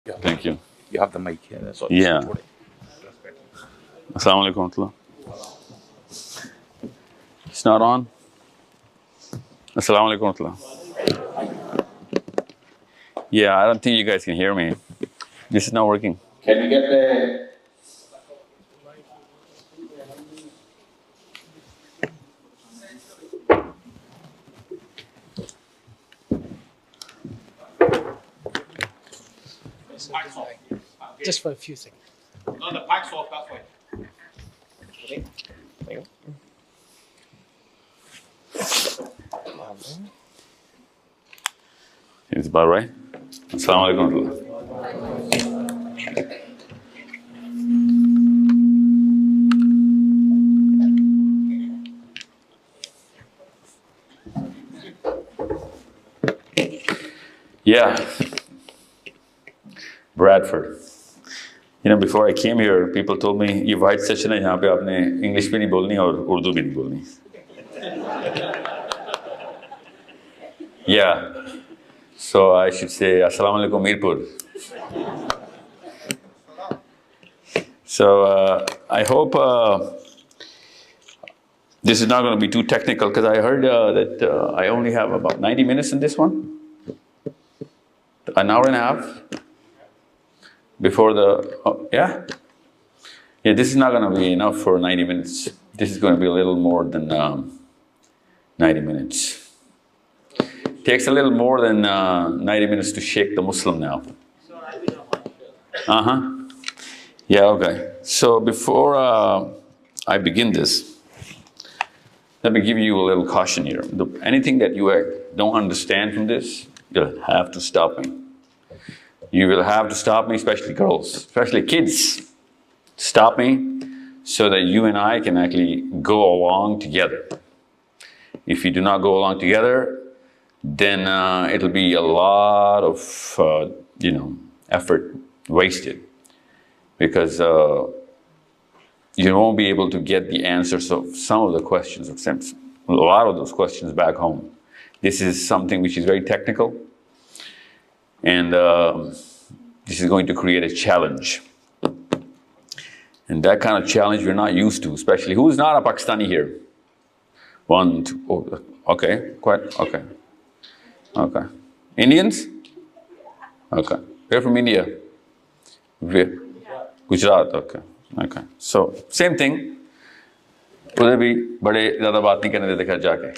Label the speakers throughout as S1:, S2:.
S1: Yeah.
S2: Thank you.
S1: You have the mic here. That's all.
S2: Yeah. Assalamu alaikum. It's not on. Assalamu alaikum. Yeah, I don't think you guys can hear me. This is not working. Can you get the...
S3: Just for a few seconds.
S1: No, the pipes off, that's why.
S2: It's about right. Assalamu alaikum. Yeah. Bradford. You know, before I came here, people told me, "ये white session है यहाँ पे आपने English भी नहीं बोलनी और उर्दू भी नहीं बोलनी." Yeah. So I should say, Assalamu alaikum, Mirpur. So I hope this is not going to be too technical because I heard that I only have about 90 minutes in this one. An hour and a half before the, yeah? Yeah, this is not going to be enough for 90 minutes. This is going to be a little more than 90 minutes. Takes a little more than 90 minutes to shake the Muslim now. Yeah, okay. So before I begin this, let me give you a little caution here. Anything that you don't understand from this, you'll have to stop me. You will have to stop me, especially girls, especially kids. Stop me so that you and I can actually go along together. If you do not go along together, then it'll be a lot of, effort wasted because you won't be able to get the answers of some of the questions, a lot of those questions back home. This is something which is very technical, and this is going to create a challenge. And that kind of challenge we're not used to, especially. Who's not a Pakistani here? One, two, oh, okay, quite, okay. Okay. Indians? Okay. We're from India. Where? Gujarat, okay. Okay. So, same thing. उधर भी बड़े ज़्यादा बात नहीं करने देते घर जाके.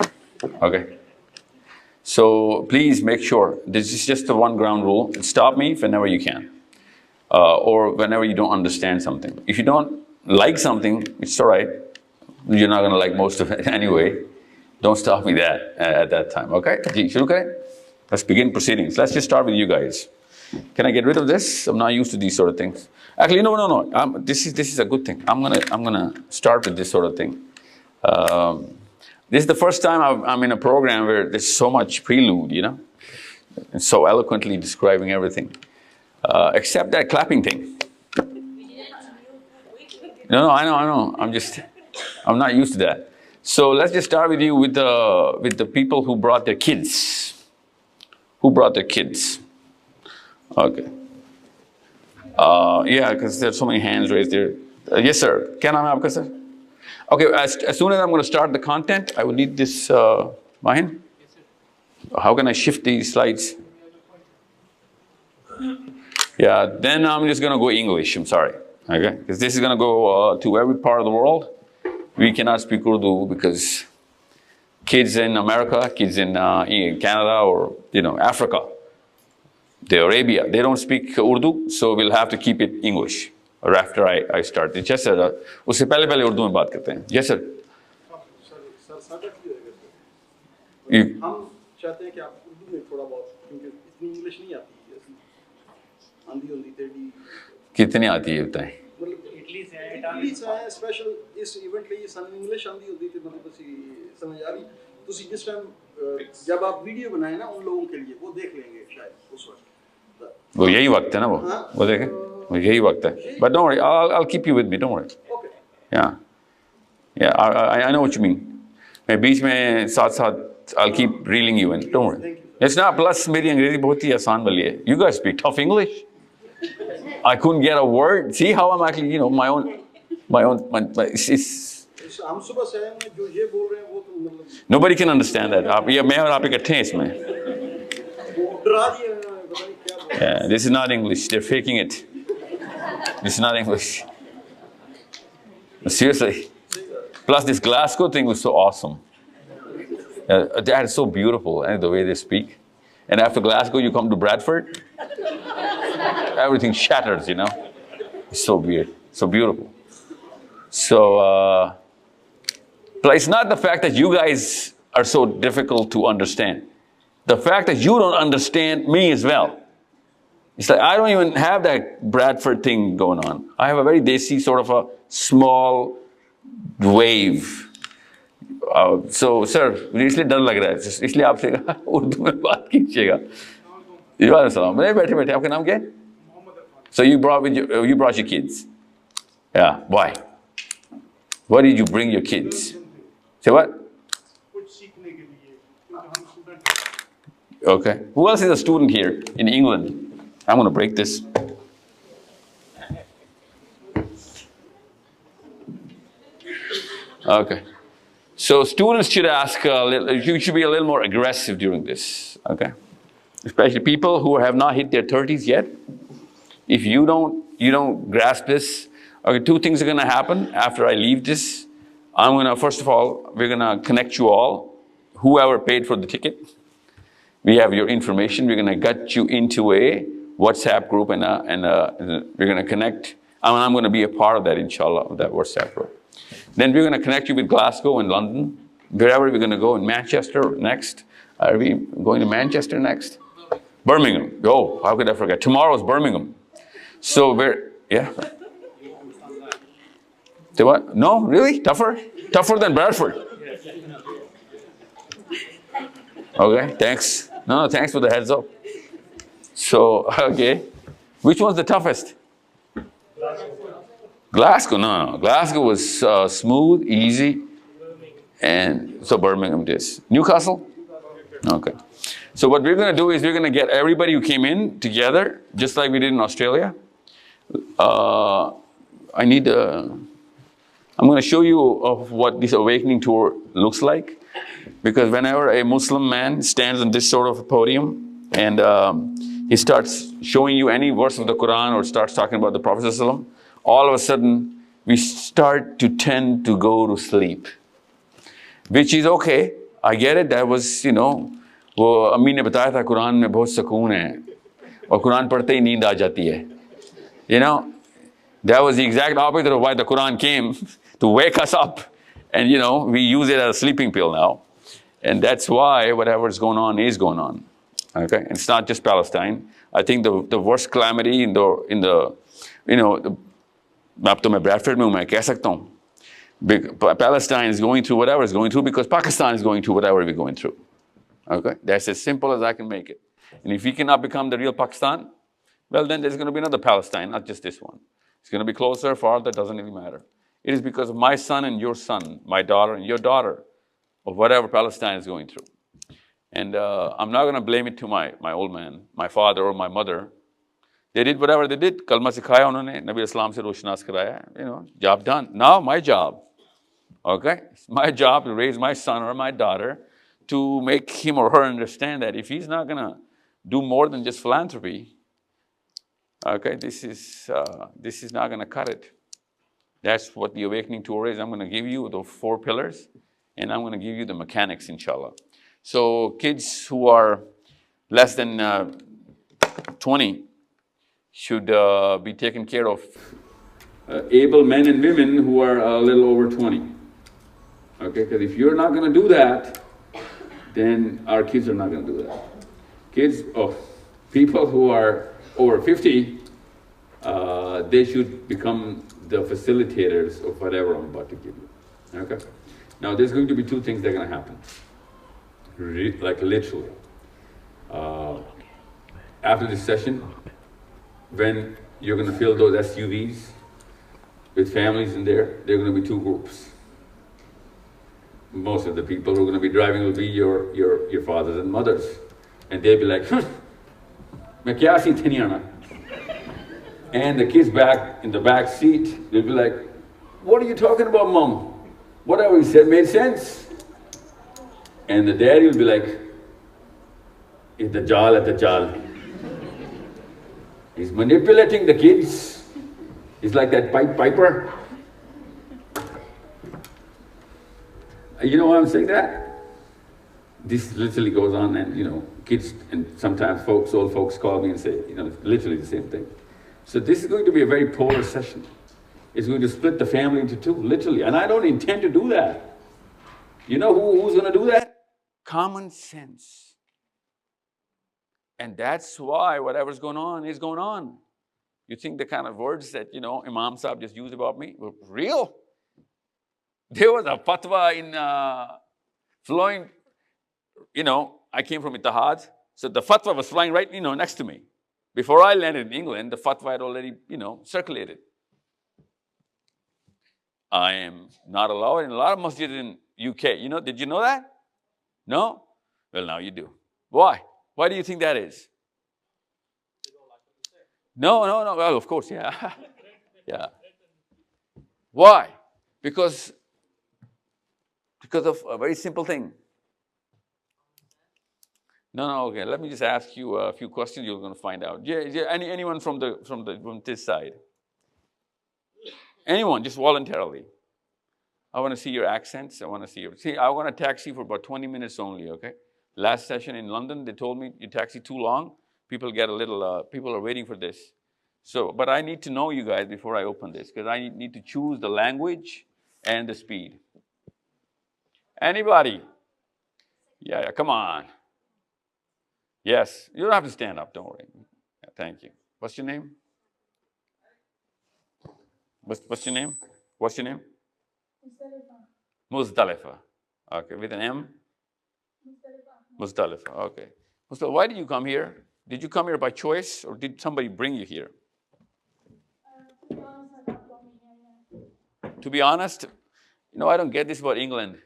S2: Okay. So, please make sure, this is just the one ground rule. Stop me whenever you can. Or whenever you don't understand something. If you don't like something, it's all right. You're not going to like most of it anyway. Don't stop me at that time, okay? Let's begin proceedings. Let's just start with you guys. Can I get rid of this? I'm not used to these sort of things. Actually, no. This is a good thing. I'm gonna start with this sort of thing. This is the first time I'm in a program where there's so much prelude, and so eloquently describing everything, except that clapping thing. No, I know. I'm not used to that. So let's just start with you with the people who brought their kids. Who brought their kids? Okay. Yeah, because there's so many hands raised there. Yes, sir. Kya naam hai aapka, sir? Okay, as soon as I'm going to start the content, I will need this, Mahin? Yes, sir. How can I shift these slides? Yeah, then I'm just going to go English, I'm sorry. Okay, because this is going to go to every part of the world. We cannot speak Urdu because kids in America, kids in Canada or, Africa, the Arabia, they don't speak Urdu, so we'll have to keep it English. Or after I start. Yes, sir. उससे पहले उर्दू में बात करते हैं. Yes, sir.
S4: Sir सादा की होगा sir. हम चाहते हैं कि आप उर्दू में थोड़ा बहुत, क्योंकि इतनी इंग्लिश नहीं आती है. आंधी तेरी
S2: कितनी आती है बताएं.
S4: मतलब इटली से है स्पेशल इस इवेंट लिए सन इंग्लिश आंधी होती थी, मतलब बस समझ आ रही. तो जिस टाइम जब आप वीडियो बनाए ना उन लोगों के लिए वो देख लेंगे शायद उस वक्त.
S2: वो यही वक्त है ना वो देखें. यही वक्त है. But don't worry, I'll keep you with me. Don't worry.
S4: Okay.
S2: Yeah. I know what you mean. मैं बीच में साथ I'll keep reeling you in. Don't worry.
S4: Thank you.
S2: It's not. Plus मेरी अंग्रेजी बहुत ही आसान वाली है. You guys speak tough English. I couldn't get a word. See how I'm actually, you know,
S4: हम सुबह से आए हैं जो ये बोल रहे हैं वो तो मतलब
S2: nobody can understand that. ये मैं और आप इकट्ठे हैं इसमें.
S4: डरा दिए हैं, पता नहीं क्या बोल रहे हैं।
S2: Yeah, this is not English. They're faking it. This is not English. Seriously. Plus, this Glasgow thing was so awesome. That is so beautiful, and the way they speak. And after Glasgow, you come to Bradford. Everything shatters, you know. It's so weird, so beautiful. So, but it's not the fact that you guys are so difficult to understand. The fact that you don't understand me as well. It's like I don't even have that Bradford thing going on. I have a very desi sort of a small wave. So, sir, इसलिए डर लग रहा है, इसलिए आपसे उर्दू में बात कीजिएगा. वालेकुम बैठे आपका नाम क्या है? So you brought your kids. Yeah, why? Why did you bring your kids? Say what? Okay. Who else is a student here in England? I'm going to break this. Okay. So students should ask, you should be a little more aggressive during this, okay? Especially people who have not hit their 30s yet. If you don't grasp this, okay, two things are going to happen after I leave this. I'm going to, first of all, we're going to connect you all, whoever paid for the ticket. We have your information. We're going to get you into a WhatsApp group and we're going to connect. I'm going to be a part of that, inshallah, of that WhatsApp group. Then we're going to connect you with Glasgow and London, wherever we're going to go in Manchester next. Are we going to Manchester next? Birmingham. Oh, how could I forget? Tomorrow's Birmingham. So yeah. Say what? No, really? Tougher? Tougher than Bradford. Okay, thanks. No, thanks for the heads up. So, okay. Which one's the toughest? Glasgow, no. Glasgow was smooth, easy, and so Birmingham is. Newcastle? Okay. So what we're going to do is we're going to get everybody who came in together, just like we did in Australia. I'm going to show you of what this awakening tour looks like, because whenever a Muslim man stands on this sort of a podium and he starts showing you any verse of the Quran or starts talking about the Prophet ﷺ, all of a sudden we start to tend to go to sleep, which is okay. I get it. That was, you know, वो अम्मी ने बताया था कुरान में बहुत सुकून है और कुरान पढ़ते ही नींद आ जाती है. You know, that was the exact opposite of why the Quran came, to wake us up. And, you know, we use it as a sleeping pill now. And that's why whatever is going on is going on. Okay? And it's not just Palestine. I think the worst calamity in the you know, अब तो मैं Bradford में हूँ, मैं कह सकता हूँ. Palestine is going through whatever it's going through because Pakistan is going through whatever we're going through. Okay? That's as simple as I can make it. And if we cannot become the real Pakistan, well, then there's going to be another Palestine, not just this one. It's going to be closer, farther, doesn't really matter. It is because of my son and your son, my daughter and your daughter, of whatever Palestine is going through. And I'm not going to blame it to my old man, my father or my mother. They did whatever they did. Kalma sikhaya unhone, Nabi Islam se roshnas karaya. You know, job done. Now my job, okay? It's my job to raise my son or my daughter to make him or her understand that if he's not going to do more than just philanthropy, okay, this is not going to cut it. That's what the awakening tour is. I'm going to give you the 4 pillars, and I'm going to give you the mechanics, inshallah. So kids who are less than 20 should be taken care of. Able men and women who are a little over 20. Okay, because if you're not going to do that, then our kids are not going to do that. Kids of people who are over 50, they should become the facilitators of whatever I'm about to give you. Okay? Now, there's going to be 2 things that are going to happen. Like literally. After this session, when you're going to fill those SUVs with families in there, there are going to be 2 groups. Most of the people who are going to be driving will be your fathers and mothers. And they'll be like, मैं क्या सी थे नहीं आना. And the kids back in the back seat, they'll be like, "What are you talking about, Mom? Whatever he said made sense." And the daddy will be like, "It's the jal at the jal." He's manipulating the kids. He's like that piper. You know why I'm saying that? This literally goes on, and kids and sometimes old folks call me and say, literally the same thing. So this is going to be a very polar session. It's going to split the family into two, literally. And I don't intend to do that. You know who's going to do that? Common sense. And that's why whatever's going on is going on. You think the kind of words that, Imam Saab just used about me were real? There was a fatwa in flowing, I came from Ittihad, so the fatwa was flying right, next to me. Before I landed in England, the fatwa had already, circulated. I am not allowed in a lot of masjids in UK. Did you know that? No? Well, now you do. Why? Why do you think that is? No. Well, of course, yeah. Yeah. Why? Because of a very simple thing. No, okay. Let me just ask you a few questions. You're going to find out. Yeah. Anyone from this side? Anyone, just voluntarily. I want to see your accents. I want to see I want to taxi for about 20 minutes only. Okay. Last session in London, they told me you taxi too long. People get a little. People are waiting for this. So, but I need to know you guys before I open this because I need to choose the language and the speed. Anybody? Yeah, come on. Yes, you don't have to stand up, don't worry. Yeah, thank you. What's your name? What's your name? What's your name? Muzdalifa. Okay, with an M? Muzdalifa, okay. So why did you come here? Did you come here by choice or did somebody bring you here? To be honest, I don't get this about England.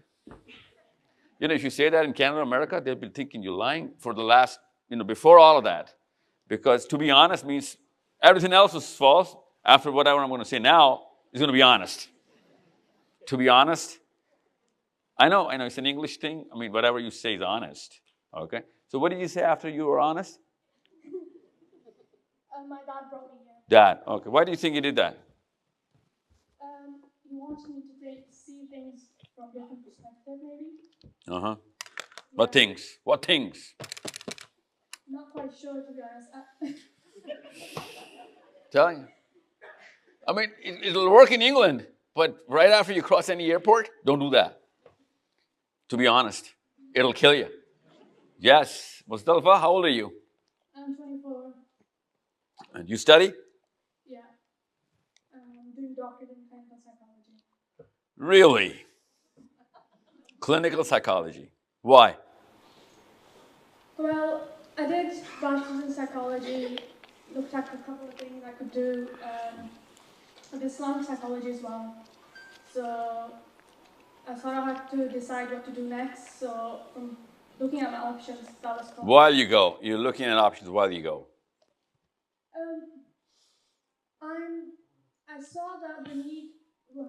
S2: If you say that in Canada, America, they'll be thinking you're lying for the last, before all of that. Because to be honest means everything else is false. After whatever I'm going to say now is going to be honest. To be honest, I know it's an English thing. I mean, whatever you say is honest. Okay? So what did you say after you were honest?
S5: My dad brought me here.
S2: Dad, okay. Why do you think he did that?
S5: He wants me to see things from different perspective, maybe.
S2: Uh-huh.
S5: Yeah.
S2: What things?
S5: Not quite sure, to be honest.
S2: Telling you. I mean, it'll work in England, but right after you cross any airport, don't do that. To be honest, it'll kill you. Yes. Mustafa, how old are you?
S5: I'm 24.
S2: And you study?
S5: Yeah. I'm doing doctorate in clinical psychology.
S2: Really? Clinical psychology. Why?
S5: Well, I did bachelor's in psychology, looked at a couple of things I could do. I did Islamic psychology as well. So I sort of had to decide what to do next. So from looking at my options, that was probably...
S2: While you go. You're looking at options while you go.
S5: I saw that the need,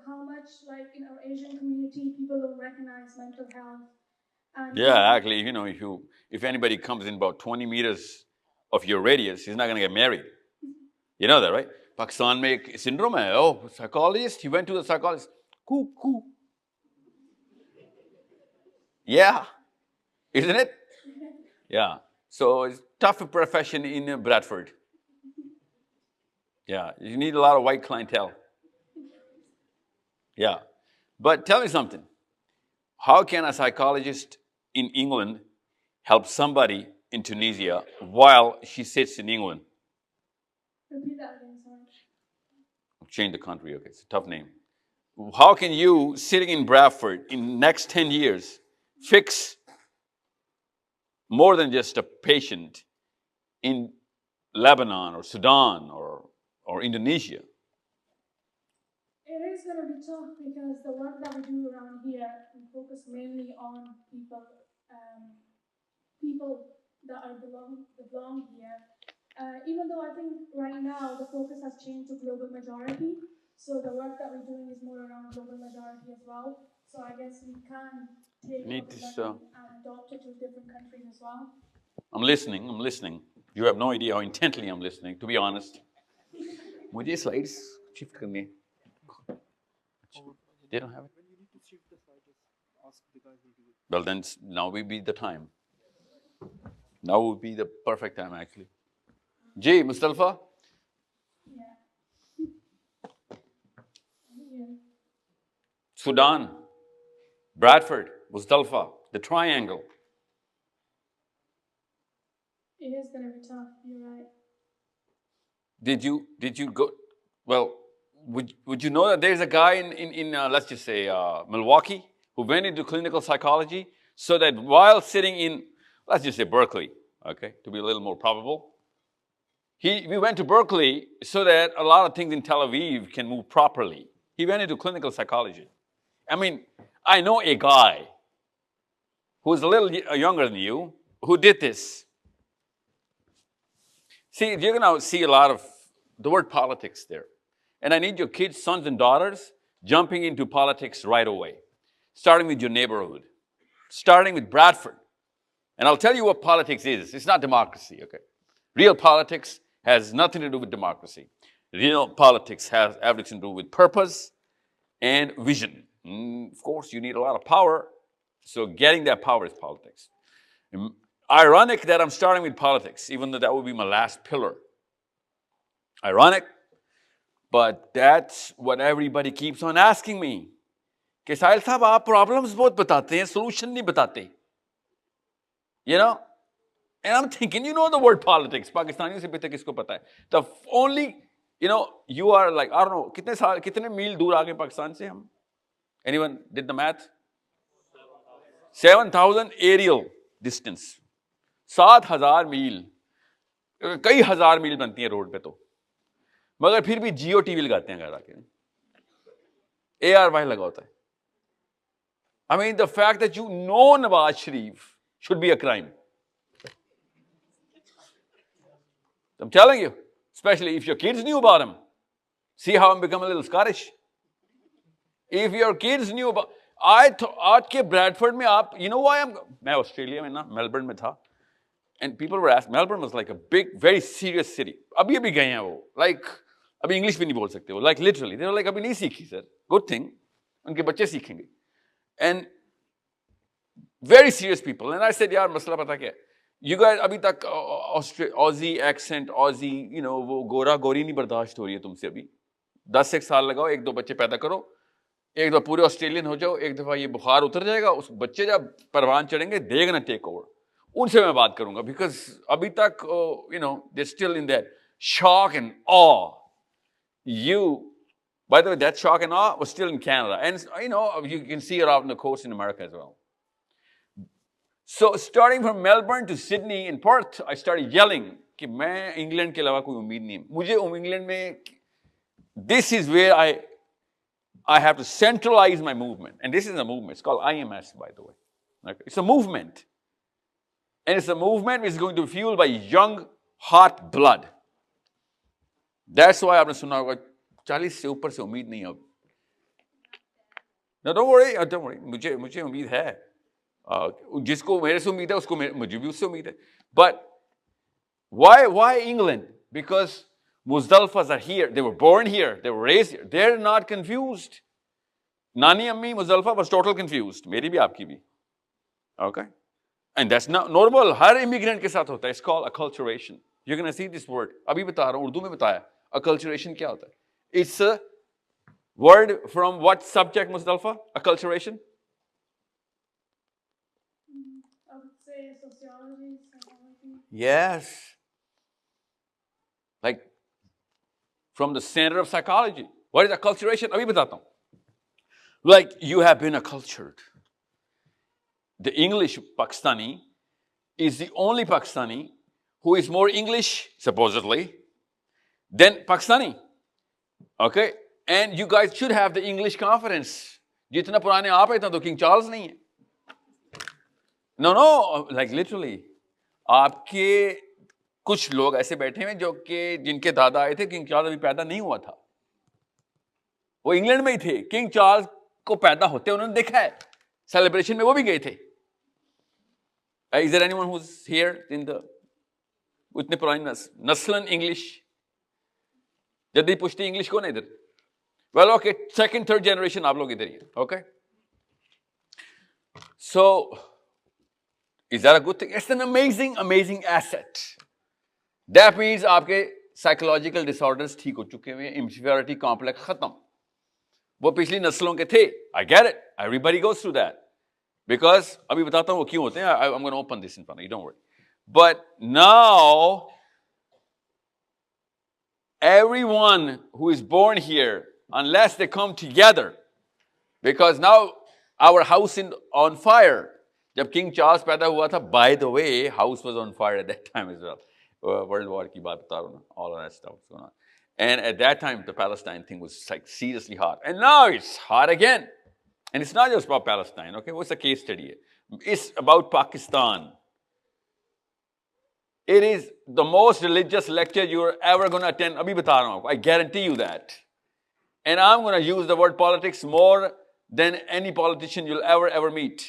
S5: how much, like in our Asian community, people don't recognize mental health. And
S2: Yeah, actually, if anybody comes in about 20 meters of your radius, he's not going to get married. You know that, right? Pakistan mein ek syndrome hai. Oh, psychologist. He went to the psychologist. Cool. Yeah. Isn't it? Yeah. So it's a tough profession in Bradford. Yeah. You need a lot of white clientele. Yeah. But tell me something. How can a psychologist in England help somebody in Tunisia while she sits in England?
S5: Repeat that again, sorry.
S2: Change the country, okay, it's a tough name. How can you, sitting in Bradford, in the next 10 years, fix more than just a patient in Lebanon or Sudan or Indonesia?
S5: It is going to be tough because the work that we do around here, we focus mainly on people that belong here, Even though I think right now the focus has changed to global majority, so the work that we're doing is more around global majority as well. So I guess we can take what we're learning and adopt it to different countries as well.
S2: I'm listening. You have no idea how intently I'm listening, to be honest. मुझे slides shift करनी है. They don't have it?
S6: When you need to shift the slide, just ask the guys who do it.
S2: Well, then now will be the time. Now would be the perfect time, actually. Jay, Mustafa?
S5: Yeah. Yeah.
S2: Sudan, Bradford, Mustafa, the triangle.
S5: It is going to be tough, you're right.
S2: Did you go? Well, would you know that there's a guy in let's just say Milwaukee who went into clinical psychology so that while sitting in, let's just say Berkeley, okay, to be a little more probable, we went to Berkeley so that a lot of things in Tel Aviv can move properly. He went into clinical psychology. I mean, I know a guy who's a little younger than you who did this. See, you're going to see a lot of the word politics there. And I need your kids, sons and daughters, jumping into politics right away, starting with your neighborhood, starting with Bradford. And I'll tell you what politics is. It's not democracy, okay? Real politics has nothing to do with democracy. Real politics has everything to do with purpose and vision. Of course, you need a lot of power, so getting that power is politics. Ironic that I'm starting with politics, even though that would be my last pillar. Ironic, but that's what everybody keeps on asking me. कि साहिल साहब आप problems बहुत बताते हैं, solution नहीं बताते. You know? And I'm thinking, you know the word politics. Pakistani se बेहतर किसको पता है? The only, you know, you are like, I don't know, कितने मील दूर आगे पाकिस्तान से हम? Anyone did the math? 7,000 aerial distance. 7,000 मील. कई हजार मील बनती है रोड पे तो. मगर फिर भी जियो टीवी लगाते हैं घर आके. ARY लगा होता है. I mean, the fact that you know Nawaz Sharif should be a crime. I'm telling you, especially if your kids knew about him. See how I'm becoming a little Scottish? If your kids knew about, I thought के Bradford में आप, you know why मैं Australia में ना, Melbourne में था. And people were asking, Melbourne was like a big, very serious city. अभी अभी गए हैं वो, like अभी इंग्लिश भी नहीं बोल सकते वो, like literally, they were like अभी नहीं सीखी सर, good thing, उनके बच्चे सीखेंगे. And very serious people. And I said, यार मसला पता क्या है? You guys अभी तक Aussie accent, Aussie, you know, वो गोरा गोरी नहीं बर्दाश्त हो रही है तुमसे अभी. 10 साल लगाओ, 1-2 बच्चे पैदा करो, एक दफा पूरे ऑस्ट्रेलियन हो जाओ, एक दफा ये बुखार उतर जाएगा, उस बच्चे जब परवान चढ़ेंगे, they're gonna take over. उनसे मैं बात करूंगा, because अभी तक, you know, they're still in that shock and awe. By the way, that shock and awe was still in Canada. And, you know, you can see it out on the coast in America as well. So, starting from Melbourne to Sydney and Perth, I started yelling कि मैं England के अलावा कोई उम्मीद नहीं है. मुझे England में, this is where I have to centralize my movement. And this is a movement. It's called IMS, by the way. Okay. It's a movement. And it's a movement which is going to be fueled by young, hot blood. That's why आपने सुना होगा 40 से ऊपर से उम्मीद नहीं अब. No, don't worry. मुझे उम्मीद है. जिसको मेरे से उम्मीद है, उसको मुझे भी उससे उम्मीद है. But why England? Because Muzdalfas are here. They were born here. They were raised here. They're not confused. Nani Ammi Muzdalfa was total confused. मेरी भी आपकी भी. Okay? And that's not normal. Her immigrant के साथ होता है. It's called acculturation. You're going to see this word. अभी बता रहा हूँ, उर्दू में बताया. Acculturation क्या होता है? It's a word from what subject, Muzdalfa? Acculturation?
S5: I would say sociology, psychology.
S2: Yes. Like from the center of psychology. What is acculturation? अभी बताता हूँ. Like you have been accultured. The English Pakistani is the only Pakistani who is more English, supposedly, than Pakistani. Okay? And you guys should have the English confidence. जितना पुराने आप हैं, इतना तो King Charles नहीं है. No, like literally. आपके कुछ लोग ऐसे बैठे हैं जो कि जिनके दादा आए थे, किंग चार्ल्स अभी पैदा नहीं हुआ था, वो इंग्लैंड में ही थे, किंग चार्ल्स को पैदा होते उन्होंने देखा है, सेलिब्रेशन में वो भी गए थे। Is there anyone who's here in the इतने पुरानी नस्लन इंग्लिश? जल्दी पूछती इंग्लिश कौन है इधर? Well okay, second third generation आप लोग इधर ही, okay. So is that a good thing? It's an amazing asset. That means आपके साइकोलॉजिकल डिसऑर्डर्स ठीक हो चुके हुए, इंफीरियरिटी कॉम्प्लेक्स खत्म। वो पिछली नस्लों के थे, I get it, everybody goes through that, because अभी बताता हूं वो क्यों होते हैं। आई am gonna open this in front you, don't worry. But now, everyone who is born here, unless they come together, because now our house is on fire. जब King Charles पैदा हुआ था, by the way, house was on fire at that time as well. World War की बात बता रहा हूँ, all of that stuff was going on. And at that time, the Palestine thing was like seriously hot. And now it's hot again. And it's not just about Palestine, okay? What's the case study? It's about Pakistan. It is the most religious lecture you're ever going to attend. Abhi bata raha hu, I guarantee you that. And I'm going to use the word politics more than any politician you'll ever meet.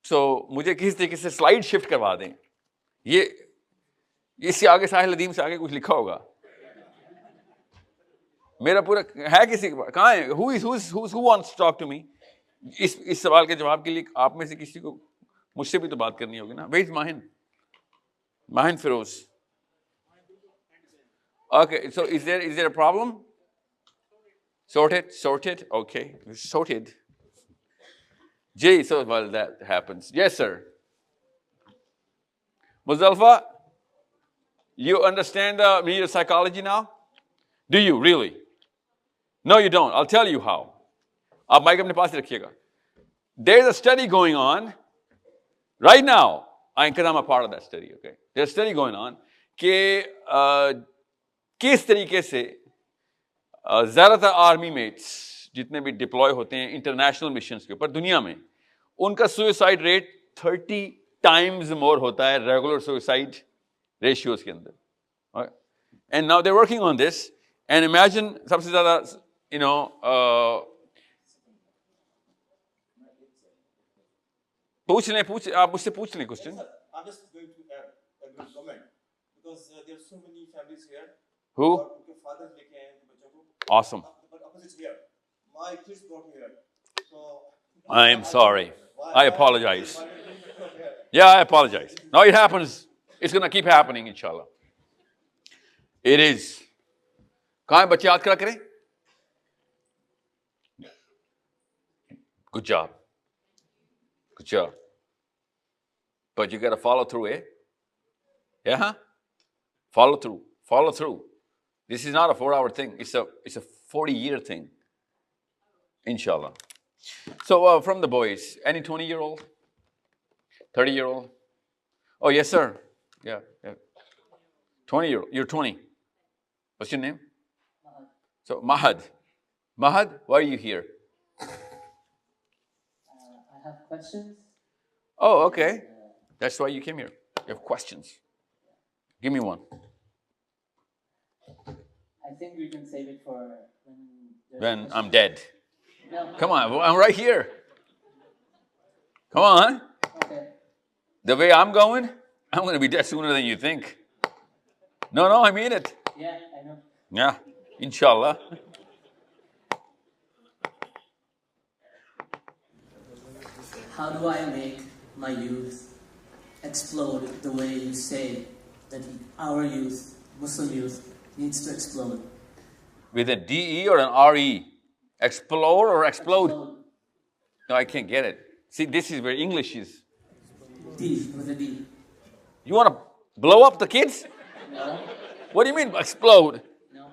S2: So, मुझे किसी तरीके से slide shift करवा दें। ये इससे आगे साहिल अदीम से आगे कुछ लिखा होगा। मेरा पूरा है किसी के पास? कहाँ है? Who wants to talk to me? इस सवाल के जवाब के लिए आप में से किसी को मुझसे भी तो बात करनी होगी ना। Wait Mahin Firoz. Okay, so is there a problem? Sorted. Okay, sorted. Jay, so well that happens. Yes, sir. Muzdalfa, you understand the meaning of psychology now? Do you really? No, you don't. I'll tell you how. आप mic अपने पास रखिएगा. There's a study going on right now, because I'm a part of that study, okay? There's a study going on कि किस तरीके से ज़्यादातर army mats जितने भी डिप्लॉय होते हैं इंटरनेशनल मिशंस के ऊपर दुनिया में, उनका सुसाइड रेट 30 टाइम्स मोर होता है रेगुलर सुसाइड रेशियोज के अंदर। And now they working on this and imagine सबसे ज़्यादा पूछ आप मुझसे पूछ लें question.
S7: I'm just going to add a good comment because there are so many families here
S2: Who?
S7: उनके fathers लेके आए हैं बच्चों को।
S2: Awesome.
S7: But opposite here, my kids brought me here. So
S2: I am sorry. I apologize. Yeah, I apologize. No, it happens. It's going to keep happening, inshallah. It is. कहाँ है बच्चे याद करा करें? Good job. Good job. But you got to follow through, eh? Yeah? Follow through. Follow through. This is not a 4-hour thing. It's a 40-year thing. Inshallah. So from the boys, any 20-year-old? 30-year-old? Oh, yes, sir. Yeah. 20-year-old. You're 20. What's your name? So, Mahad. Mahad, why are you here?
S8: I have questions.
S2: Oh, okay. That's why you came here. You have questions. Give me one.
S8: I think we can save it for
S2: When I'm dead.
S8: No.
S2: Come on, I'm right here. Come on.
S8: Okay.
S2: The way I'm going to be dead sooner than you think. No, I mean it.
S8: Yeah, I know.
S2: Yeah, inshallah.
S8: How do I make my youth explode the way you say that our youth, Muslim youth, needs to explode?
S2: With a D-E or an R-E? Explore or explode?
S8: Explode.
S2: No, I can't get it. See, this is where English is.
S8: D, with a D.
S2: You want to blow up the kids?
S8: No?
S2: What do you mean explode?
S8: No.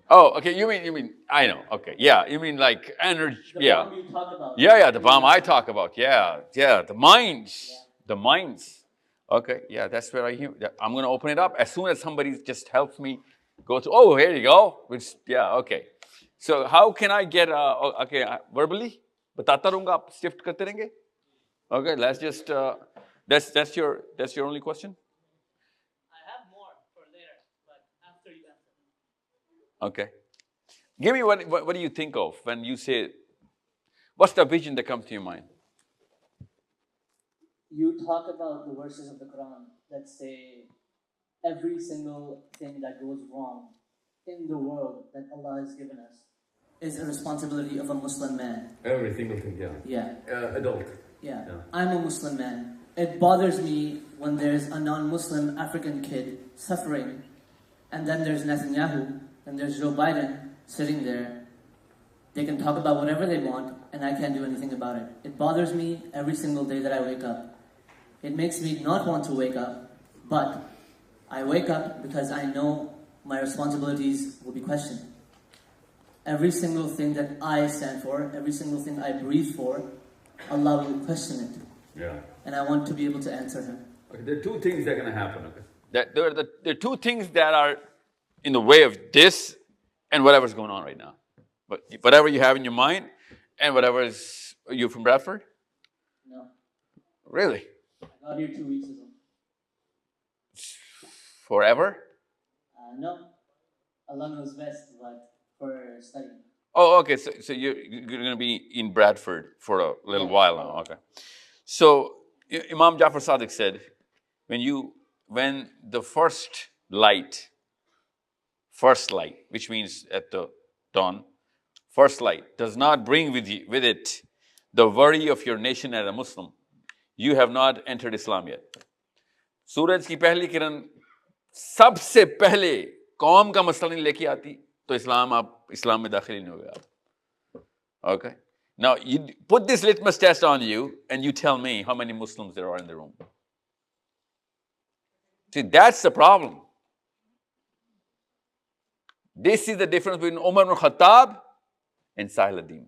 S2: Oh, okay, you mean, I know, okay, yeah, you mean like energy,
S8: The
S2: yeah.
S8: bomb you talk about.
S2: Yeah, the bomb I talk about, yeah, the minds, the minds. Okay, yeah, that's where I hear. I'm going to open it up as soon as somebody just helps me go to, oh, here you go. Which, yeah, okay. So how can I get, okay, verbally? बताता रहूँगा, आप shift करते रहेंगे? Okay, let's just, that's your only question? Okay. Give me what do you think of when you say, what's the vision that comes to your mind?
S8: You talk about the verses of the Quran that say every single thing that goes wrong in the world that Allah has given us is a responsibility of a Muslim man.
S2: Every single thing, yeah.
S8: Yeah.
S2: Adult.
S8: Yeah. I'm a Muslim man. It bothers me when there's a non-Muslim African kid suffering, and then there's Netanyahu, and there's Joe Biden sitting there. They can talk about whatever they want, and I can't do anything about it. It bothers me every single day that I wake up. It makes me not want to wake up, but I wake up because I know my responsibilities will be questioned. Every single thing that I stand for, every single thing I breathe for, Allah will question it.
S2: Yeah.
S8: And I want to be able to answer Him.
S2: Okay, there are two things that are going to happen. Okay. There are two things that are in the way of this and whatever's going on right now. But whatever you have in your mind and whatever is. Are you from Bradford?
S8: No.
S2: Really?
S8: I got here 2 weeks ago.
S2: Forever?
S8: No. Allah knows best, but for studying.
S2: Oh, okay. So you're going to be in Bradford for a little while now. Okay. So Imam Jafar Sadiq said, when the first light, which means at the dawn, first light does not bring with it the worry of your nation as a Muslim, you have not entered Islam yet. सूरज की पहली किरण सबसे पहले कौम का मसला नहीं लेके आती तो इस्लाम में दाखिल नहीं हो गए आप. Okay. Now you put this litmus test on you and you tell me how many Muslims there are in the room. See, that's the problem. This is the difference between Umar ibn Khattab and Sahil Adeem.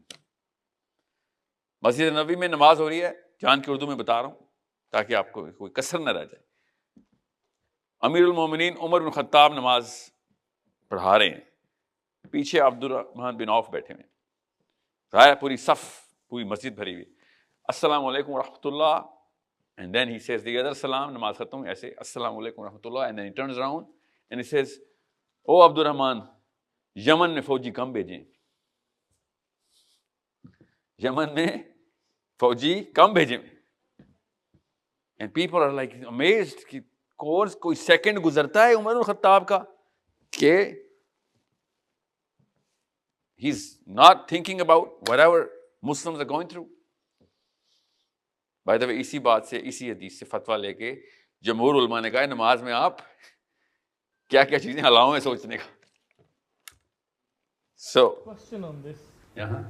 S2: मस्जिद नबी में नमाज हो रही है, जान के उर्दू में बता रहा हूं ताकि आपको कोई कसर न रह जाए. अमीरुल मोमिनीन उमर बिन खत्ताब नमाज पढ़ा रहे हैं, पीछे अब्दुर्रहमान बिन औफ बैठे हैं, राय पूरी सफ पूरी मस्जिद भरी हुई, अस्सलामु अलैकुम रहमतुल्लाह, and then he says the other salam, नमाज खत्म ऐसे अस्सलामु अलैकुम रहमतुल्लाह, and then he turns around and he says, ओ अब्दुर्रहमान, यमन में फौजी कम भेजें, यमन में फौजी कम भेजें. And people are like amazed कि कोई सेकंड गुजरता है उमर बिन खत्ताब का कि he's not thinking about whatever Muslims are going through. By the way, इसी बात से, इसी हदीस से फतवा लेके जमहूर उलमा ने कहा नमाज में आप क्या क्या चीजें हलाओं है सोचने का. So
S9: question on this.
S2: Yeah.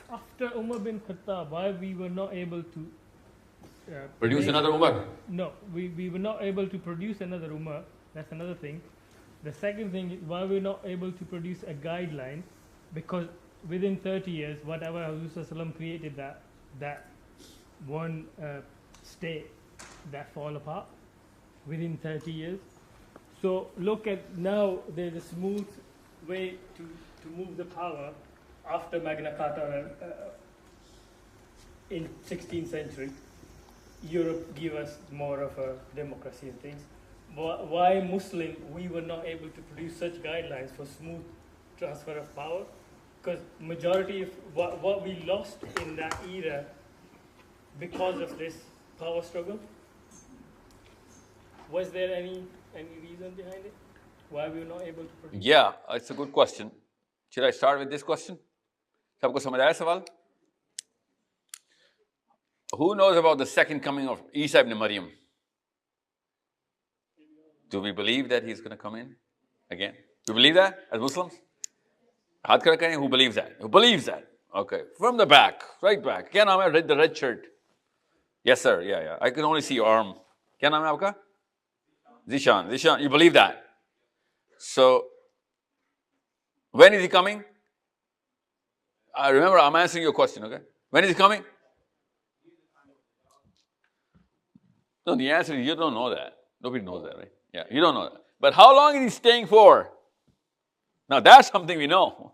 S9: After Umar bin Khattab, why we were not able to
S2: Produce another Umar?
S9: No, we were not able to produce another Umar. That's another thing. The second thing is why we're not able to produce a guideline, because within 30 years, whatever Rasulullah created, that one state that fall apart within 30 years. So look at now, there's a smooth way to move the power after Magna Carta in 16th century. Europe gave us more of a democracy and things. Why Muslim, we were not able to produce such guidelines for smooth transfer of power? Because majority of what we lost in that era because of this power struggle. Was there any reason behind it? Why we were not able to produce?
S2: Yeah, it's a good question. Should I start with this question? सबको समझ आया सवाल? Who knows about the second coming of Isa ibn Maryam? Do we believe that he's going to come in again? Do we believe that as Muslims? Hath kar karein, who believes that? Who believes that? Okay, from the back, right back. Kya naam hai? The red shirt. Yes, sir. Yeah. I can only see your arm. Kya naam hai aapka? Zishan. You believe that? So, when is he coming? Remember, I'm answering your question, okay? When is he coming? No, the answer is you don't know that. Nobody knows that, right? Yeah, you don't know that. But how long is he staying for? Now, that's something we know.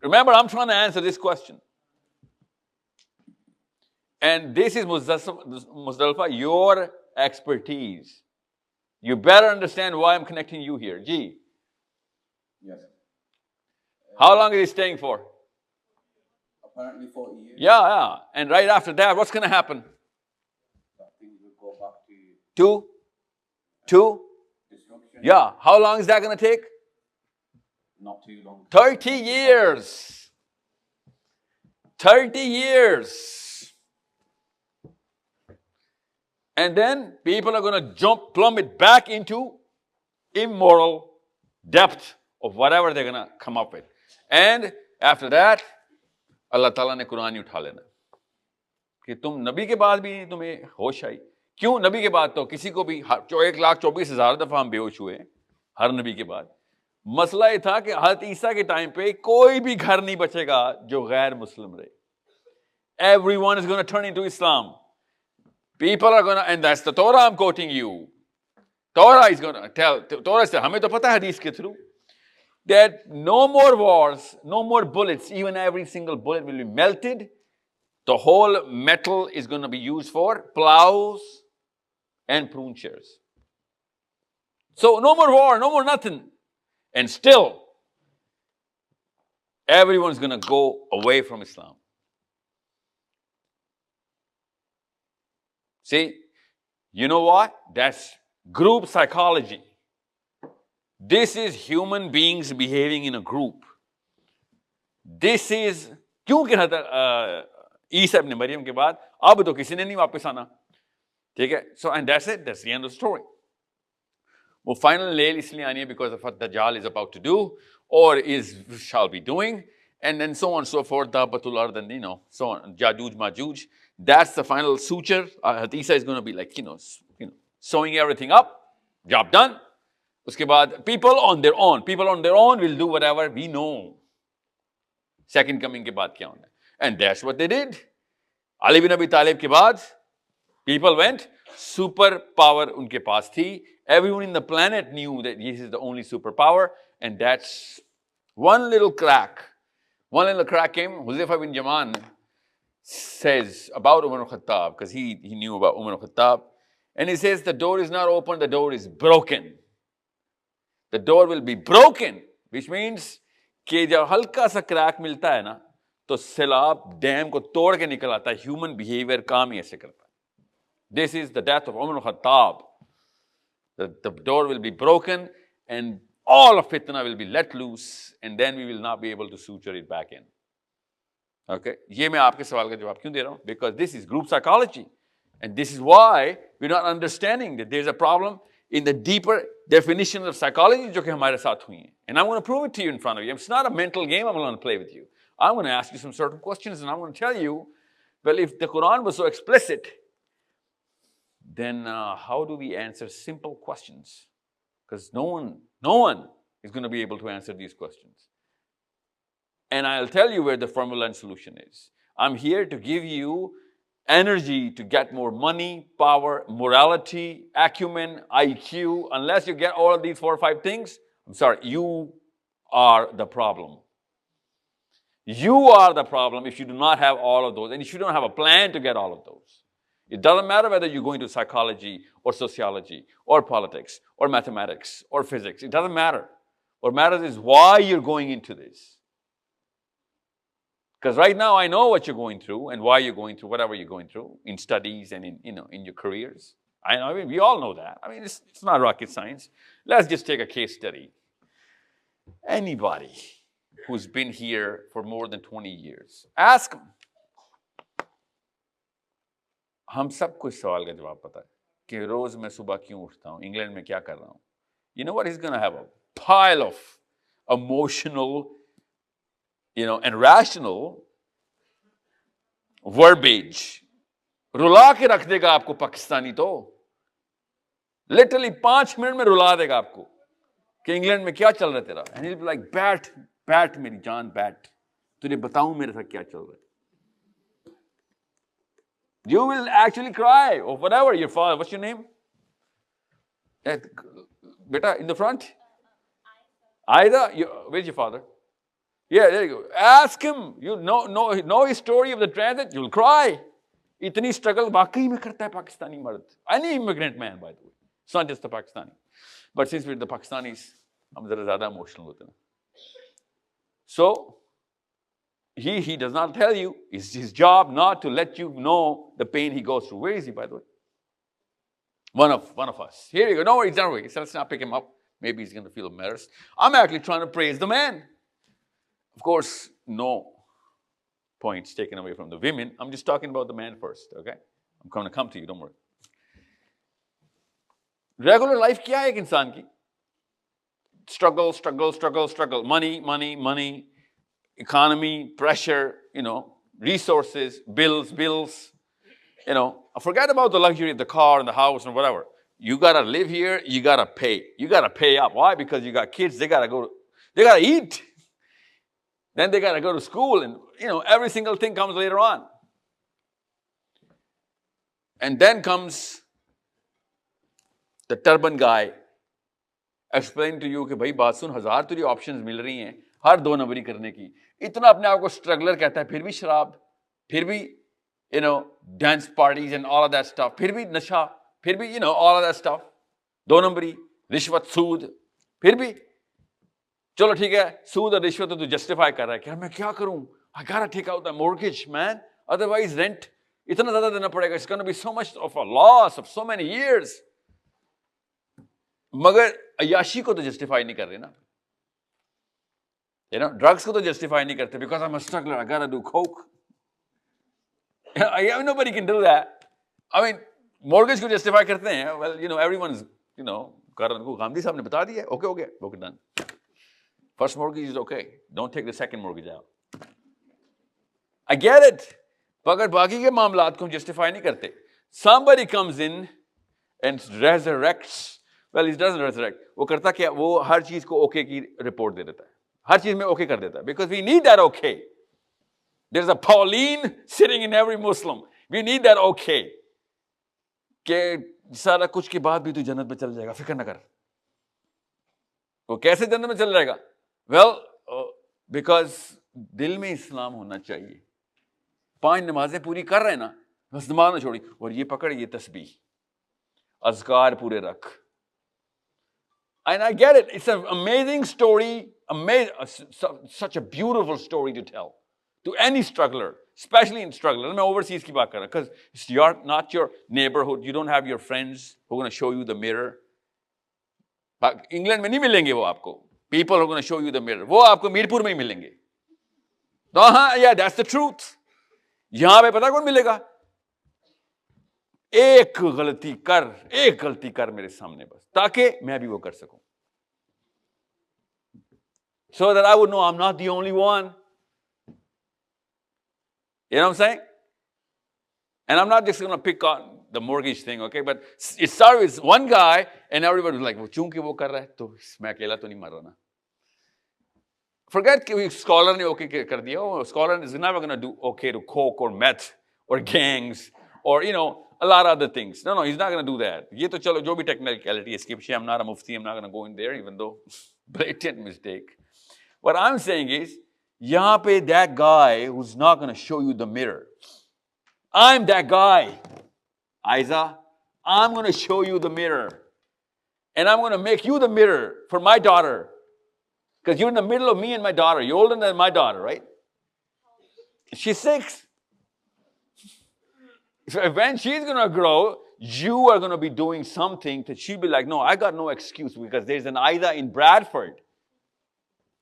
S2: Remember, I'm trying to answer this question. And this is Muzdalfa, your expertise. You better understand why I'm connecting you here. G.
S1: Yes.
S2: How long is he staying for?
S1: Apparently 40 years.
S2: Yeah. And right after that, what's going to happen?
S1: Things will go back to
S2: Two?
S1: destruction.
S2: Yeah. How long is that going to take?
S1: Not too long.
S2: 30 years. 30 years. And then people are going to plummet back into immoral depth of whatever they're going to come up with. And after that, Allah Ta'ala ने कुरान ही उठा लेना कि तुम नबी के बाद भी तुम्हें होश आई. क्यों? नबी के बाद तो किसी को भी 1,24,000 दफा हम बेहोश हुए हर नबी के बाद. मसला ये था कि हज़रत ईसा के टाइम पे कोई भी घर नहीं बचेगा जो गैर मुस्लिम रहे. Everyone is going to turn into Islam. People are going to, and that's the Torah I'm quoting you. Torah is going to tell, Torah says, हमें तो पता है हदीस के through, that no more wars, no more bullets, even every single bullet will be melted. The whole metal is going to be used for plows and prune shears. So no more war, no more nothing. And still, everyone's going to go away from Islam. See, you know what? That's group psychology. This is human beings behaving in a group. This is, क्यों कहा था ईसा इब्न मरियम के बाद अब तो किसी ने नहीं वापस आना. ठीक है? So, and that's it. That's the end of the story. वो final nail इसलिए आनी है because of what Dajjal is about to do or shall be doing, and then so on and so forth. Dabbatul ard, and so on. Jajuj, Majuj. That's the final suture. Isa is going to be like sewing everything up. Job done. Uske baad, people on their own will do whatever we know. Second coming ke baad kya hona. And that's what they did. Ali bin Abi Talib ke baad, people went, super power unke paas thi. Everyone in the planet knew that this is the only superpower, and that's one little crack. One little crack came. Huzaifa bin Yaman says about Umar al-Khattab, because he knew about Umar al-Khattab, and he says the door is not open, the door is broken. The door will be broken, which means कि जब हल्का सा crack मिलता है ना तो सैलाब dam को तोड़ के निकल आता है. ह्यूमन बिहेवियर काम ही ऐसे करता है. This is the death of Umar al-Khattab. The door will be broken and all of fitna will be let loose, and then we will not be able to suture it back in. Okay? ये मैं आपके सवाल का जवाब क्यों दे रहा हूँ? Because this is group psychology. And this is why we're not understanding that there's a problem in the deeper definition of psychology जो कि हमारे साथ हुई हैं. And I'm going to prove it to you in front of you. It's not a mental game I'm going to play with you. I'm going to ask you some certain questions and I'm going to tell you, well, if the Quran was so explicit, then how do we answer simple questions? Because no one is going to be able to answer these questions. And I'll tell you where the formula and solution is. I'm here to give you energy to get more money, power, morality, acumen, IQ. Unless you get all of these 4 or 5 things, I'm sorry, you are the problem. You are the problem if you do not have all of those, and if you don't have a plan to get all of those. It doesn't matter whether you're going to psychology or sociology or politics or mathematics or physics. It doesn't matter. What matters is why you're going into this. Because right now I know what you're going through and why you're going through whatever you're going through in studies and in your careers. I mean, we all know that. I mean, it's not rocket science. Let's just take a case study. Anybody who's been here for more than 20 years, ask them. हम सबको इस सवाल का जवाब पता है कि रोज मैं सुबह क्यों उठता हूँ, इंग्लैंड में क्या कर रहा हूँ. You know what? He's going to have a pile of emotional, and rational verbiage. रुला के रख देगा आपको पाकिस्तानी तो. Literally 5 मिनट में रुला देगा आपको कि इंग्लैंड में क्या चल रहा है तेरा. And he'll be like, बैठ मेरी जान बैठ, तुझे बताऊं मेरे साथ क्या चल रहा है. You will actually cry or whatever. Your father, what's your name? Beta, in the front? Aida, where's your father? Yeah, there you go. Ask him. You know his story of the transit, you'll cry. Itni struggle वाकई में करता है पाकिस्तानी मर्द. Any immigrant man, by the way. It's not just the Pakistani. But since we're the Pakistanis, हम ज़रा ज़्यादा emotional होते हैं. So, he does not tell you. It's his job not to let you know the pain he goes through. Where is he, by the way? One of us. Here you go. No worries, don't worry. So let's not pick him up. Maybe he's going to feel embarrassed. I'm actually trying to praise the man. Of course, no points taken away from the women. I'm just talking about the man first, okay? I'm going to come to you, don't worry. Regular life क्या है एक इंसान की? Struggle, struggle, struggle, struggle. Money, money, money. Economy, pressure, resources, bills. Forget about the luxury of the car and the house and whatever. You gotta live here, you gotta pay. You gotta pay up. Why? Because you got kids, they gotta eat. Then they gotta go to school, and every single thing comes later on. And then comes the turban guy explain to you कि भाई बात सुन 1000 तुझे options मिल रही हैं हर 2 नंबरी करने की इतना अपने आप को स्ट्रगलर कहता है फिर भी शराब फिर भी dance parties and all of that stuff फिर भी नशा फिर भी all of that stuff 2 नंबरी रिश्वत सूद फिर भी चलो ठीक है सूद और रिश्वत तो तू जस्टिफाई कर रहा है कि मैं क्या करूं I gotta take out the mortgage man otherwise rent इतना ज्यादा देना पड़ेगा it's going to be so much of a loss of so many years मगर अयाशी को तो जस्टिफाई नहीं कर रहे ना drugs को तो जस्टिफाई नहीं करते because I'm a struggler I gotta do coke nobody can do that I mean mortgage को जस्टिफाई करते हैं well everyone's कारण को गांधी साहब ने बता दिया okay done first mortgage is okay don't take the second mortgage out I get it मगर बाकी के मामलात को जस्टिफाई नहीं करते somebody comes in and resurrects well he doesn't resurrect वो करता क्या वो हर चीज को okay की रिपोर्ट दे देता है हर चीज में okay कर देता है because we need that okay there's a Pauline sitting in every Muslim we need that okay कि सारा कुछ के बाद भी तू जन्नत में चल जाएगा फिक्र न कर वो कैसे जन्नत में चल जाएगा well because दिल में इस्लाम होना चाहिए 5 नमाजें पूरी कर रहे हैं ना बस नमाज ना छोड़ी और ये पकड़ ये तस्बीह अज़कार पूरे रख And I get it. It's an amazing story, such a beautiful story to tell to any struggler, especially in struggler. I'm overseas की बात कर रहा because it's not your neighborhood. You don't have your friends who are going to show you the mirror. England में नहीं मिलेंगे वो आपको. People who are going to show you the mirror. वो आपको मीरपुर में ही मिलेंगे. तो हाँ, yeah, that's the truth. यहाँ पे पता कौन मिलेगा? एक गलती कर मेरे सामने बस ताकि मैं भी वो कर सकूं so that I would know I'm not the only one you know what I'm saying and I'm not just going to pick on the mortgage thing okay but it started with one guy and everybody was like वो चूंकि वो कर रहा है तो मैं अकेला तो नहीं मर रहा ना forget कि scholar ने okay कर दिया scholar is never going to do okay to coke or meth or gangs or a lot of other things. No, he's not going to do that. ये तो चलो जो भी technicality है, I'm not a mufti, I'm not going to go in there, even though blatant mistake. What I'm saying is, यहाँ पे that guy who's not going to show you the mirror. I'm that guy, Isa. I'm going to show you the mirror. And I'm going to make you the mirror for my daughter. Because you're in the middle of me and my daughter. You're older than my daughter, right? She's 6. When she's going to grow, you are going to be doing something that she'll be like, no, I got no excuse because there's an Ida in Bradford.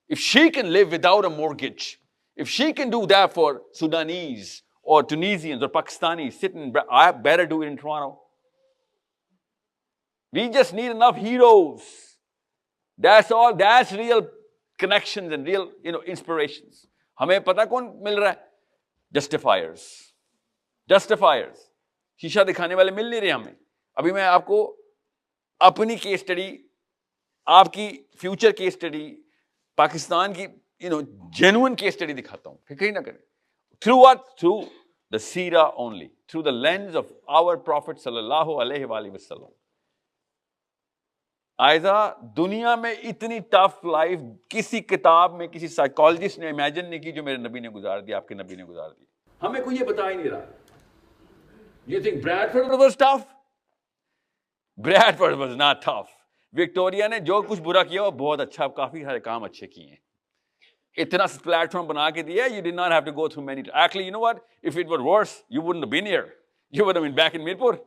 S2: If she can live without a mortgage, if she can do that for Sudanese or Tunisians or Pakistanis sitting in Bradford, I better do it in Toronto. We just need enough heroes. That's all. That's real connections and real, inspirations. हमें पता कौन मिल रहा है? Justifiers. Justifiers. शीशा दिखाने वाले मिल नहीं रहे हमें अभी मैं आपको अपनी केस स्टडी आपकी फ्यूचर केस स्टडी पाकिस्तान की genuine केस स्टडी दिखाता हूं फिक्र ही ना करें through what through the seerah only through the lens of our prophet sallallahu alaihi wasallam Aiza दुनिया में इतनी टफ लाइफ किसी किताब में किसी साइकोलॉजिस्ट ने इमेजिन नहीं की जो मेरे नबी ने गुजार दी आपके नबी ने गुजार दी हमें कोई ये बता ही नहीं रहा You think Bradford was tough? Bradford was not tough. Victoria ने जो कुछ बुरा किया वो बहुत अच्छा, काफी सारे काम अच्छे किए हैं. इतना प्लेटफॉर्म बना के दिया, you did not have to go through many. Actually, you know what? If it were worse, you wouldn't have been here. You would have been back in Mirpur.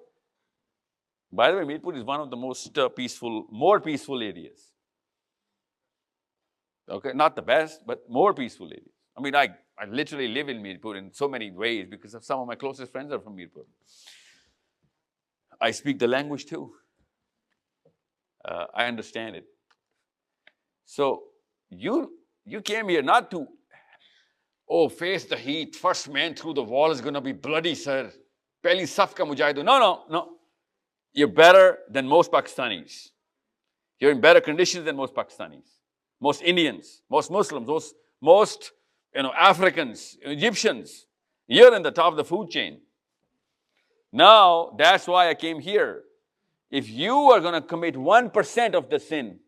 S2: By the way, Mirpur is one of the most more peaceful areas. Okay, not the best, but more peaceful areas. I mean, I literally live in Mirpur in so many ways because some of my closest friends are from Mirpur. I speak the language too. I understand it. So you came here not to, face the heat. First man through the wall is going to be bloody, sir. Pehli saf ka mujahid. No. You're better than most Pakistanis. You're in better conditions than most Pakistanis, most Indians, most Muslims, most Africans, Egyptians. You're in the top of the food chain. Now, that's why I came here. If you are going to commit 1% of the sin,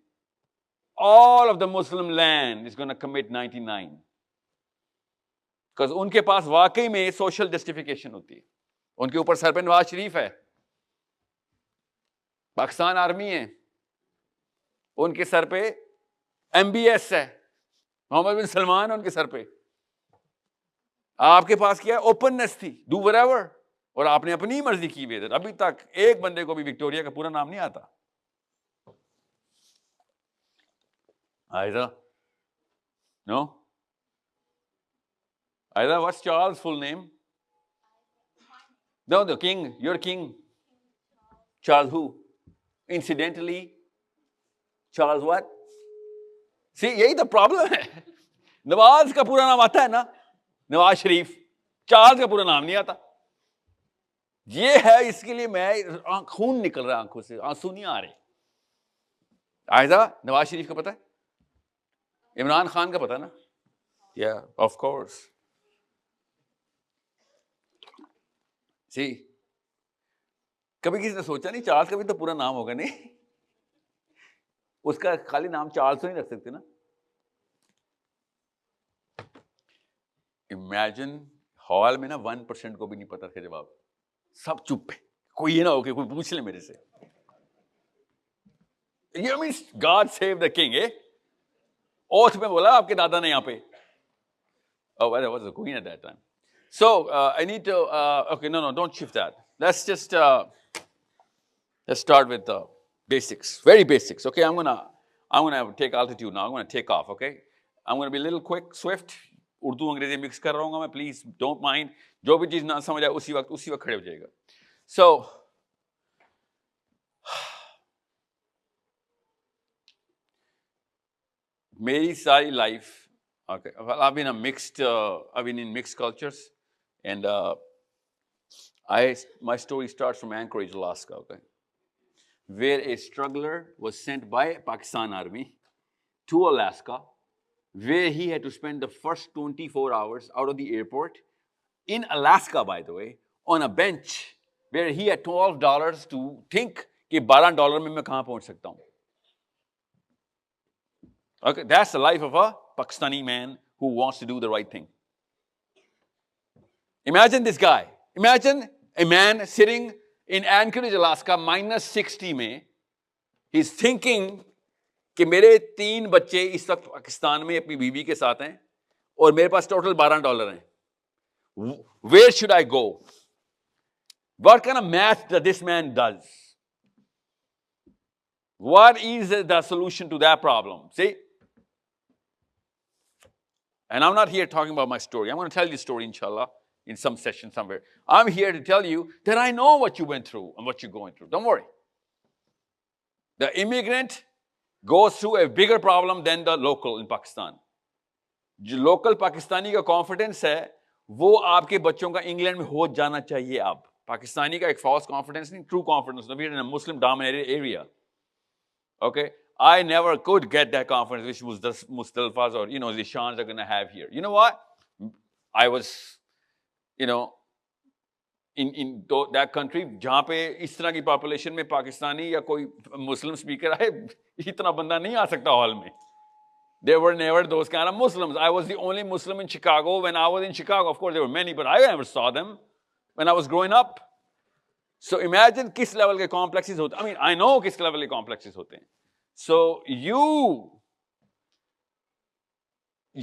S2: all of the Muslim land is going to commit 99. Because उनके पास वाकई में social justification होती है. उनके ऊपर sir पे नवाज शरीफ है, Pakistan army है, उनके सर पे MBS है, मोहम्मद बिन सलमान है उनके सर पे. आपके पास क्या है? ओपननेस थी, do whatever. और आपने अपनी मर्जी की हुई. अभी तक एक बंदे को भी विक्टोरिया का पूरा नाम नहीं आता. Aida? No? Aida, what's Charles' full name? No, the king, your king. Charles who? Incidentally, Charles what? See, यही तो प्रॉब्लम है. नवाज का पूरा नाम आता है ना, नवाज शरीफ. चार्ल्स का पूरा नाम नहीं आता. ये है, इसके लिए मैं खून निकल रहा है आंखों से, आंसू नहीं आ रहे. आयदा, नवाज शरीफ का पता है? इमरान खान का पता ना? Yeah, of course. See, कभी किसी ने सोचा नहीं चार्ल्स का भी तो पूरा नाम होगा नहीं? उसका खाली नाम चार्ल्स तो नहीं रख सकते ना? Imagine हॉल में ना 1% को भी नहीं पता था जवाब. सब चुप है. कोई ये ना हो कि कोई पूछ ले मेरे से. You mean God save the king, eh? Oath में बोला आपके दादा ने यहाँ पे. Oh, well, I was a queen at that time. So I need to. Okay, no, don't shift that. Let's just let's start with the basics, very basics. Okay, I'm gonna take altitude now. I'm gonna take off. Okay, I'm gonna be a little quick, swift. Urdu अंग्रेजी mix कर रहा हूँ मैं. Please don't mind. जो भी चीज ना समझ आए उसी वक्त खड़े हो जाएगा. So मेरी सारी life, okay, well, I've been in mixed cultures, and my story starts from Anchorage, Alaska, okay, where a struggler was sent by Pakistan Army to Alaska, where he had to spend the first 24 hours out of the airport in Alaska, by the way, on a bench, where he had $12 to think कि $12 में मैं कहाँ पहुँच सकता हूँ. Okay, that's the life of a Pakistani man who wants to do the right thing. Imagine this guy. Imagine a man sitting in Anchorage, Alaska, -60 में. He's thinking कि मेरे 3 बच्चे इस वक्त पाकिस्तान में अपनी बीवी के साथ हैं और मेरे पास टोटल $12 हैं. Where should I go? What kind of math that this man does? What is the solution to that problem? See? And I'm not here talking about my story. I'm going to tell you a story, inshallah, in some session somewhere. I'm here to tell you that I know what you went through and what you're going through. Don't worry. The immigrant goes through a bigger problem than the local in Pakistan. जो local Pakistani का confidence है, वो आपके बच्चों का England में हो जाना चाहिए अब. Pakistani का एक false confidence नहीं, true confidence. We're in a Muslim-dominated area. Okay? I never could get that confidence which was the Mustalfas or, the Shans are going to have here. You know what? I was, in that country, जहाँ पे इस तरह की population में पाकिस्तानी या कोई Muslim speaker आए, इतना बंदा नहीं आ सकता हॉल में. There were never those kind of Muslims. I was the only Muslim in Chicago. When I was in Chicago, of course, there were many, but I never saw them when I was growing up. So imagine किस level के complexes होते हैं. I mean, I know किस level के complexes होते हैं. So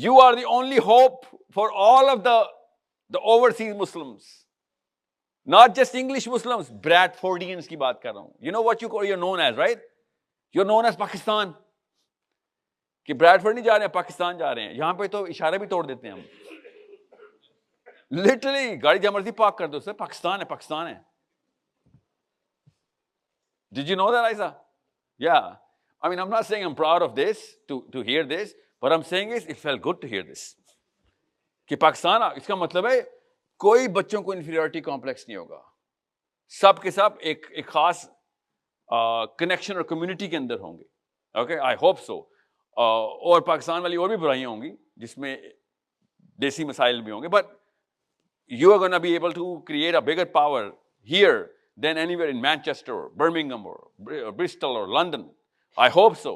S2: you are the only hope for all of the overseas Muslims. Not just English Muslims, Bradfordians की बात कर रहा हूँ. You know what you're known as, right? You're known as Pakistan. कि ब्रैडफोर्ड नहीं जा रहे हैं, पाकिस्तान जा रहे हैं. यहां पे तो इशारे भी तोड़ देते हैं हम. लिटरली गाड़ी जहां मर्जी पार्क कर दो, सर पाकिस्तान है, पाकिस्तान है. Did you know that, Isa? Yeah. I mean, I'm not saying I'm proud of this, to hear this, but I'm saying is it felt good to hear this. कि पाकिस्तान, इसका मतलब है कोई बच्चों को इंफीरियरिटी कॉम्प्लेक्स नहीं होगा. सब के सब एक खास कनेक्शन और कम्युनिटी के अंदर होंगे. Okay, I hope so. और पाकिस्तान वाली और भी बुराइयां होंगी जिसमें देसी मसाइल भी होंगे, but you are going to be able to create a bigger power here than anywhere in Manchester or Birmingham or Bristol or London. I hope so.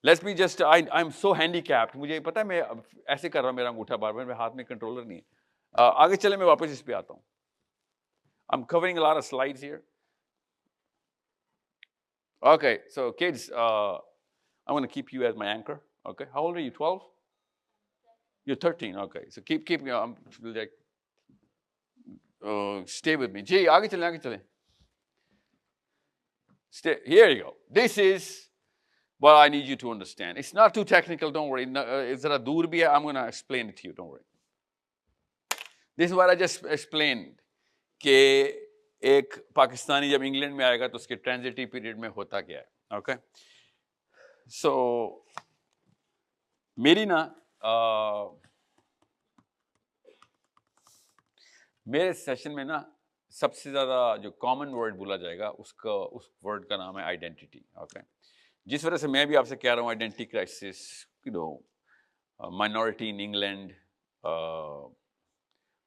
S2: Let's be just, I'm so handicapped. मुझे पता है मैं ऐसे कर रहा हूँ, मेरा अंगूठा बार बार, मेरे हाथ में कंट्रोलर नहीं है. आगे चले, मैं वापस इस पे आता हूँ. I'm covering a lot of slides here. Okay, so kids, I'm going to keep you as my anchor. Okay, how old are you? 12? You're 13. Okay, so keep me. I'm like, stay with me. Gee, आगे चले, आगे चले. Stay. Here you go. This is what I need you to understand. It's not too technical. Don't worry. It's a दूर भी है. I'm going to explain it to you. Don't worry. This is what I just explained. कि एक पाकिस्तानी जब England में आएगा तो उसके ट्रांजिटिव पीरियड में होता क्या है. ओके, सो मेरी ना मेरे सेशन में ना सबसे ज़्यादा जो कॉमन वर्ड बोला जाएगा उस वर्ड का नाम है आइडेंटिटी. ओके, जिस वजह से मैं भी आपसे कह रहा हूँ identity crisis, you know, minority in England,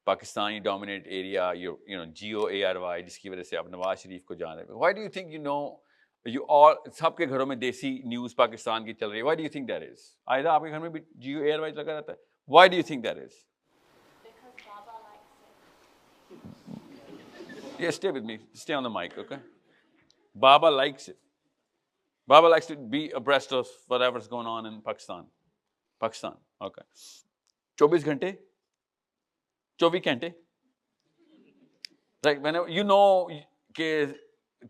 S2: Pakistani dominate area, you know, GOARY, जिसकी वजह से आप नवाज शरीफ को जान रहे हो. Why do you think, you know, you all, सबके घरों में देसी न्यूज़ पाकिस्तान की चल रही है. Why do you think that is? आयदा आपके घर में भी GOARY लगा रहता है. Why do you think that is? Yeah, stay with me. Stay on the mic, okay? Baba likes it. Baba likes to be abreast of whatever's going on in Pakistan. Pakistan, okay. 24 घंटे, 24 घंटे. Like whenever you know कि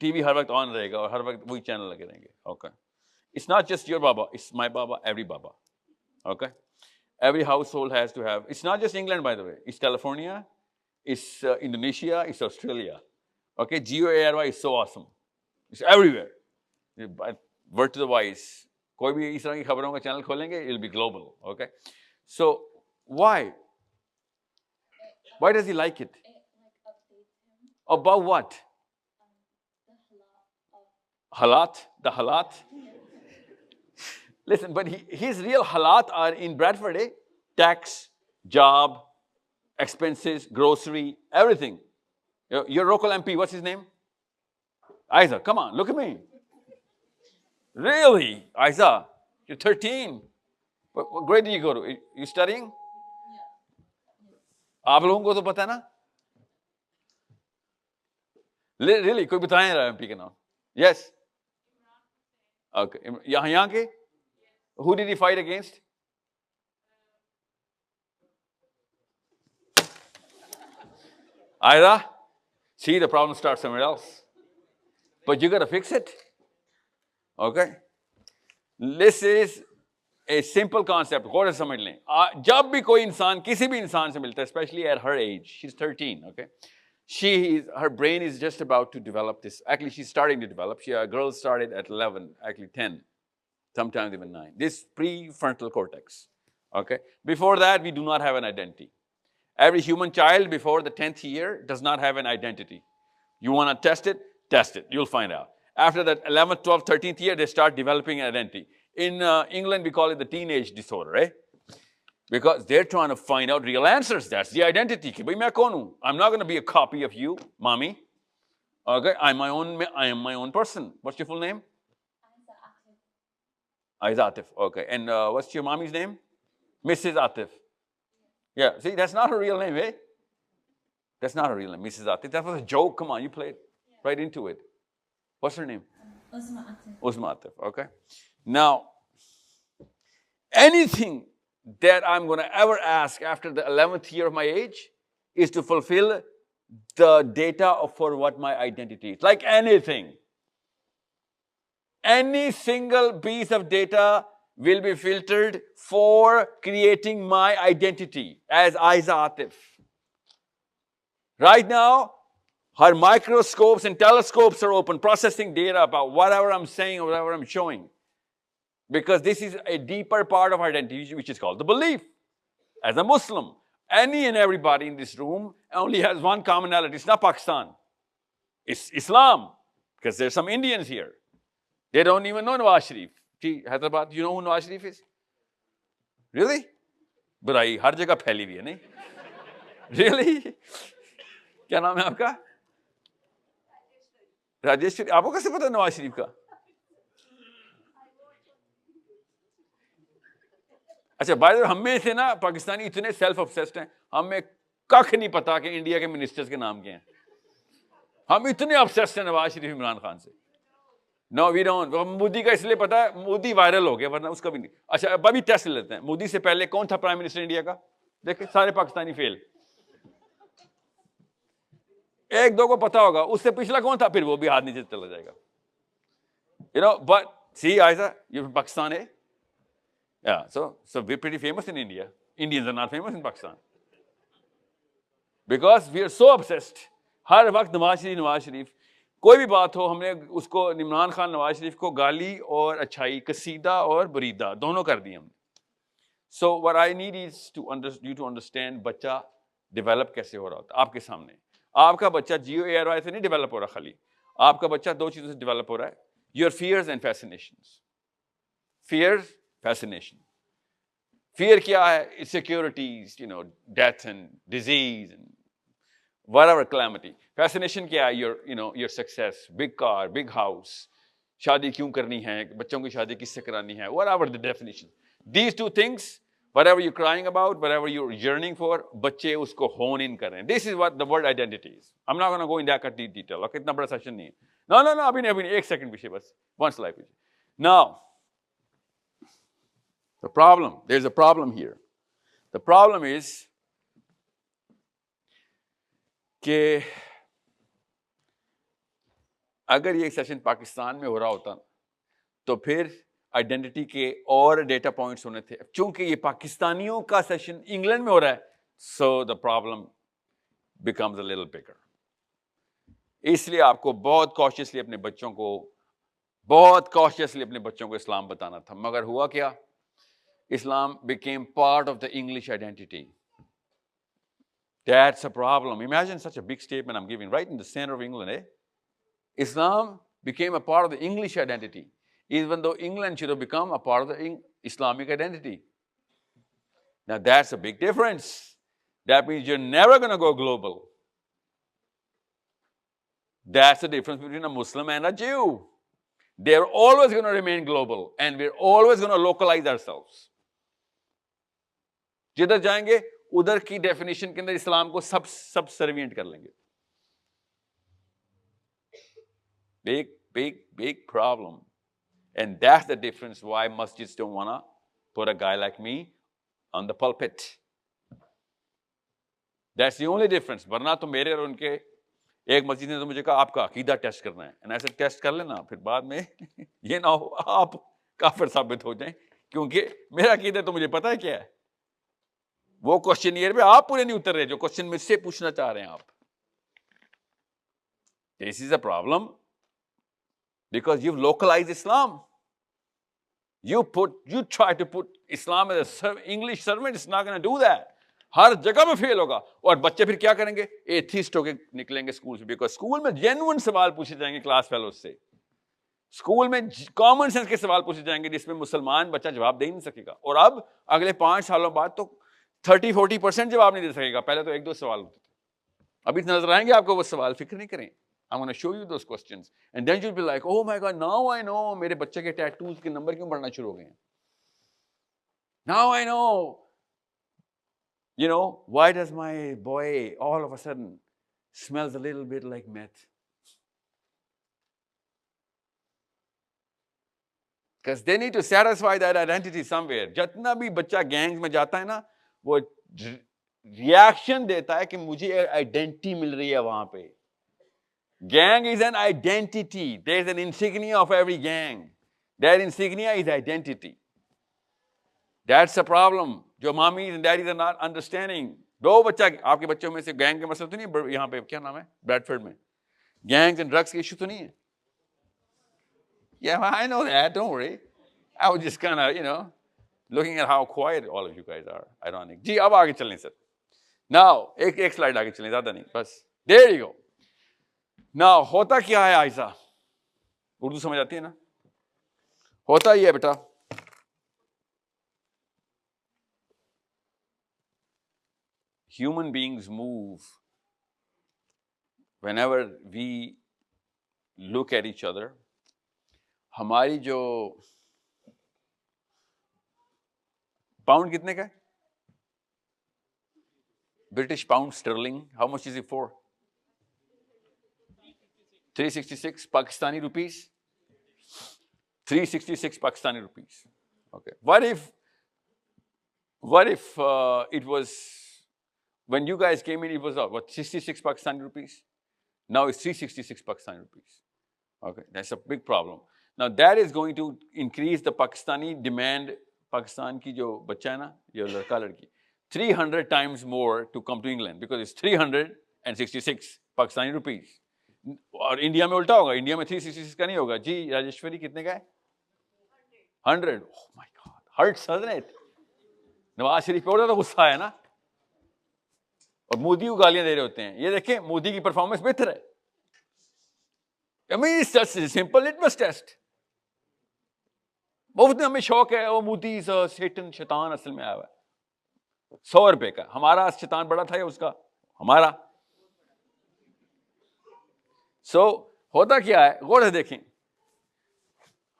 S2: TV हर वक्त on रहेगा और हर वक्त वही channel लगे रहेंगे. Okay. It's not just your Baba. It's my Baba. Every Baba. Okay. Every household has to have. It's not just England, by the way. It's California. It's Indonesia, it's Australia. Okay, GOARY is so awesome. It's everywhere. Word to the wise. कोई भी इस तरह की खबरों का channel खोलेंगे, it'll be global. Okay, so why? Why does he like it? About what? Halat, the halat. Listen, but his real halat are in Bradford, eh? Tax, job, expenses, grocery, everything. Your local MP, what's his name? Isa, come on, look at me. Really? Isa, you're 13. What grade did you go to? You studying? आप लोगों को तो पता है ना? Really? कोई बताएं रहा MP का नाम? Yes? Okay. यहाँ के? Who did he fight against? Ira, see, the problem starts somewhere else. But you got to fix it. Okay? This is a simple concept. गौर से समझ लें. जब भी कोई इंसान किसी भी इंसान से मिलता है, especially at her age, she's 13, okay? Her brain is just about to develop this. Actually, she's starting to develop. Girls started at 11, actually 10, sometimes even 9. This prefrontal cortex, okay? Before that, we do not have an identity. Every human child before the 10th year does not have an identity. You want to test it? Test it. You'll find out. After that 11th, 12th, 13th year, they start developing an identity. In England, we call it the teenage disorder, eh? Because they're trying to find out real answers. That's the identity. I'm not going to be a copy of you, mommy. Okay, I am my own person. What's your full name? Isa Atif. Okay, and what's your mommy's name? Mrs. Atif. Yeah, see, that's not her real name, eh? That's not her real name, Mrs. Atif. That was a joke. Come on, you played. right into it. What's her name?
S10: Usma
S2: Atif, okay? Now, anything that I'm going to ever ask after the 11th year of my age is to fulfill the data for what my identity is. Like anything. Any single piece of data will be filtered for creating my identity as Aiza Atif. Right now, her microscopes and telescopes are open, processing data about whatever I'm saying or whatever I'm showing. Because this is a deeper part of identity, which is called the belief. As a Muslim, any and everybody in this room only has one commonality. It's not Pakistan. It's Islam. Because there's some Indians here. They don't even know Nawaz Sharif. See, Hyderabad, you know who Nawaz Sharif is? Really? बुराई हर जगह फैली हुई है नहीं? Really? क्या नाम है आपका? राजेश्वरी. आपको कैसे पता नवाज शरीफ का? अच्छा, बाय द वे, हम में से ना पाकिस्तानी इतने सेल्फ ऑब्सेस्ड हैं, हमें कख नहीं पता कि इंडिया के मिनिस्टर्स के नाम क्या हैं. हम इतने ऑब्सेस्ड हैं नवाज शरीफ, इमरान खान से. No we don't. मोदी का इसलिए पता है, मोदी वायरल हो गया, वरना उसका भी नहीं. अच्छा, अब अभी टेस्ट लेते हैं. मोदी से पहले कौन था प्राइम मिनिस्टर इंडिया का? देखिए, सारे पाकिस्तानी फेल. एक दो को पता होगा. उससे पिछला कौन था? फिर वो भी हाथ नीचे चला जाएगा. You know, but see, Aiza, you're from Pakistan, eh? Yeah, so we're pretty famous in India. Indians are not famous in Pakistan. Because we are so obsessed. हर वक्त नवाज शरीफ, कोई भी बात हो, हमने उसको इमरान खान नवाज शरीफ को गाली और अच्छाई, कसीदा और बरीदा दोनों कर दिए हमने. So what I need is you to understand बच्चा डेवलप कैसे हो रहा होता है आपके सामने. आपका बच्चा GOARY से नहीं डेवलप हो रहा खाली. आपका बच्चा दो चीजों से डेवलप हो रहा है. Your fears and fascinations. Fears, fascination. Fear क्या है? Insecurities, you know, death and disease and whatever calamity. Fascination क्या है? Your success, big car, big house. शादी क्यों करनी है? बच्चों की शादी किससे करानी है? Whatever the definition. These two things, whatever you're crying about, whatever you're yearning for, बच्चे उसको hone in करें. This is what the word identity is. I'm not going to go in that detail. Okay, इतना बड़ा session नहीं है. No, अभी नहीं, एक सेकंड पीछे बस. One slide पीछे. Now, there's a problem here. The problem is कि अगर ये सेशन पाकिस्तान में हो रहा होता तो फिर आइडेंटिटी के और डेटा पॉइंट्स होने थे. चूंकि ये पाकिस्तानियों का सेशन इंग्लैंड में हो रहा है, so the problem becomes a little bigger. इसलिए आपको बहुत कॉशियसली अपने बच्चों को इस्लाम बताना था. मगर हुआ क्या? इस्लाम became part of the English identity. That's a problem. Imagine such a big statement I'm giving right in the center of England, eh? Islam became a part of the English identity, even though England should have become a part of the Islamic identity. Now that's a big difference. That means you're never going to go global. That's the difference between a Muslim and a Jew. They're always going to remain global, and we're always going to localize ourselves. जिधर जाएंगे उधर की definition के अंदर इस्लाम को सब servient कर लेंगे. Big problem. And that's the difference why masjids don't want to put a guy like me on the pulpit. That's the only difference. वरना तो मेरे और उनके, एक मस्जिद ने तो मुझे कहा आपका अकीदा टेस्ट करना है. And I said टेस्ट कर लेना, फिर बाद में ये ना हो आप काफिर साबित हो जाएं, क्योंकि मेरा अकीदा तो मुझे पता है क्या है. वो क्वेश्चनियर पे आप पूरे नहीं उतर रहे जो क्वेश्चन मुझसे पूछना चाह रहे हैं आप. This is a problem because you've localized Islam. You try to put Islam as an English servant. It's not going to do that. हर जगह में फेल होगा. और बच्चे फिर क्या करेंगे? एथिस्ट होके निकलेंगे स्कूल से. बिकॉज स्कूल में जेन्युइन सवाल पूछे जाएंगे क्लास फेलोज से. स्कूल में कॉमन सेंस के सवाल पूछे जाएंगे जिसमें मुसलमान बच्चा जवाब दे ही नहीं सकेगा. और अब अगले 5 सालों बाद तो 30-40% जवाब नहीं दे सकेगा. पहले तो 1-2 सवाल होते थे. अभी नजर आएंगे आपको वो सवाल. फिक्र नहीं करें. I'm going to show you those questions. And then you'll be like, oh my God, now I know मेरे बच्चे के tattoos के नंबर क्यों बढ़ना शुरू हो गए हैं. Now I know, you know, why does my boy all of a sudden smells a little bit like meth? Because they need to satisfy that identity somewhere. जितना भी बच्चा गैंग्स में जाता है ना, वो रिएक्शन देता है कि मुझे आइडेंटिटी मिल रही है वहां पे. Gang is an identity. There is an insignia of every gang. That insignia is identity. That's a problem. जो mommies and daddies are not understanding. दो बच्चा आपके बच्चों में से गैंग के मसला तो नहीं है यहाँ पे क्या नाम है ब्रैडफोर्ड में गैंग्स एंड ड्रग्स के इशू तो नहीं है. Yeah, I know that. Don't worry. I was just kind of, looking at how quiet all of you guys are. Ironic. जी अब आगे चलें सर. Now एक स्लाइड आगे चलें ज़्यादा नहीं बस. There you go. Now होता क्या है आयशा? उर्दू समझ आती है ना? होता ही है बेटा. Human beings move whenever we look at each other. हमारी जो पाउंड कितने का है? British pound sterling. How much is it for? 366 Pakistani rupees. 366 Pakistani rupees. Okay. What if it was when you guys came in? It was what 66 Pakistani rupees. Now it's 366 Pakistani rupees. Okay, that's a big problem. Now that is going to increase the Pakistani demand. Pakistan की जो बच्चा है ना, ये लड़का लड़की 300 times more to come to England because it's 366 Pakistani rupees. और India में उल्टा होगा. इंडिया में 366 का नहीं होगा. जी राजेश्वरी कितने का है? 100. Oh my God, hurts, doesn't it? Nawaz Sharif पे और तो गुस्सा है ना, और मोदी को गालियां दे रहे होते हैं. ये देखें मोदी की परफॉर्मेंस बेहतर है. I mean, it's just a simple litmus test. बहुत हमें शौक है वो मोदी सेटन शैतान असल में आया हुआ है 100 रुपए का. हमारा शैतान बड़ा था या उसका? हमारा. होता क्या है गौर से देखें.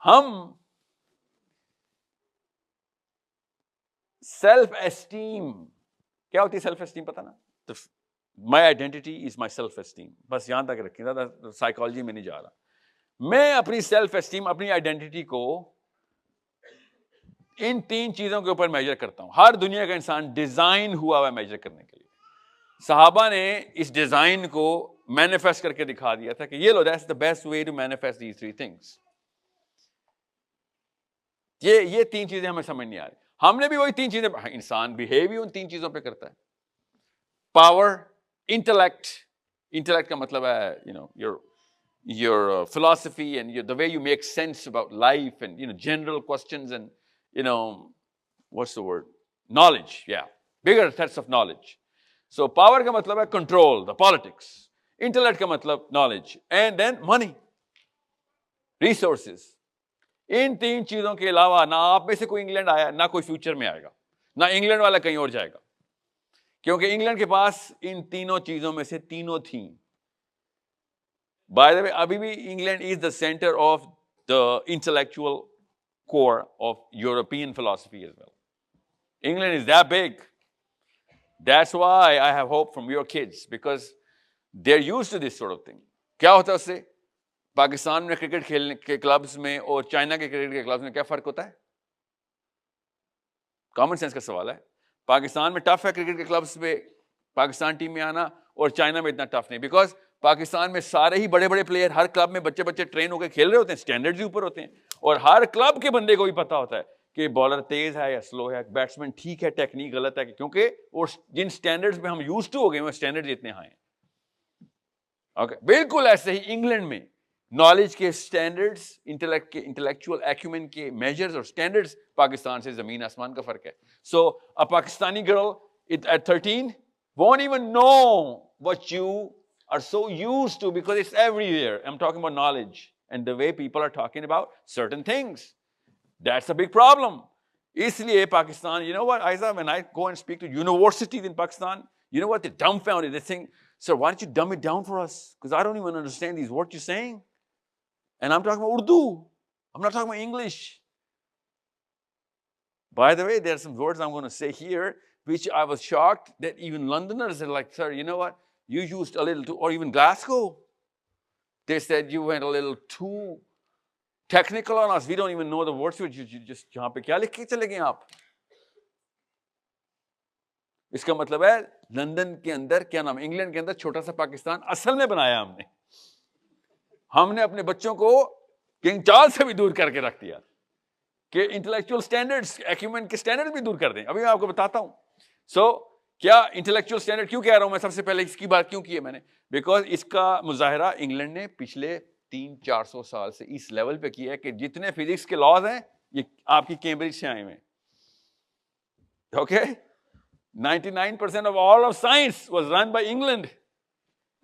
S2: हम सेल्फ एस्टीम, क्या होती है सेल्फ एस्टीम पता ना? My identity is my self esteem. बस यहां तक रखें, ज़्यादा साइकोलॉजी में नहीं जा रहा. मैं अपनी सेल्फ एस्टीम, अपनी आइडेंटिटी को इन 3 चीजों के ऊपर मेजर करता हूं. हर दुनिया का इंसान डिजाइन हुआ हुआ मेजर करने के लिए. सहाबा ने इस डिजाइन को मैनिफेस्ट करके दिखा दिया था कि ये लो, that's the best way to manifest these 3 things. ये 3 चीजें हमें समझ नहीं आ रही. हमने भी वही 3 चीजें, इंसान बिहेव ही उन 3 चीजों पे करता है. पावर, इंटेलेक्ट का मतलब है your philosophy and the way you make sense about life and general questions and what's the word, knowledge. Yeah, bigger sets of knowledge. So power का मतलब है control, the politics. Intellect का मतलब knowledge, and then money, resources. इन 3 चीजों के अलावा ना आप में से कोई इंग्लैंड आया, ना कोई फ्यूचर में आएगा, ना इंग्लैंड वाला कहीं और जाएगा, क्योंकि इंग्लैंड के पास इन तीनों चीजों में से तीनों थी. By the way, अभी भी England is the center of the intellectual core of European philosophy as well. England is that big. That's why I have hope from your kids, because they're used to this sort of thing. क्या होता है उससे? पाकिस्तान में cricket खेलने के clubs में और China के क्रिकेट के क्लब्स में क्या फर्क होता है? कॉमन सेंस का सवाल है. पाकिस्तान में टफ है क्रिकेट के क्लब्स में पाकिस्तान टीम में आना, और चाइना में इतना टफ नहीं, बिकॉज पाकिस्तान में सारे ही बड़े बड़े प्लेयर हर क्लब में बच्चे बच्चे ट्रेन होकर खेल रहे होते हैं, स्टैंडर्ड्स ऊपर होते हैं, और हर क्लब के बंदे को भी पता होता है कि बॉलर तेज है या स्लो है, बैट्समैन ठीक है, टेक्निक गलत है, क्योंकि और जिन स्टैंडर्ड्स पे हम यूज्ड टू हो गए वो स्टैंडर्ड्स इतने हाई हैं. ओके, बिल्कुल ऐसे ही इंग्लैंड में नॉलेज के स्टैंडर्ड्स, इंटेलेक्ट के, इंटेलेक्चुअल एक्यूमेन के मेजर्स और स्टैंडर्ड्स पाकिस्तान से जमीन आसमान का फर्क है. सो अ Pakistani girl at 13 won't even know what you are so used to, because it's everywhere. I'm talking about knowledge and the way people are talking about certain things. That's a big problem. इसलिए Pakistan, you know what, Aiza, when I go and speak to universities in Pakistan, you know what, they're dumbfounded. They think, sir, why don't you dumb it down for us? Because I don't even understand these words you're saying. And I'm talking about Urdu. I'm not talking about English. By the way, there are some words I'm going to say here, which I was shocked that even Londoners are like, sir, you know what, you used a little too, or even Glasgow. They said you went a little too Technical on us, we don't even know the words. Just यहाँ पे क्या लिख के चले गए आप? इसका मतलब है लंदन के अंदर क्या नाम, इंग्लैंड के अंदर छोटा सा पाकिस्तान असल में बनाया हमने अपने बच्चों को किंग चार्ल्स से भी दूर करके रख दिया कि इंटेलेक्चुअल स्टैंडर्ड्स, एक्यूमेंट के स्टैंडर्ड भी दूर कर दें। अभी मैं आपको बताता हूं। क्या इंटेलेक्चुअल स्टैंडर्ड क्यों कह रहा हूं मैं? सबसे पहले इसकी बात क्यों की है मैंने? बिकॉज इसका मुजाहरा इंग्लैंड ने पिछले 300-400 साल से इस लेवल पे किया है कि जितने फिजिक्स के लॉज हैं ये आपकी कैम्ब्रिज से आए हुए हैं। Okay, 99% of all of science was run by England.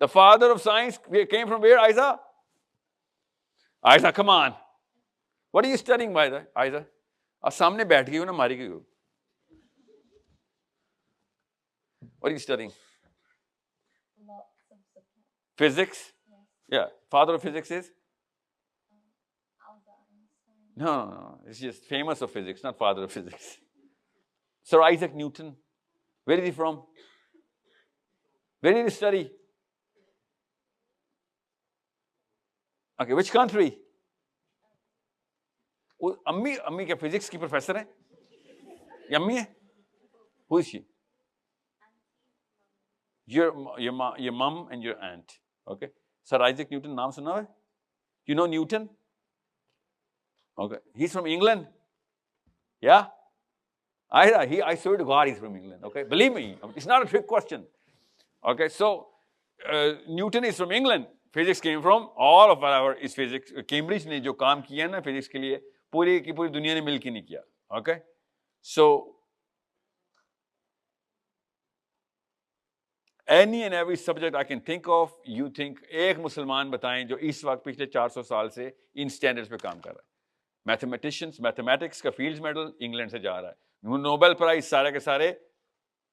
S2: The father of science came from where, Isa? Isa, come on. What are you studying, by the Isa? आप सामने बैठ गई हो ना, मारी गई हो। What are you studying?
S10: Lots of subjects.
S2: Physics?
S10: Yes.
S2: Yeah. Father of physics is?
S10: Albert Einstein.
S2: No. It's just famous of physics, not father of physics. Sir Isaac Newton. Where is he from? Where did he study? Okay, which country? अम्मी क्या physics की professor है? ये अम्मी है? Who is she? Your mom and your aunt. Okay. Sir Isaac Newton नाम सुना है? You know Newton? Okay. He's from England. Yeah. I swear to God he's from England. Okay. Believe me, it's not a trick question. Okay. So Newton is from England. Physics came from all of our is physics. Cambridge ने जो काम किया ना physics के लिए पूरी की पूरी दुनिया ने मिलकर नहीं किया. Okay. So any and every subject I can think of, you think एक मुसलमान बताएं जो इस वक्त पिछले 400 साल से इन स्टैंडर्ड्स पे काम कर रहा है. मैथमेटिशियंस, मैथमेटिक्स का फील्ड्स मेडल इंग्लैंड से जा रहा है. नोबेल प्राइज सारे के सारे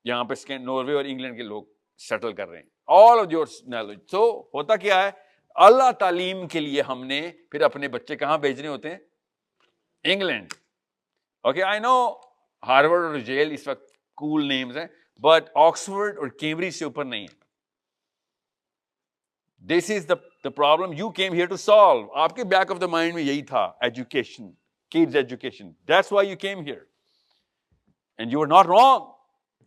S2: यहाँ पे नॉर्वे और इंग्लैंड के लोग सेटल कर रहे हैं. All of your knowledge. तो होता क्या है, अल्लाह तालीम के लिए हमने फिर अपने बच्चे कहाँ भेजने होते हैं? England. Okay, I know Harvard और जेल इस वक्त कूल नेम्स हैं, बट ऑक्सफोर्ड और कैम्ब्रिज से ऊपर नहीं है. This is the problem you came here to solve. आपके बैक ऑफ द माइंड में यही था, education, kids education. That's why you came here. And you were not wrong.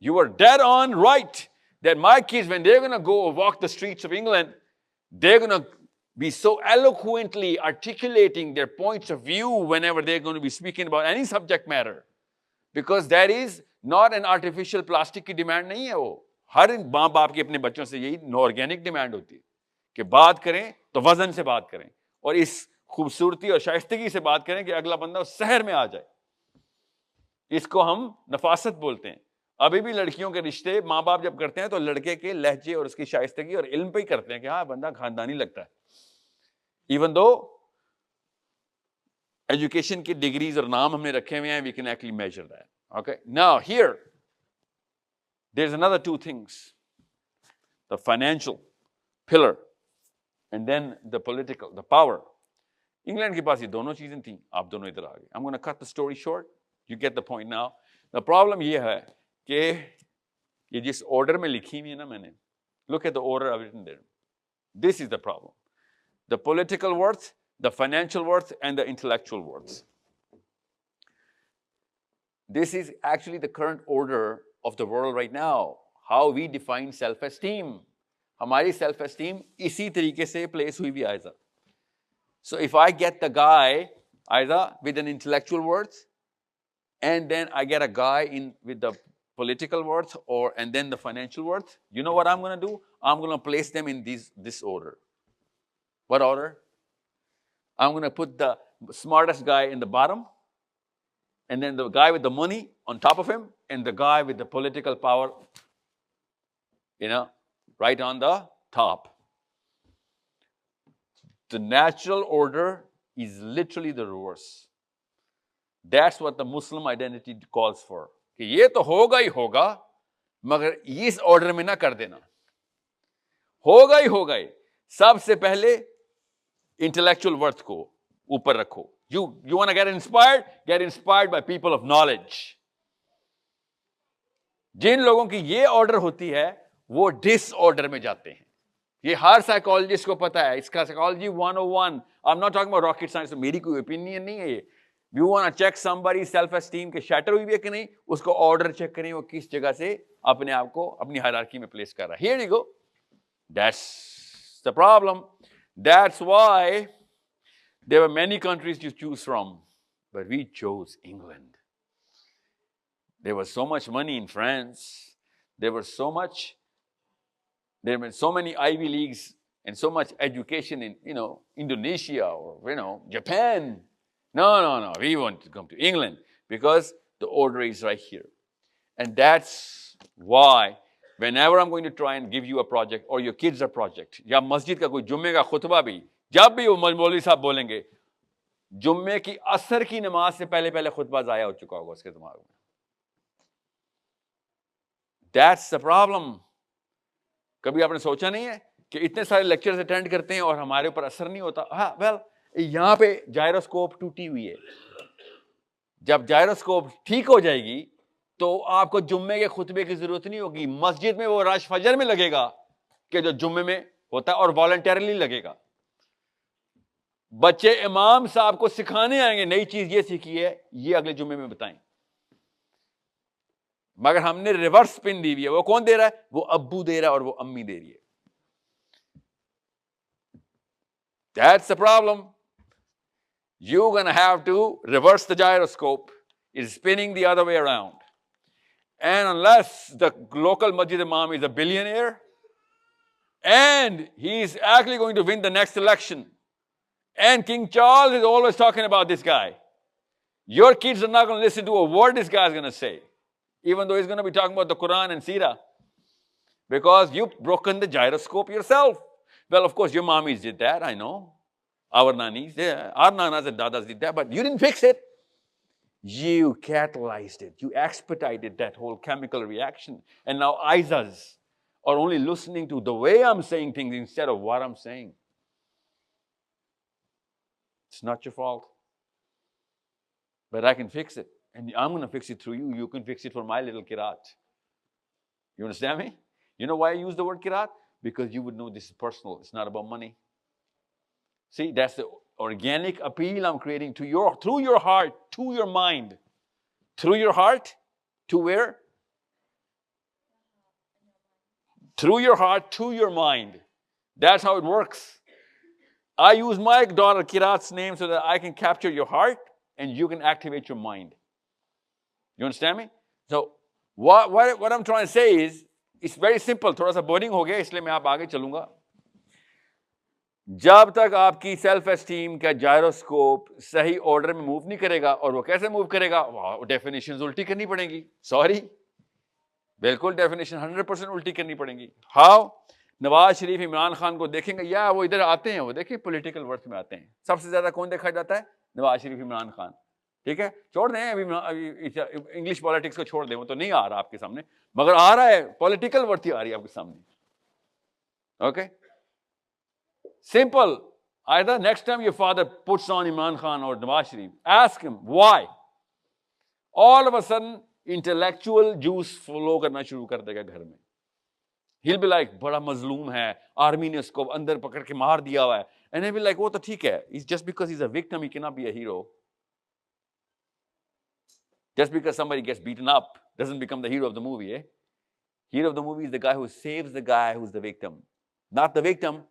S2: You were dead on right. That my kids, when they're going to go walk the streets of England, they're going to be so eloquently articulating their points of view whenever they're going to be speaking about any subject matter. Because that is not an artificial plastic की demand नहीं है वो. हर माँ बाप की अपने बच्चों से यही ऑर्गेनिक डिमांड होती है कि बात करें तो वजन से बात करें और इस खूबसूरती और शाइस्तगी से बात करें कि अगला बंदा उस शहर में आ जाए. इसको हम नफासत बोलते हैं. अभी भी लड़कियों के रिश्ते माँ बाप जब करते हैं तो लड़के के लहजे और उसकी शाइस्तगी और इल्म पे ही करते हैं कि हाँ बंदा खानदानी लगता है. इवन दो एजुकेशन की डिग्रीज और नाम हमने रखे हुए हैं, we can actually measure that. Okay, now here there is another two things, the financial pillar and then the political, the power. England के पास ये दोनों चीजें थी, आप दोनों इधर आ गए. आई am gonna cut the story short. You get the point now. The problem ये है कि ये जिस order में लिखी हुई है ना मैंने, look at the order I've written there. This is the problem. The political worth, the financial worth, and the intellectual worth. This is actually the current order of the world right now. How we define self-esteem. हमारी self-esteem इसी तरीके से place हुई भी Aiza. So if I get the guy either with an intellectual worth, and then I get a guy in with the political worth and then the financial worth, you know what I'm going to do? I'm going to place them in this order. What order? I'm going to put the smartest guy in the bottom, and then the guy with the money on top of him, and the guy with the political power, right on the top. The natural order is literally the reverse. That's what the Muslim identity calls for. कि ये तो होगा ही होगा, मगर इस order में ना कर देना. होगा ही होगा ही. सबसे पहले इंटेलेक्चुअल वर्थ को ऊपर रखो. You want to get inspired by people of knowledge. जिन लोगों की ये ऑर्डर होती है वो डिसऑर्डर में जाते हैं. ये हर साइकोलॉजिस्ट को पता है. इसका psychology 101. I'm not talking about rocket science. मेरी कोई ओपिनियन नहीं है ये. You want to check somebody's self-esteem के shatter हुई है कि नहीं, उसको ऑर्डर चेक करें वो किस जगह से अपने आप को अपनी हायरार्की में प्लेस कर रहा है. Here you go. That's the problem. That's why there were many countries to choose from, but we chose England. There was so much money in France. There were so many Ivy Leagues and so much education in, Indonesia or, Japan. No. We want to come to England because the order is right here. And that's why whenever I'm going to try and give you a project or your kids a project, या मस्जिद का कोई जुम्मे का खुतबा भी, जब भी वो मौलवी साहब बोलेंगे, जुम्मे की असर की नमाज से पहले खुतबा ज़ाया हो चुका होगा उसके दिमाग में. That's the problem. कभी आपने सोचा नहीं है कि इतने सारे लेक्चर्स अटेंड करते हैं और हमारे ऊपर असर नहीं होता? हाँ, वेल, यहां पे जायरोस्कोप टूटी हुई है. जब जायरोस्कोप ठीक हो जाएगी तो आपको जुम्मे के खुतबे की जरूरत नहीं होगी. मस्जिद में वो रश फजर में लगेगा कि जो जुम्मे में होता है और वॉलंटरली लगेगा. बच्चे इमाम साहब को सिखाने आएंगे, नई चीज ये सीखी है, ये अगले जुम्मे में बताएं. मगर हमने रिवर्स स्पिन दी हुई है. वो कौन दे रहा है? वो अब्बू दे रहा है और वो अम्मी दे रही है. That's the problem. You're going to have to reverse the gyroscope. It's spinning the other way around. And unless the local masjid imam is a billionaire and he's actually going to win the next election, and King Charles is always talking about this guy, your kids are not going to listen to a word this guy is going to say, even though he's going to be talking about the Quran and Sirah, because you've broken the gyroscope yourself. Well, of course, your mommies did that, I know. Our nannies, our nanas and dadas did that, but you didn't fix it. You catalyzed it. You expedited that whole chemical reaction. And now Isas are only listening to the way I'm saying things instead of what I'm saying. It's not your fault. But I can fix it. And I'm going to fix it through you. You can fix it for my little kirat. You understand me? You know why I use the word kirat? Because you would know this is personal. It's not about money. See, that's the organic appeal I'm creating to through your heart, to your mind. Through your heart, to where? Through your heart, to your mind. That's how it works. I use my daughter Kirat's name so that I can capture your heart and you can activate your mind. You understand me? So, what I'm trying to say is, it's very simple. थोड़ा सा boring हो गया, इसलिए मैं आप आगे चलूंगा. जब तक आपकी सेल्फ एस्टीम का जायरोस्कोप सही ऑर्डर में मूव नहीं करेगा, और वो कैसे मूव करेगा? डेफिनेशंस उल्टी करनी पड़ेगी. सॉरी, बिल्कुल डेफिनेशन 100% उल्टी करनी पड़ेगी. हाउ? नवाज शरीफ इमरान खान को देखेंगे, या वो इधर आते हैं, वो देखिए पॉलिटिकल वर्थ में आते हैं. सबसे ज्यादा कौन देखा जाता है? नवाज शरीफ इमरान खान. ठीक है, छोड़ दें अभी इंग्लिश पॉलिटिक्स को छोड़ दें, वो तो नहीं आ रहा आपके सामने, मगर आ रहा है, पॉलिटिकल वर्थ ही आ रही है आपके सामने. Okay, simple. Either next time your father puts on Imran Khan or Nawaz Sharif, ask him why. All of a sudden, intellectual juice flow करना शुरू कर देगा घर में. He'll be like, बड़ा मजलूम है, आर्मी ने उसको अंदर पकड़ के मार दिया हुआ है. And he'll be like, वो तो ठीक है. It's just because he's a victim, he cannot be a hero. Just because somebody gets beaten up doesn't become the hero of the movie. Hero of the movie is the guy who saves the guy who's the victim, not the victim.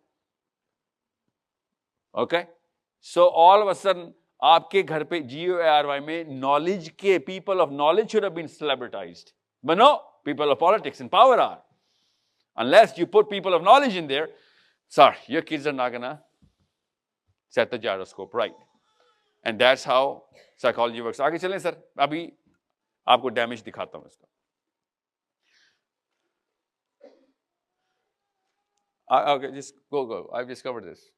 S2: Okay? So all of a sudden, आपके घर पे GOARY में knowledge के people of knowledge should have been celebritized. But no, people of politics and power are. Unless you put people of knowledge in there, sorry, your kids are not gonna set the gyroscope right. And that's how psychology works. आगे चलें sir, अभी आपको damage दिखाता हूं इसका. Okay, just go. I've just covered this.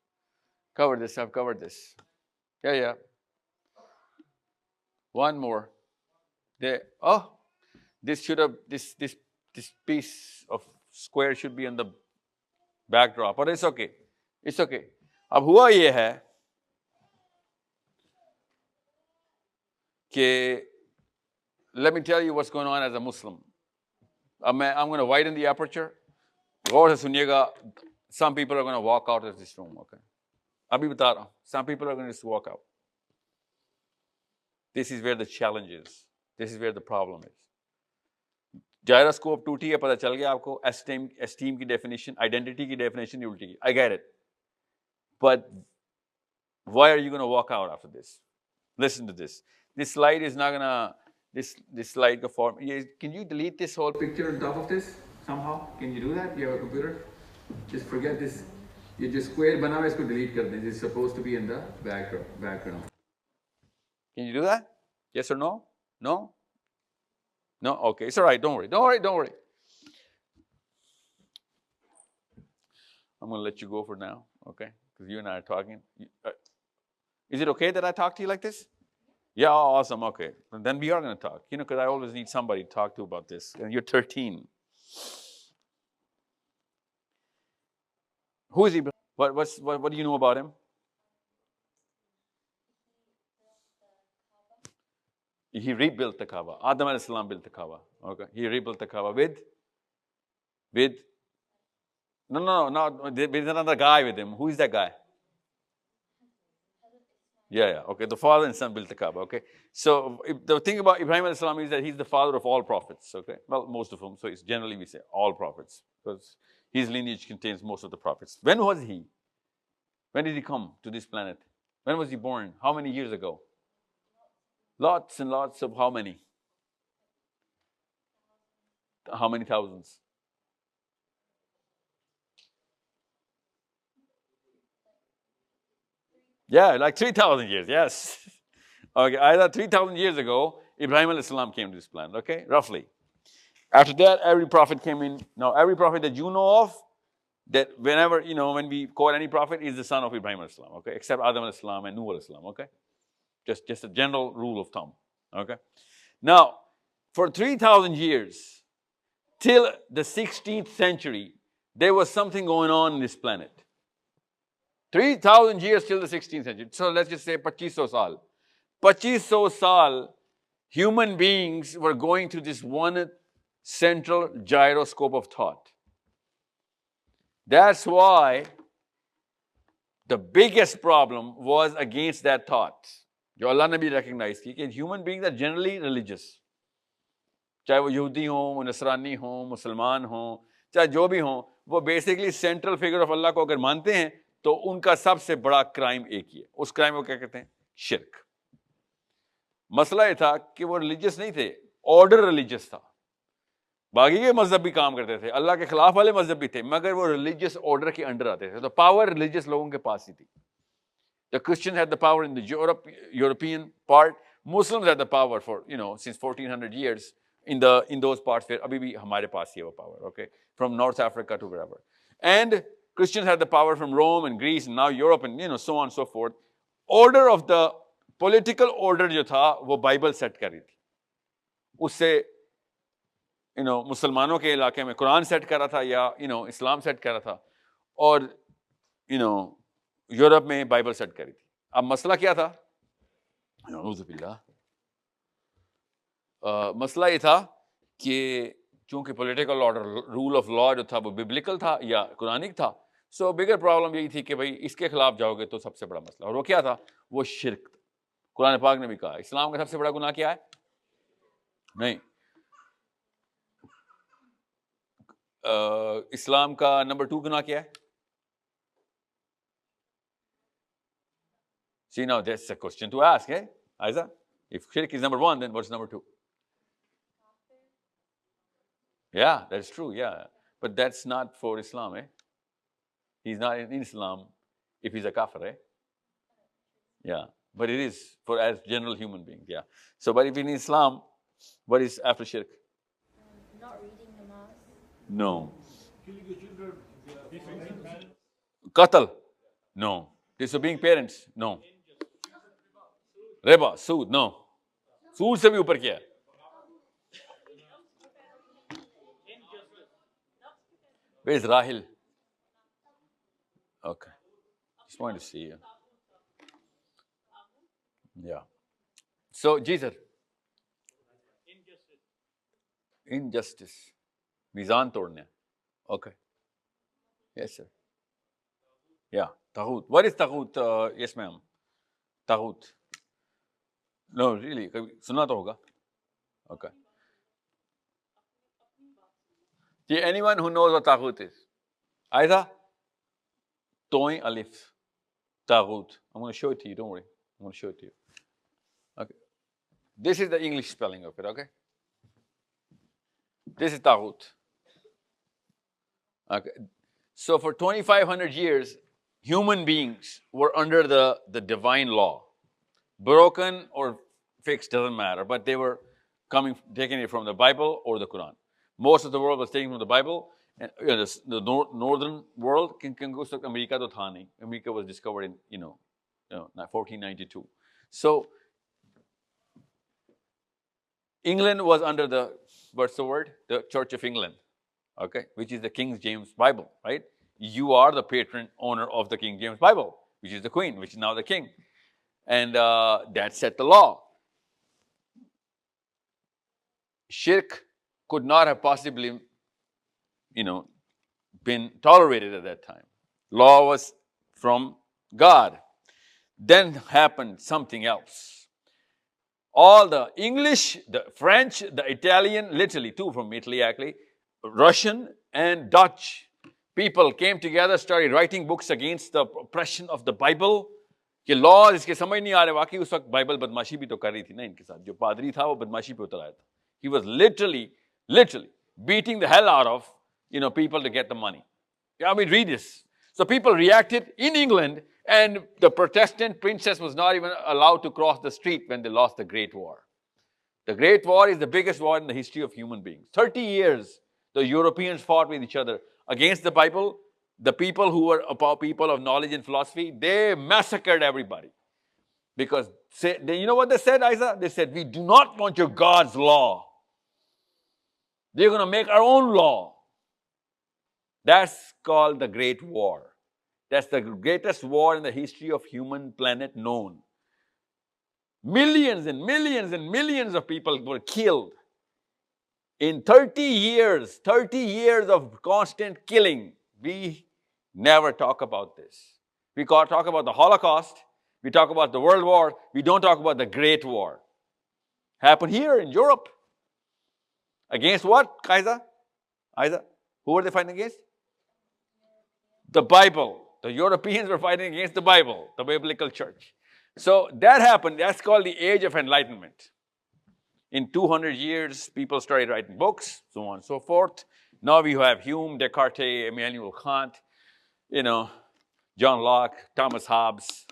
S2: I've covered this. Yeah. One more. This should have, this piece of square should be on the backdrop, but it's okay. It's okay. अब हुआ ये है कि, let me tell you what's going on as a Muslim. I'm going to widen the aperture. गौर से सुनिएगा, some people are going to walk out of this room, okay? Abhi bata raha hu. Some people are going to just walk out. This is where the challenge is. This is where the problem is. Gyroscope टूटी है, पता चल गया आपको, esteem की definition, identity की definition ही उल्टी की. I get it. But why are you going to walk out after this? Listen to this. This slide is not going to, this slide ka form. Can you delete this whole picture on top of this somehow? Can you do that? You have a computer? Just forget this. You just square bana hua isko delete kar dein. It's supposed to be in the background. Can you do that? Yes or no? No? No? Okay, it's all right. Don't worry. Don't worry. Don't worry. I'm going to let you go for now, okay? Because you and I are talking. Is it okay that I talk to you like this? Yeah, awesome. Okay. Then we are going to talk. You know, because I always need somebody to talk to about this. And you're 13. Who is he? What do you know about him? He rebuilt the Kaaba. Adam alayhi salam built the Kaaba. Okay. He rebuilt the Kaaba with with another guy with him. Who is that guy? Yeah. Okay. The father and son built the Kaaba. Okay. So the thing about Ibrahim alayhi salam is that he's the father of all prophets. Okay. Well, most of them. So it's generally we say all prophets because his lineage contains most of the prophets. When was he? When did he come to this planet? When was he born? How many years ago? Lots and lots of how many? How many thousands? Yeah, like 3,000 years, yes. Okay, either 3,000 years ago, Ibrahim alayhi salam came to this planet, okay, roughly. After that, every prophet came in. Now, every prophet that you know of, that whenever, when we quote any prophet, is the son of Ibrahim alayhi salam, okay, except Adam alayhi salam and Nuh alayhi salam, okay? Just a general rule of thumb, okay? Now, for 3,000 years, till the 16th century, there was something going on this planet. 3,000 years till the 16th century. So let's just say 2500 saal. 2500 saal, human beings were going through this one central gyroscope of thought. That's why the biggest problem was against that thought. जो अल्लाह ने भी recognize की कि human beings are generally religious. चाहे वो यहूदी हों, वो नसरानी हों, मुसलमान हों, चाहे जो भी हों, वो basically central figure of अल्लाह को अगर मानते हैं तो उनका सबसे बड़ा क्राइम एक ही है. उस क्राइम को क्या कहते हैं? शिर्क. मसला ये था कि वो रिलीजियस नहीं थे, ऑर्डर रिलीजियस था. बाकी के मजहब भी काम करते थे, अल्लाह के खिलाफ वाले मजहब भी थे, मगर वो रिलीजियस ऑर्डर के अंडर आते थे. तो पावर रिलीजियस लोगों के पास ही थी. The Christians had the power in the European part. Muslims had the power for, since 1400 years in those parts where abhi bhi hamare paas hi hai wo power, okay? From North Africa to wherever. And Christians had the power from Rome and Greece and now Europe and, so on and so forth. Order of the political order jo tha, wo Bible set कर रही थी. उससे, मुसलमानों के इलाके में Quran set कर रहा था या, इस्लाम सेट कर रहा था. और, यूरोप में बाइबल सेट करी थी. अब मसला क्या था? मसला ये था कि चूंकि political order, rule of law जो था वो बिब्लिकल था या कुरानिक था, सो बिगर प्रॉब्लम यही थी कि भाई इसके खिलाफ जाओगे तो सबसे बड़ा मसला. और वो क्या था? वो शिर्क. कुरान पाक ने भी कहा इस्लाम का सबसे बड़ा गुनाह क्या है? नहीं, इस्लाम का नंबर 2 गुनाह क्या है? See, now that's a question to ask, eh? Aiza? If shirk is number 1, then what's number 2? Yeah, that's true, yeah. But that's not for Islam, eh? He's not in Islam if he's a kafir, eh? Yeah, but it is for as general human beings, yeah. So, but if in Islam, what is after shirk?
S10: Not reading namaz.
S2: No. Killing your children. Qatl? No. Disobeying parents? No. Riba, sood, no. Sood se bhi upar kya hai? Where's Rahil? Okay. Just wanted to see you. Yeah. So, ji sir. Injustice. Mizan todne. Okay. Yes, sir. Yeah, taghut. What is taghut? Yes, ma'am. Taghut. No, really. कभी सुना तो होगा. Okay. See, anyone who knows what taghut is? Aida? Toin alif. Taghut. I'm going to show it to you. Don't worry. I'm going to show it to you. Okay. This is the English spelling of it. Okay. This is taghut. Okay. So for 2,500 years, human beings were under the divine law. Broken or fixed, doesn't matter, but they were taking it from the Bible or the Quran. Most of the world was taken from the Bible, and the northern world, America to tha nahi. America was discovered in 1492. So England was under what's the word? The Church of England, okay, which is the King James Bible, right? You are the patron owner of the King James Bible, which is the Queen, which is now the King. And that set the law. Shirk could not have possibly, been tolerated at that time. Law was from God. Then happened something else. All the English, the French, the Italian, literally two from Italy actually, Russian and Dutch people came together, started writing books against the oppression of the Bible. कि law इसके समझ नहीं आ रहे वाकई उस वक्त Bible बदमाशी भी तो कर रही थी ना इनके साथ जो पादरी था वो बदमाशी पे उतर आया था. He was literally beating the hell out of people to get the money. I mean, read this. So people reacted in England, and the Protestant princess was not even allowed to cross the street when they lost the Great War. The Great War is the biggest war in the history of human beings. 30 years the Europeans fought with each other against the Bible. The people who were people of knowledge and philosophy, they massacred everybody. Because, you know what they said, Isa? They said, we do not want your God's law. They're going to make our own law. That's called the Great War. That's the greatest war in the history of human planet known. Millions and millions and millions of people were killed. In 30 years of constant killing, we never talk about this. We talk about the Holocaust, we talk about the World War, we don't talk about the Great War. Happened here in Europe. Against what, Kaiser? Who were they fighting against? The Bible. The Europeans were fighting against the Bible, the biblical church. So that happened. That's called the Age of Enlightenment. In 200 years, people started writing books, so on and so forth. Now we have Hume, Descartes, Immanuel Kant, John Locke, Thomas Hobbes,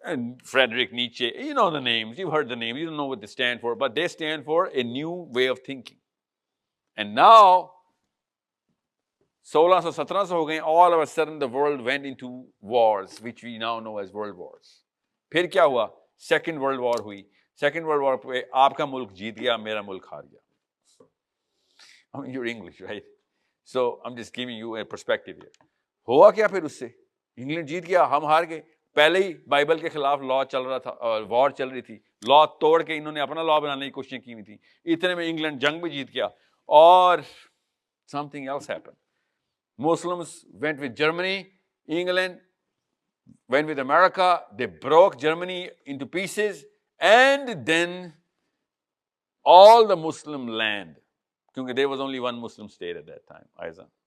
S2: and Friedrich Nietzsche. You know the names. You've heard the names. You don't know what they stand for, but they stand for a new way of thinking. And now, 1600-1700 ho gaye, all of a sudden the world went into wars, which we now know as world wars. फिर क्या हुआ? Second World War हुई. Second World War पे आपका मुल्क जीत गया, मेरा मुल्क हार गया. I mean, you're English, right? So I'm just giving you a perspective here. हुआ क्या फिर उससे? इंग्लैंड जीत गया, हम हार गए. पहले ही बाइबल के खिलाफ लॉ चल रहा था और वॉर चल रही थी. लॉ तोड़ के इन्होंने अपना लॉ बनाने की कोशिश की हुई थी. इतने में इंग्लैंड जंग भी जीत गया. और something else happened. Muslims went with Germany, England went with America. They broke Germany into pieces, and then all the Muslim land, because there was only one Muslim state at that time,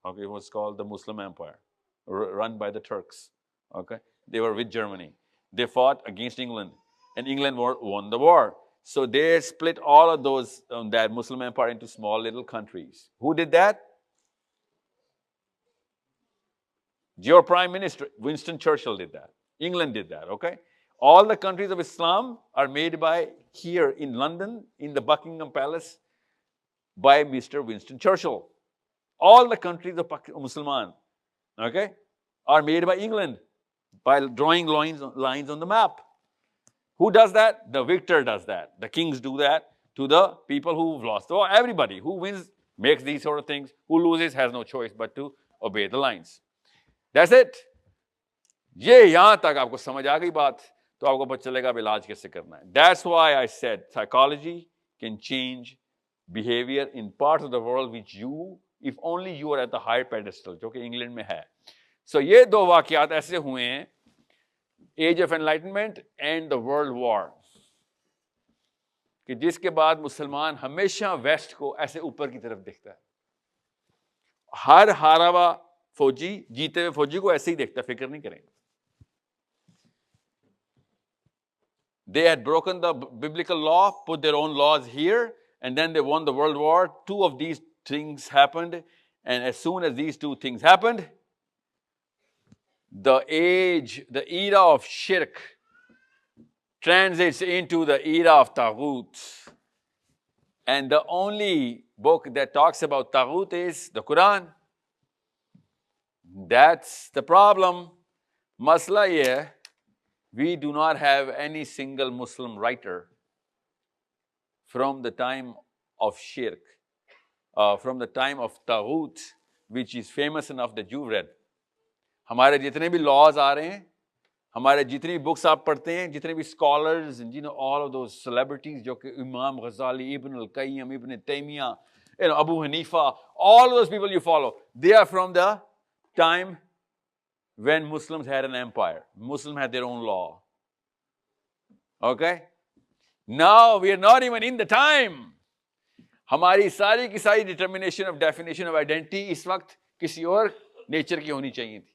S2: okay, it was called the Muslim Empire, run by the Turks. Okay, they were with Germany. They fought against England, and England won the war. So they split all of those that Muslim empire into small little countries. Who did that? Your Prime Minister, Winston Churchill, did that. England did that, okay? All the countries of Islam are made by, here in London, in the Buckingham Palace, by Mr. Winston Churchill. All the countries of Musliman, okay, are made by England, by drawing lines on the map. Who does that? The victor does that. The kings do that to the people who've lost. So everybody who wins makes these sort of things. Who loses has no choice but to obey the lines. That's it. ये यहाँ तक आपको समझ आ गई बात, तो आपको पता चलेगा अब इलाज कैसे करना है. That's why I said psychology can change behavior in parts of the world which you, if only you are at the higher pedestal, जो कि इंग्लैंड में है. सो ये दो वाकयात ऐसे हुए हैं, age of enlightenment and the world war, कि जिसके बाद मुसलमान हमेशा वेस्ट को ऐसे ऊपर की तरफ देखता है। हर हारा हुआ फौजी जीते हुए फौजी को ऐसे ही देखता है, फिक्र नहीं करेंगे। They had broken the biblical law, put their own laws here, and then they won the world war. Two of these things happened, and as soon as these two things happened, the era of shirk transits into the era of taghut. And the only book that talks about taghut is the Quran. That's the problem. Masla ye hai, we do not have any single Muslim writer from the time of shirk, from the time of taghut, which is famous enough that you've read. हमारे जितने भी laws आ रहे हैं, हमारे जितनी books आप पढ़ते हैं, जितने भी scholars, and you know all of those celebrities जो कि इमाम Ghazali, Ibn al-Qayyim, Ibn Taymiyyah, you know, Abu Hanifa, all of those people you follow, they are from the time when Muslims had an empire. Muslims had their own law. Okay? Now we are not even in the time. हमारी सारी की सारी determination of definition of identity इस वक्त किसी और nature की होनी चाहिए थी।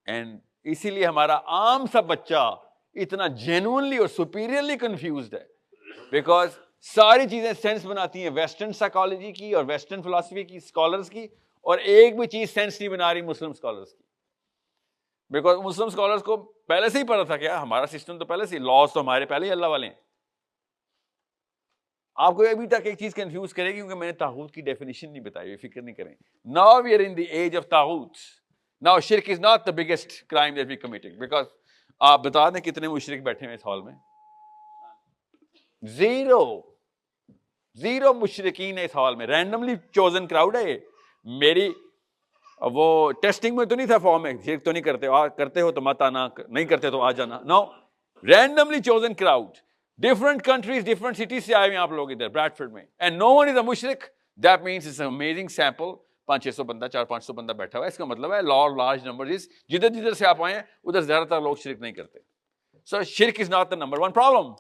S2: एंड इसीलिए हमारा आम सा बच्चा इतना जेन्युइनली और सुपीरियरली कंफ्यूज्ड है, बिकॉज सारी चीजें सेंस बनाती हैं वेस्टर्न साइकोलॉजी की और वेस्टर्न फिलॉसफी की स्कॉलर्स की, और एक भी चीज सेंस नहीं बना रही मुस्लिम स्कॉलर्स की, बिकॉज मुस्लिम स्कॉलर्स को पहले से ही पता था क्या हमारा सिस्टम तो पहले से, लॉज तो हमारे पहले ही अल्लाह वाले हैं। आपको अभी तक एक चीज कंफ्यूज करेगी क्योंकि मैंने तागूत की डेफिनेशन नहीं बताई, फिक्र नहीं करें। Now we are in the age of तागूत। नाउ शिर्क is not the biggest crime that we committing, because आप बता दें कितने मुशरिक बैठे हैं इस हॉल में? जीरो मुशरिकीन है इस हॉल में, रैंडमली चोजन क्राउड है। मेरी वो टेस्टिंग में तो नहीं था फॉर्म में, शिर्क तो नहीं करते, करते हो तो मत आना, नहीं करते तो आ जाना। No, randomly chosen crowd, different countries, different cities से आए हुए आप लोग इधर ब्रैडफोर्ड में, and no one is a मुशरिक। That means it's amazing sample. 500-600 बंदा, 400-500 बंदा बैठा हुआ है, इसका मतलब है लॉ लार्ज नंबर इज, जिधर जिधर से आप आए उधर ज्यादातर लोग शिर्क नहीं करते। सो शिर्क is not the number one problem.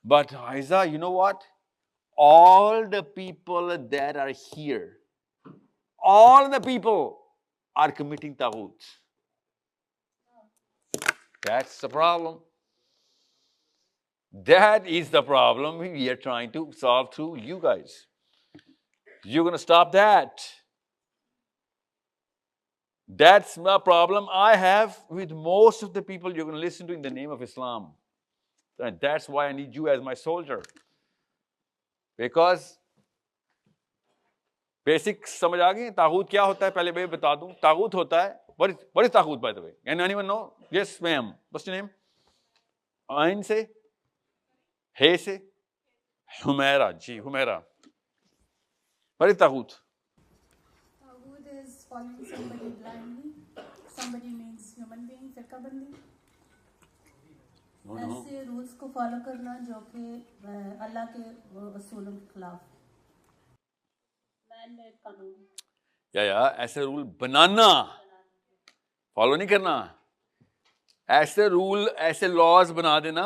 S2: But Aiza, you know what? All the people that are here, all the people are committing taghut. That's the problem. That is the problem we are trying to solve through you guys. You're going to stop that. That's the problem I have with most of the people you're going to listen to in the name of Islam. And that's why I need you as my soldier. Because basics समझ आ गई? तागूत क्या होता है पहले मैं बता दूं। तागूत होता है, what is तागूत by the way? Anyone know? Yes ma'am. What's your name? आइन से, हे से, हुमैरा। जी हुमैरा। What is तागूत?
S5: Taghut is following somebody blindly. Somebody means human being, firqabandi. ऐसे रूल्स को फॉलो करना जो कि अल्लाह के असूलों के खिलाफ, मैन मेड कानून,
S2: या ऐसे रूल बनाना, फॉलो नहीं करना। ऐसे रूल, ऐसे लॉज बना देना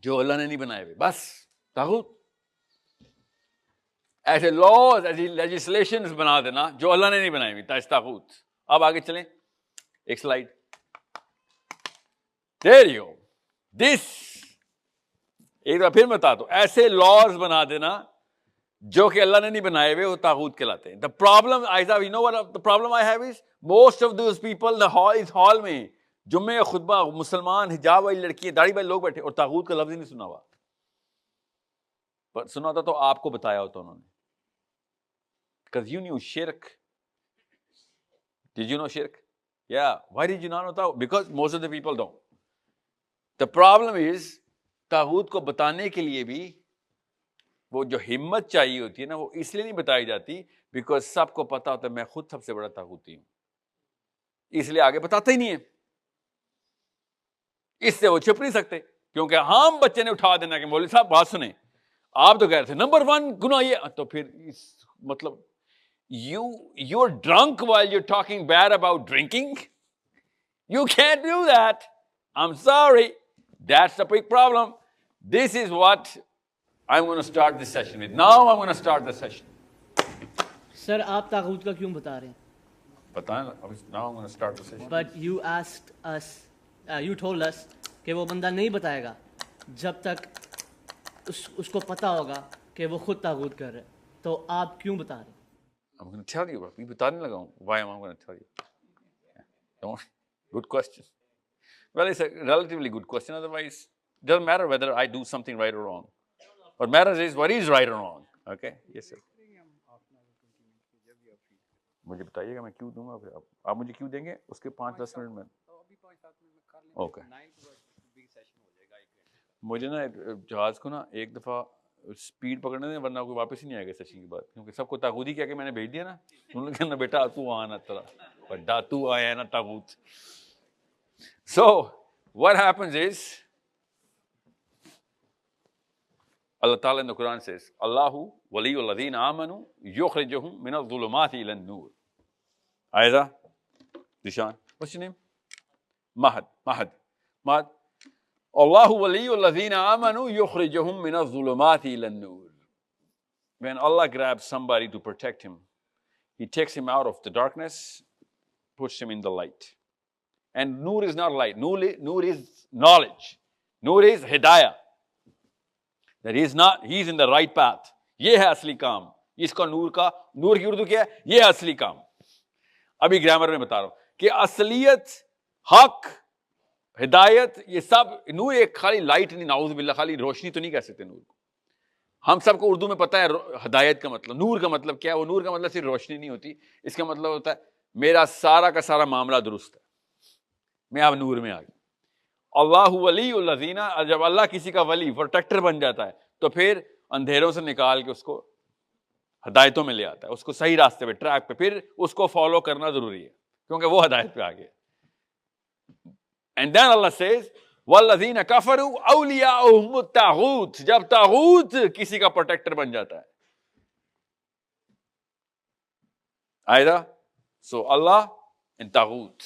S2: जो अल्लाह ने नहीं बनाए हुए, बस तागूत। ऐसे लॉज, ऐसी लेजिस्लेशंस बना देना जो अल्लाह ने नहीं बनाई हुई, तागूत। अब आगे चलें, एक slide. There you go. This, एक बार फिर बता दो, ऐसे लॉज बना देना जो कि अल्लाह ने नहीं बनाए हुए, वो तागूत कहलाते हैं। The problem Aiza, you know what the problem I have is, most of those people, इस हॉल में जुम्मे का खुतबा, मुसलमान, हिजाब वाली लड़कियां, दाढ़ी वाले लोग बैठे और तागूत का लफ्ज ही नहीं सुना हुआ। पर सुना होता तो आपको बताया होता उन्होंने। Because you knew shirk. Did you know shirk? Yeah. Why did you not know? Because most of the people don't. The problem is, तागूत को बताने के लिए भी वो जो हिम्मत चाहिए होती है ना, वो इसलिए नहीं बताई जाती बिकॉज सबको पता होता है मैं खुद सबसे बड़ा तागूती हूं, इसलिए आगे बताते ही नहीं है। इससे वो छुप नहीं सकते, क्योंकि हम बच्चे ने उठा देना कि मौलवी साहब बात सुने, आप तो कह रहे थे नंबर 1 गुनाह ये, तो फिर मतलब you're drunk while you're talking bad about drinking? You can't do that. I'm sorry. That's the big problem. This is what I'm going to start this session with. Now I'm going to start the session.
S8: Sir आप तागूत का क्यों बता रहे हैं?
S2: Now I'm going to start the session.
S8: But you asked us, you told us कि वो बंदा नहीं बताएगा जब तक उसको पता होगा कि वो खुद तागूत कर रहा है. तो आप क्यों बता रहे हैं?
S2: I'm going to tell you. अभी बताने लगा हूँ. Why am I going to tell you? Don't. Good question. Well, it's a relatively good question. Otherwise, it doesn't matter whether I do something right or wrong. What matters is what is right or wrong. Okay? Yes, sir. मुझे बताइएगा मैं क्यों दूंगा फिर आप मुझे क्यों देंगे उसके 5-10 मिनट में ओके मुझे ना जहाज को ना एक दफ़ा स्पीड पकड़ने दें वरना कोई वापस ही नहीं आएगा सेशन के बाद क्योंकि सबको तागूती कह के मैंने भेज दिया ना उन्होंने कहना बेटा तू आना तेरा बड़ा तू आया ना तागूत so what happens is Allah Ta'ala in the Quran says, Allahu waliyul ladhina amanu yukhrijuhum min adh-dhulumati ila an-nur. Aida, Dishan, what's your name? Mahad. Allahu waliyul ladhina amanu yukhrijuhum min adh-dhulumati ila an-nur. When Allah grabs somebody to protect him, He takes him out of the darkness, puts him in the light. And nur is not light. Nur is knowledge. Nur is hidayah. That he's in the right path. ये है असली काम. इसका नूर की उर्दू क्या है? ये है असली काम. अभी ग्रामर में बता रहा हूं कि असलियत, हक, हिदायत, ये सब नूर एक खाली लाइट नहीं, नाउज़ बिल्लाह, खाली रोशनी तो नहीं कह सकते नूर को. हम सबको उर्दू में पता है हिदायत का मतलब, नूर का मतलब क्या है? वो नूर का मतलब सिर्फ रोशनी नहीं होती. इसका मतलब होता है मेरा सारा का सारा मामला दुरुस्त है, मैं अब नूर में आ गया. अल्लाहु वलीउल लज़ीना, जब अल्लाह किसी का वली, प्रोटेक्टर बन जाता है तो फिर अंधेरों से निकाल के उसको हिदायतों में ले आता है, उसको सही रास्ते पे, ट्रैक पे, फिर उसको फॉलो करना जरूरी है क्योंकि वो हिदायत पे आ गया. एंड देन अल्लाह सेज वल्लज़ीना कफरू औलियाउहुमुत तागूत, जब तागूत किसी का प्रोटेक्टर बन जाता है. आयदा, सो अल्लाह and तागूत.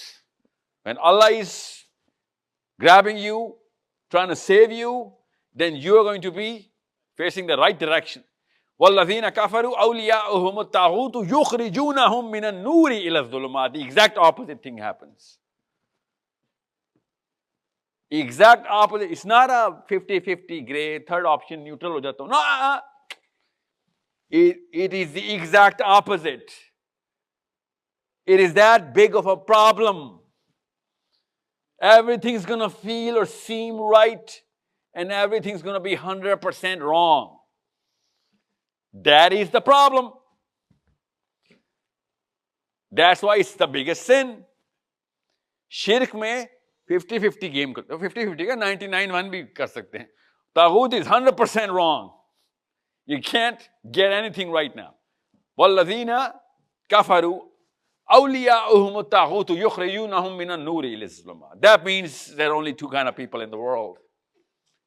S2: When Allah is grabbing you, trying to save you, then you are going to be facing the right direction. وَالَّذِينَ كَفَرُوا أَوْلِيَاؤُهُمُ الطَّاغُوتُ يُخْرِجُونَهُم مِّنَ النُّورِ إِلَى الظُّلُمَاتِ. The exact opposite thing happens. Exact opposite. It's not a 50-50 gray, third option, neutral ho jata hu. No, it is the exact opposite. It is that big of a problem. Everything's going to feel or seem right, and everything's going to be 100% wrong. That is the problem. That's why it's the biggest sin. Shirk में 50-50 game करते हो, 50-50 का 99-1 भी कर सकते हैं. Taghut is 100% wrong. You can't get anything right now. وَالَّذِينَ كَفَرُوا أَوْلِيَاؤُهُمُ الطَّاغُوتُ يُخْرِجُونَهُم مِّنَ النُّورِ إِلَى الظُّلُمَاتِ. That means there are only two kind of people in the world.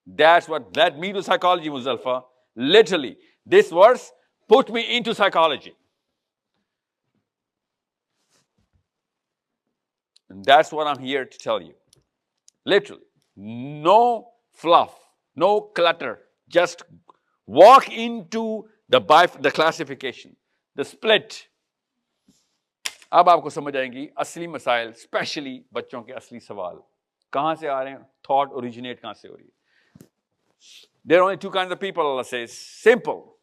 S2: That's what that means to psychology, Muzalfa. Literally, this verse put me into psychology. And that's what I'm here to tell you. Literally, no fluff, no clutter. Just walk into the classification, the split. अब आपको समझ आएंगी असली मसाइल, specially बच्चों के असली सवाल कहां से आ रहे हैं, थॉट ओरिजिनेट कहां से हो रही है. There are only two kinds of people, Allah says. Simple.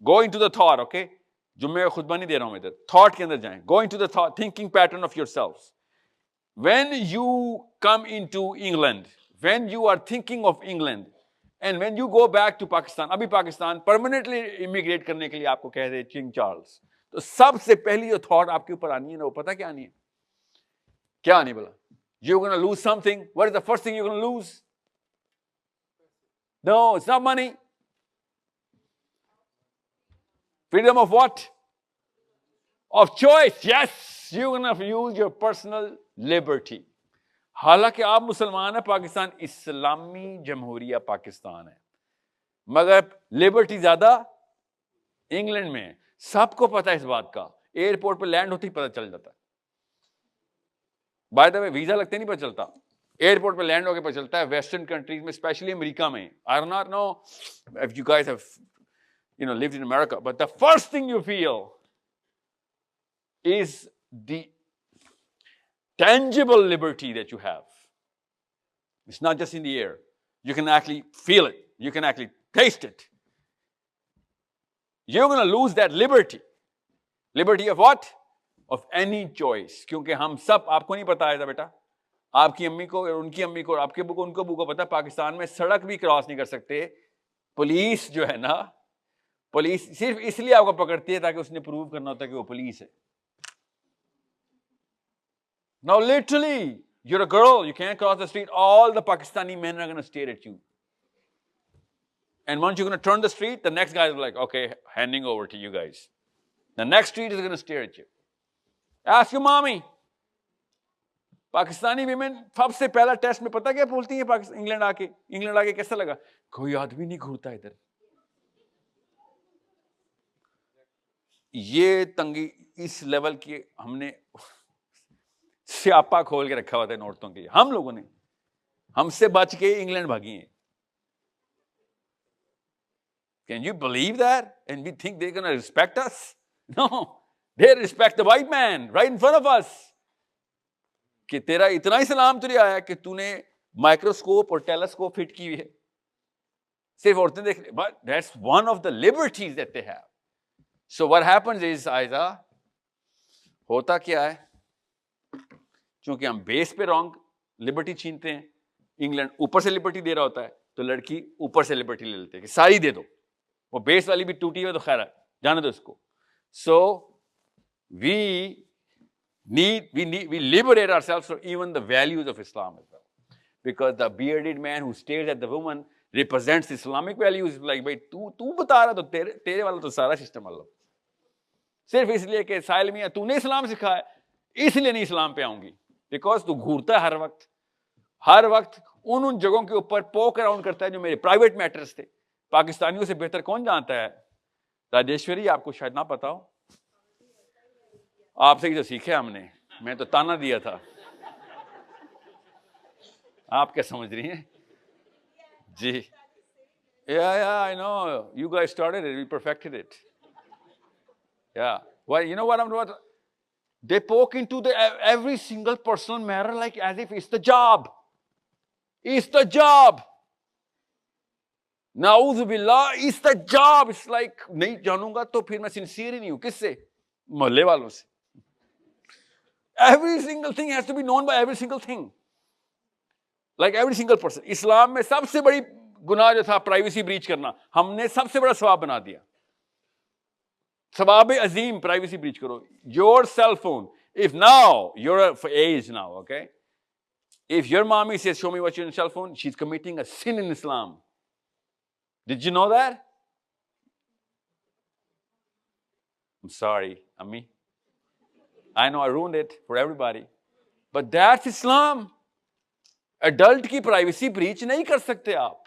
S2: Go into the thought, okay? जुम्मे का खुतबा नहीं दे रहा हूं मैं इधर. Thought के अंदर जाएं. Go into the thought, thinking pattern of yourselves. When you come into England, when you are thinking of England, and when you go back to Pakistan, अभी पाकिस्तान permanently immigrate करने के लिए आपको कह रहे किंग चार्ल्स, तो सबसे पहली जो थॉट आपके ऊपर आनी है ना, वो पता क्या आनी है? क्या आनी बोला? You're going to lose something. What is the first thing you're going to lose? No, it's not money. Freedom of what? Of choice. Yes, you're going to use your personal liberty. हालांकि आप मुसलमान हैं, पाकिस्तान इस्लामी जमहूरिया पाकिस्तान है, मगर liberty ज्यादा England में है. सबको पता है इस बात का. एयरपोर्ट पे लैंड होते ही पता चल जाता है। बाय द वे वीजा लगते नहीं पता चलता, एयरपोर्ट पे लैंड होकर पता चलता है। वेस्टर्न कंट्रीज में, स्पेशली अमेरिका में, I do not know if you guys have lived in America, but the first thing you feel is the tangible liberty that you have. It's not just in the air. You can actually feel it. You can actually taste it. You're going to lose that liberty. Liberty of what? Of any choice. क्योंकि हम सब, आपको नहीं पता है था बेटा, आपकी अम्मी को और उनकी अम्मी को, आपके अब्बू को, उनको अब्बू को पता, पाकिस्तान में सड़क भी क्रॉस नहीं कर सकते। पुलिस जो है ना, पुलिस सिर्फ इसलिए आपको पकड़ती है ताकि उसने प्रूव करना होता है कि वो पुलिस है। Now literally, you're a girl, you can't cross the street, all the Pakistani men are going to stare at you. And once you're going to turn the street, the next guy is like, okay, handing over to you guys. The next street is going to stare at you. Ask your mommy. Pakistani women सबसे पहला test में पता क्या बोलती हैं England आके कैसा लगा? कोई आदमी नहीं घूरता इधर। ये तंगी इस लेवल की हमने स्यापा खोल के रखा हुआ था इन औरतों के लिए। हम लोगों ने, हमसे बच के इंग्लैंड भागी हैं। Can you believe that? And we think they're going to respect us? No, they respect the white man right in front of us. कि तेरा इतना ही सलाम तुझे आया कि तूने माइक्रोस्कोप और टेलीस्कोप फिट की हुई है, सिर्फ औरतें देख रही। But that's one of the liberties that they have. So what happens is, Aiza, होता क्या है, क्योंकि हम बेस पे रॉन्ग लिबर्टी छीनते हैं, इंग्लैंड ऊपर से लिबर्टी दे रहा होता है, तो लड़की ऊपर से लिबर्टी ले लेते हैं कि सारी दे दो, वो बेस वाली भी टूटी है तो खैर है, जाने दो इसको। So we liberate ourselves from even the values of Islam as well, because the bearded man who stares at the woman represents Islamic values. Like, भाई तू बता रहा, तो तेरे वाला तो सारा सिस्टम अलग, सिर्फ इसलिए कि साहिल मियां तूने इस्लाम सिखाया इसलिए नहीं इस्लाम पे आऊंगी, बिकॉज तू घूरता है हर वक्त उन जगहों के ऊपर पोक अराउंड करता है जो मेरे प्राइवेट मैटर्स थे। पाकिस्तानियों से बेहतर कौन जानता है? राजेश्वरी, आपको शायद ना पता हो, आपसे ही तो सीखे हमने, मैं तो ताना दिया था, आप क्या समझ रही हैं जी? Yeah, I know. You guys started it, we perfected it. Yeah. Well, you know what they poke into every single personal matter like as if it's the job. It's the job. Na'udhu billah, it's the job. It's like, नहीं जानूंगा तो फिर मैं sincere ही नहीं हूं। किससे? मोहल्ले वालों से। Every single thing has to be known by every single thing. Like every single person. इस्लाम में सबसे बड़ी गुनाह जो था प्राइवेसी ब्रीच करना, हमने सबसे बड़ा सवाब बना दिया। सवाब अजीम, प्राइवेसी ब्रीच करो। Your cell phone, if now you're of age now, okay, if your mommy says show me what's your cell phone, she's committing a sin in Islam. Did you know that? I'm sorry, Ammi, I know I ruined it for everybody, but that's Islam. Adult की privacy breach नहीं कर सकते आप।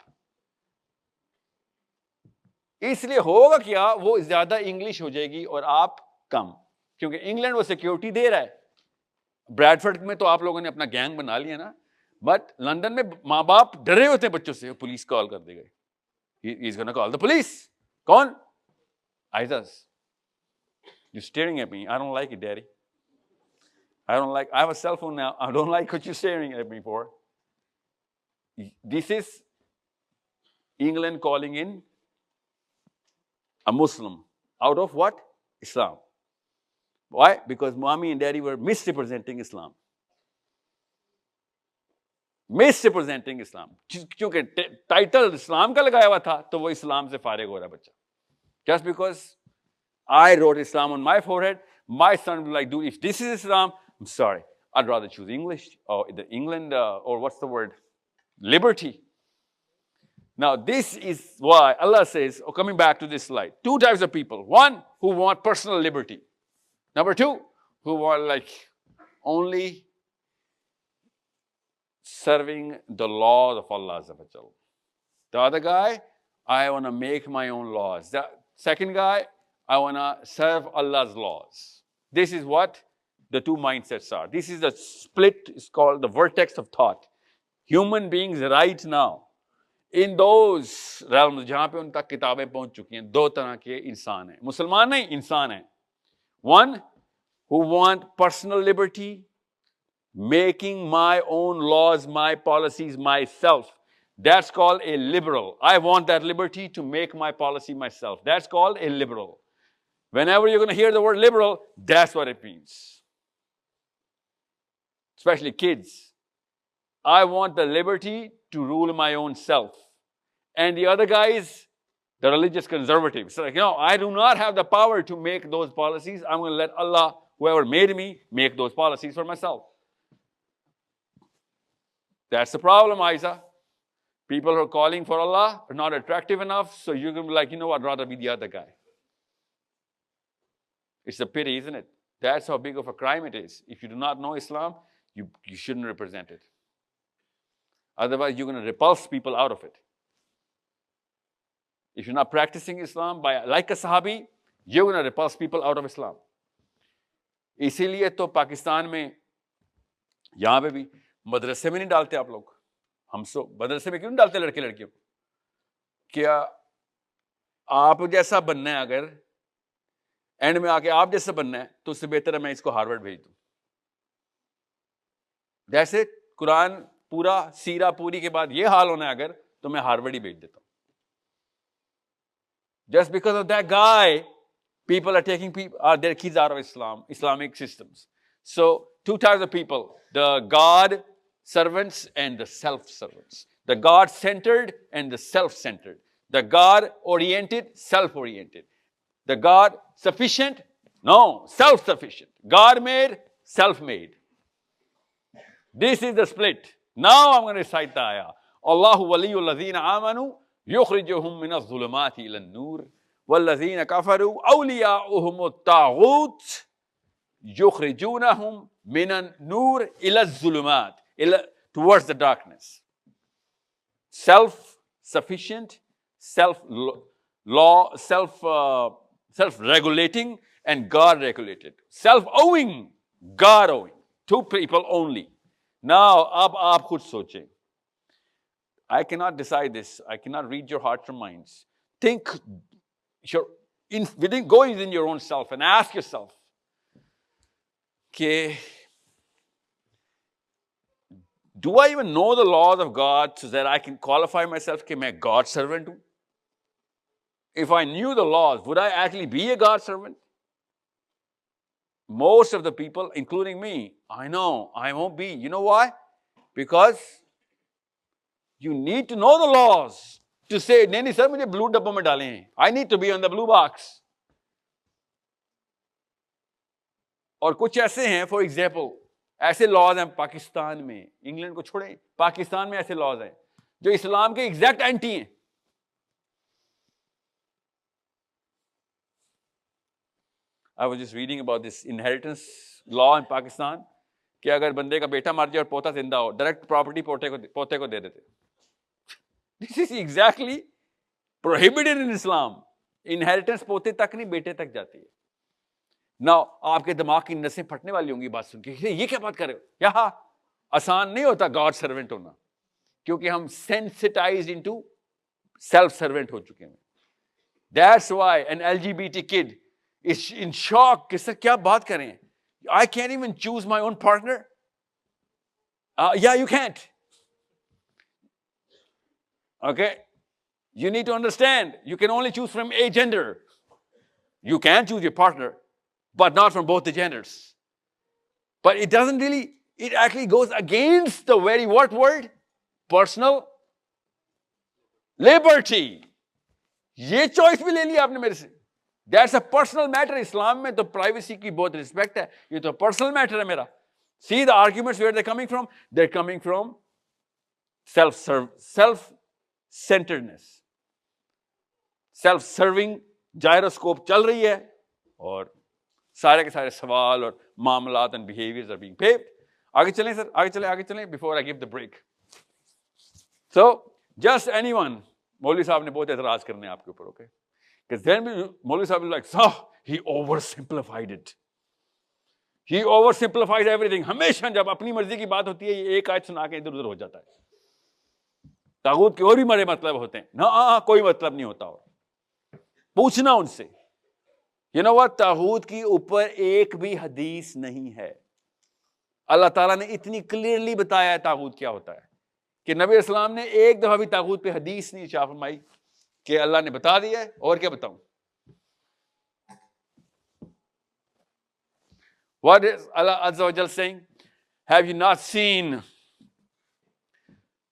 S2: इसलिए होगा क्या, वो ज्यादा इंग्लिश हो जाएगी और आप कम, क्योंकि इंग्लैंड वो सिक्योरिटी दे रहा है। ब्रैडफोर्ड में तो आप लोगों ने अपना गैंग बना लिया ना, बट लंदन में माँ बाप डरे होते हैं बच्चों से, पुलिस कॉल कर देगा, he is gonna call the police. कौन? आइजस, you staring at me, I don't like it daddy, I have a cell phone now, I don't like what you're staring at me for. This is England calling in a Muslim out of what? Islam. Why? Because mommy and daddy were misrepresenting Islam. Misrepresenting Islam. क्योंकि title इस्लाम का लगाया हुआ था, तो वो इस्लाम से फारिग हो रहा बच्चा। Just because I wrote Islam on my forehead, my son will be like, dude, if this is Islam, I'm sorry, I'd rather choose English or the England or what's the word? Liberty. Now, this is why Allah says, coming back to this slide, two types of people. One, who want personal liberty. Number two, who want like only serving the laws of Allah. The other guy, I want to make my own laws. The second guy, I want to serve Allah's laws. This is what the two mindsets are. This is the split, it's called the vertex of thought. Human beings right now, in those realms जहाँ पे उन तक किताबें पहुँच चुकी हैं, दो तरह के इंसान हैं. मुसलमान नहीं, इंसान हैं. One who want personal liberty, making my own laws, my policies myself. That's called a liberal. I want that liberty to make my policy myself. That's called a liberal. Whenever you're going to hear the word liberal, that's what it means. Especially kids. I want the liberty to rule my own self. And the other guys, the religious conservatives, like, I do not have the power to make those policies. I'm going to let Allah, whoever made me, make those policies for myself. That's the problem, Isa. People who are calling for Allah are not attractive enough, so you're going to be like, I'd rather be the other guy. It's a pity, isn't it? That's how big of a crime it is. If you do not know Islam, you shouldn't represent it. Otherwise, you're going to repulse people out of it. If you're not practicing Islam like a Sahabi, you're going to repulse people out of Islam. इसीलिए तो पाकिस्तान में यहाँ पे भी मदरसे में नहीं डालते आप लोग. हम सब मदरसे में क्यों नहीं डालते लड़के लड़कियों? क्या आप जैसा बनना है, अगर एंड में आके आप जैसा बनना है, तो उससे बेहतर है मैं इसको हार्वर्ड भेज दूं. जैसे कुरान पूरा सीरा पूरी के बाद ये हाल होना है अगर, तो मैं हार्वर्ड ही भेज देता हूं. Just because of that guy, people are taking their kids out of Islamic systems. So, two types of people, the God servants and the self-servants. The God-centered and the self-centered. The God-oriented, self-oriented. The God-sufficient, no, self-sufficient. God-made, self-made. This is the split. Now I'm going to recite the ayah. Allahu waliyul ladhina amanu yukhrijuhum min adh-dhulumati ila an-nur wal-ladhina kafaru awliya'uhum at-taghut yukhrijunahum min an-nur ila adh-dhulumat, towards the darkness. Self-sufficient, self-regulating, and God-regulated. Self-owing, God-owing. Two people only. Now, ab aap khud sochein. I cannot decide this. I cannot read your hearts or minds. Think, go within your own self and ask yourself, okay, do I even know the laws of God so that I can qualify myself कि मैं God servant हूँ? If I knew the laws, would I actually be a God servant? Most of the people, including me, I know I won't be. You know why? Because you need to know the laws to say, नहीं sir, मुझे blue डब्बों में डालें हैं. I need to be on the blue box. और कुछ ऐसे हैं, for example, ऐसे लॉज हैं पाकिस्तान में, इंग्लैंड को छोड़ें, पाकिस्तान में ऐसे लॉज हैं जो इस्लाम के एग्जैक्ट एंटी हैं. I was just reading about this inheritance law in Pakistan कि अगर बंदे का बेटा मर जाए और पोता जिंदा हो, डायरेक्ट प्रॉपर्टी पोते को दे देते. This is exactly prohibited in Islam. Inheritance पोते तक नहीं, बेटे तक जाती है. Now, आपके दिमाग की नसें फटने वाली होंगी बात सुन के, ये क्या बात कर रहे हो? यहाँ आसान नहीं होता गॉड सर्वेंट होना, क्योंकि हम sensitized into self servant हो चुके हैं. That's why an LGBT kid is in shock कि सर क्या बात कर रहे हैं? I can't even choose my own partner. Yeah, you can't. Okay? You need to understand, you can only choose from a gender. You can choose your partner, but not from both the genders. But it doesn't really, it actually goes against the very what word? Personal liberty. ये choice भी ले लिया आपने मेरे से. That's a personal matter. Islam में तो privacy की बहुत respect है. ये तो personal matter है मेरा. See the arguments where they're coming from? They're coming from self-centeredness. Self-serving gyroscope चल रही है और सारे के सारे सवाल और मामलात and behaviors are being paved. आगे चलें सर, आगे चलें before I give the break. So, just anyone, मौलवी साहब ने बहुत एतराज करने आपके ऊपर, okay? Because then Maulvi Sahib is like, so he oversimplified it. He oversimplifies everything. हमेशा जब अपनी मर्जी की बात होती है ये एक आयत सुना के इधर उधर हो जाता है. तागूत के और भी बड़े मतलब होते हैं ना, कोई मतलब नहीं होता. और पूछना उनसे, you know what, तागूत की ऊपर एक भी हदीस नहीं है. अल्लाह ताला ने इतनी क्लियरली बताया है तागूत क्या होता है कि नबी इस्लाम ने एक दफा भी तागूत पे हदीस नहीं इरशाद फरमाई कि अल्लाह ने बता दिया है. और क्या बताऊं? What is Allah Azza wa Jal saying? Have you not seen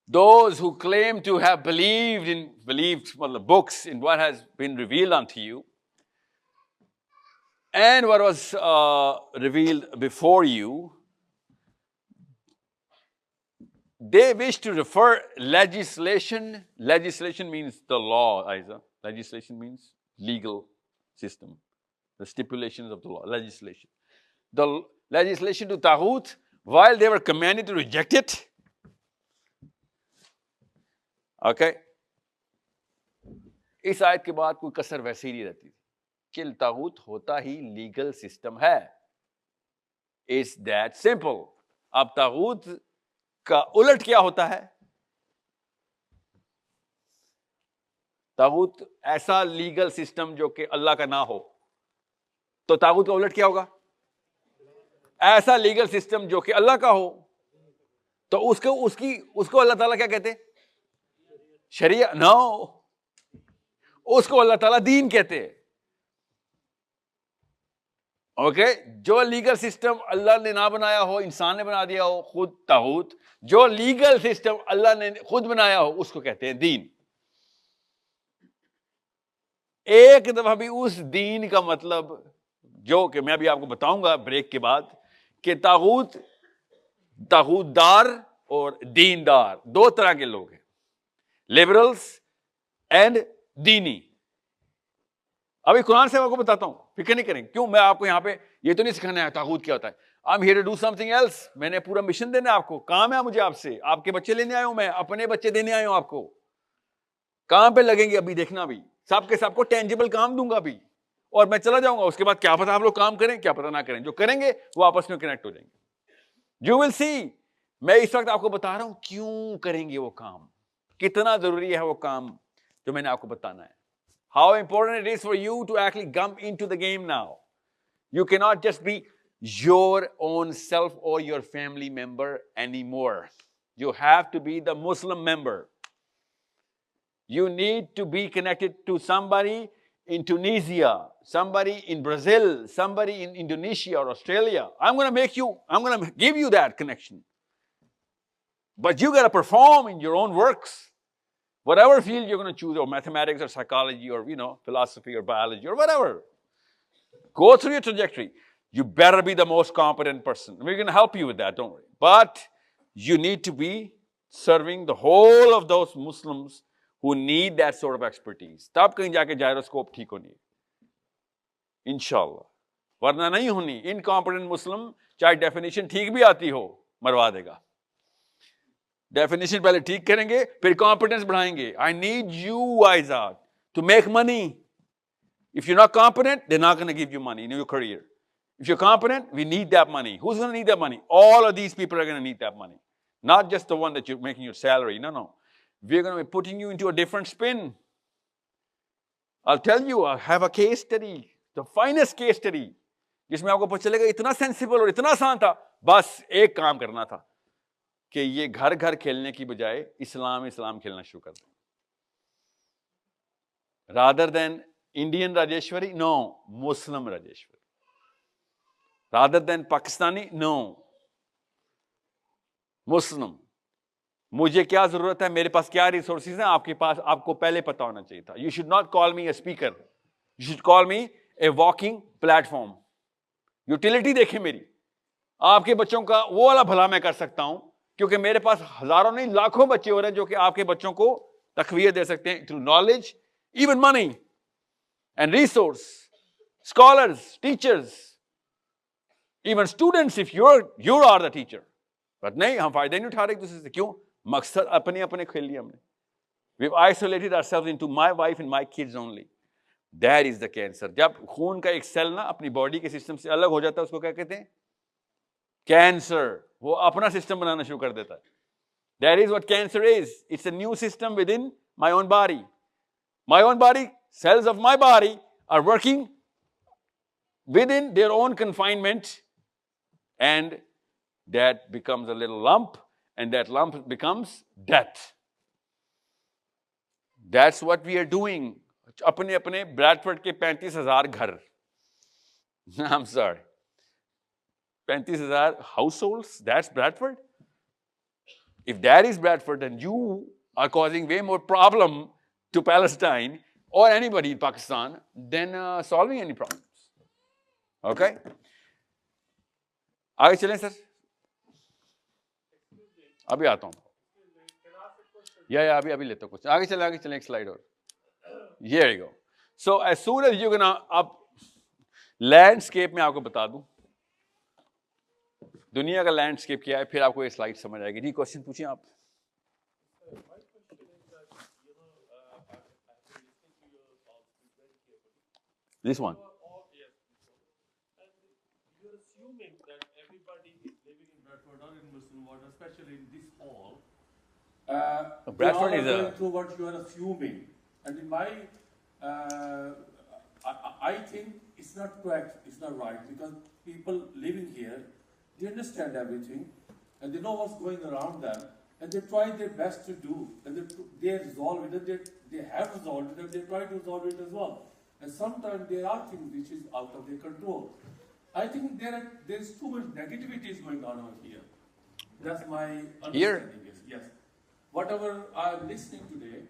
S2: those who claim to have believed books in what has been revealed unto you and what was revealed before you? They wish to refer legislation. Legislation means the law, Isa. Legislation means legal system. The stipulations of the law, legislation. The legislation to Taghut, while they were commanded to reject it. Okay? इस आयत के बाद कोई कसर वैसे ही नहीं रहती थी कि तागूत होता ही लीगल सिस्टम है. It's that simple. अब तागूत का उलट क्या होता है? तागूत ऐसा लीगल सिस्टम जो कि अल्लाह का ना हो, तो तागूत का उलट क्या होगा? ऐसा लीगल सिस्टम जो कि अल्लाह का हो, तो उसको अल्लाह ताला क्या कहते? शरिया? नो, उसको अल्लाह ताला दीन कहते हैं. ओके, जो लीगल सिस्टम अल्लाह ने ना बनाया हो, इंसान ने बना दिया हो, खुद तागूत. जो लीगल सिस्टम अल्लाह ने खुद बनाया हो उसको कहते हैं दीन. एक दफा भी उस दीन का मतलब, जो कि मैं भी आपको बताऊंगा ब्रेक के बाद, कि तागूतदार और दीनदार दो तरह के लोग हैं, लिबरल्स एंड दीनी. अभी कुरान से मैं आपको बताता हूं, फिक्र नहीं करेंगे. क्यों? मैं आपको यहां पे ये तो नहीं सिखाना है तागूत क्या होता है. I am here to do something else. मैंने पूरा मिशन देना है आपको, काम है मुझे आपसे. आपके बच्चे लेने आया हूं मैं, अपने बच्चे देने आया हूं आपको. काम पे लगेंगे अभी, देखना भी, सबके सबको टेंजिबल काम दूंगा अभी, और मैं चला जाऊंगा. उसके बाद क्या पता आप लोग काम करें, क्या पता ना करें. जो करेंगे वो आपस में कनेक्ट हो जाएंगे. You will see. मैं इस वक्त आपको बता रहा हूं क्यों करेंगे वो काम, कितना जरूरी है वो काम जो मैंने आपको बताना है. How important it is for you to actually come into the game now. You cannot just be your own self or your family member anymore. You have to be the Muslim member. You need to be connected to somebody in Tunisia, somebody in Brazil, somebody in Indonesia or Australia. I'm going to give you that connection. But you got to perform in your own works. Whatever field you're going to choose, or mathematics or psychology or, philosophy or biology or whatever. Go through your trajectory. You better be the most competent person. We're going to help you with that, don't worry. But you need to be serving the whole of those Muslims who need that sort of expertise. तब कहीं जाके gyroscope ठीक होनी है, इंशाल्लाह. वरना नहीं होनी. Incompetent Muslim, चाहे definition ठीक भी आती हो, मरवा देगा. डेफिनेशन पहले ठीक करेंगे, फिर कॉम्पिटेंस बढ़ाएंगे. I need you Aizad to make money. If you not competent, they not gonna give you money in your career. If you competent, we need that money. Who is gonna need that money? All of these people are gonna need that money. Not just the one that you are making your salary. No, we are gonna be putting you into a different spin. I will tell you, I have a case study, the finest case study, जिसमें आपको पता चलेगा इतना sensible और इतना आसान था. बस एक काम करना था कि ये घर घर खेलने की बजाय इस्लाम खेलना शुरू कर दें. Rather than Indian Rajeshwari, no, Muslim Rajeshwari. Rather than Pakistani, no, Muslim. मुझे क्या जरूरत है, मेरे पास क्या रिसोर्सेज हैं, आपके पास, आपको पहले पता होना चाहिए था. You should not call me a speaker, you should call me A walking platform. Utility देखें मेरी. आपके बच्चों का वो वाला भला मैं कर सकता हूं, क्योंकि मेरे पास हजारों नहीं लाखों बच्चे हो रहे हैं जो कि आपके बच्चों को तकवीयत दे सकते हैं through knowledge, even money and resource, scholars, teachers, even students if you are the teacher. But नहीं, हम फायदा नहीं उठा रहे एक दूसरे से. क्यों? मकसद अपने अपने खेल लिया हमने. We've isolated ourselves into my wife and my kids only. That is the cancer. जब खून का एक सेल ना अपनी बॉडी के सिस्टम से अलग हो जाता है, उसको क्या कहते हैं? कैंसर वो अपना सिस्टम बनाना शुरू कर देता है. That is what cancer is. It's a new system within my own body. My own body, cells of my body are working within their own confinement, and that becomes a little lump, and that lump becomes death. That's what we are doing. अपने अपने Bradford के 35,000 घर. I'm sorry. 35,000 households, that's Bradford. If that is Bradford, then you are causing way more problem to Palestine or anybody in Pakistan than solving any problems. Okay? आगे चलें sir. अभी आता हूँ. या अभी लेता हूँ कुछ. आगे चलें एक स्लाइड और. Here you go. So as soon as you're gonna up landscape में आपको बता दूं दुनिया का लैंडस्केप क्या है, फिर आपको ये स्लाइड समझ आएगी. जी क्वेश्चन पूछिए आप. This one.
S11: You're assuming that everybody is living in Bradford or in Muslim world, especially in this hall.
S2: Bradford is
S11: going through what you are assuming, and in my, I think it's not correct. It's not right because people living here, they understand everything, and they know what's going around them, and they try their best to do, and they resolve it, and they have resolved it, and they try to resolve it as well. And sometimes there are things which is out of their control. I think there's too much negativity is going on over here. That's my understanding. Yes. Whatever I'm listening today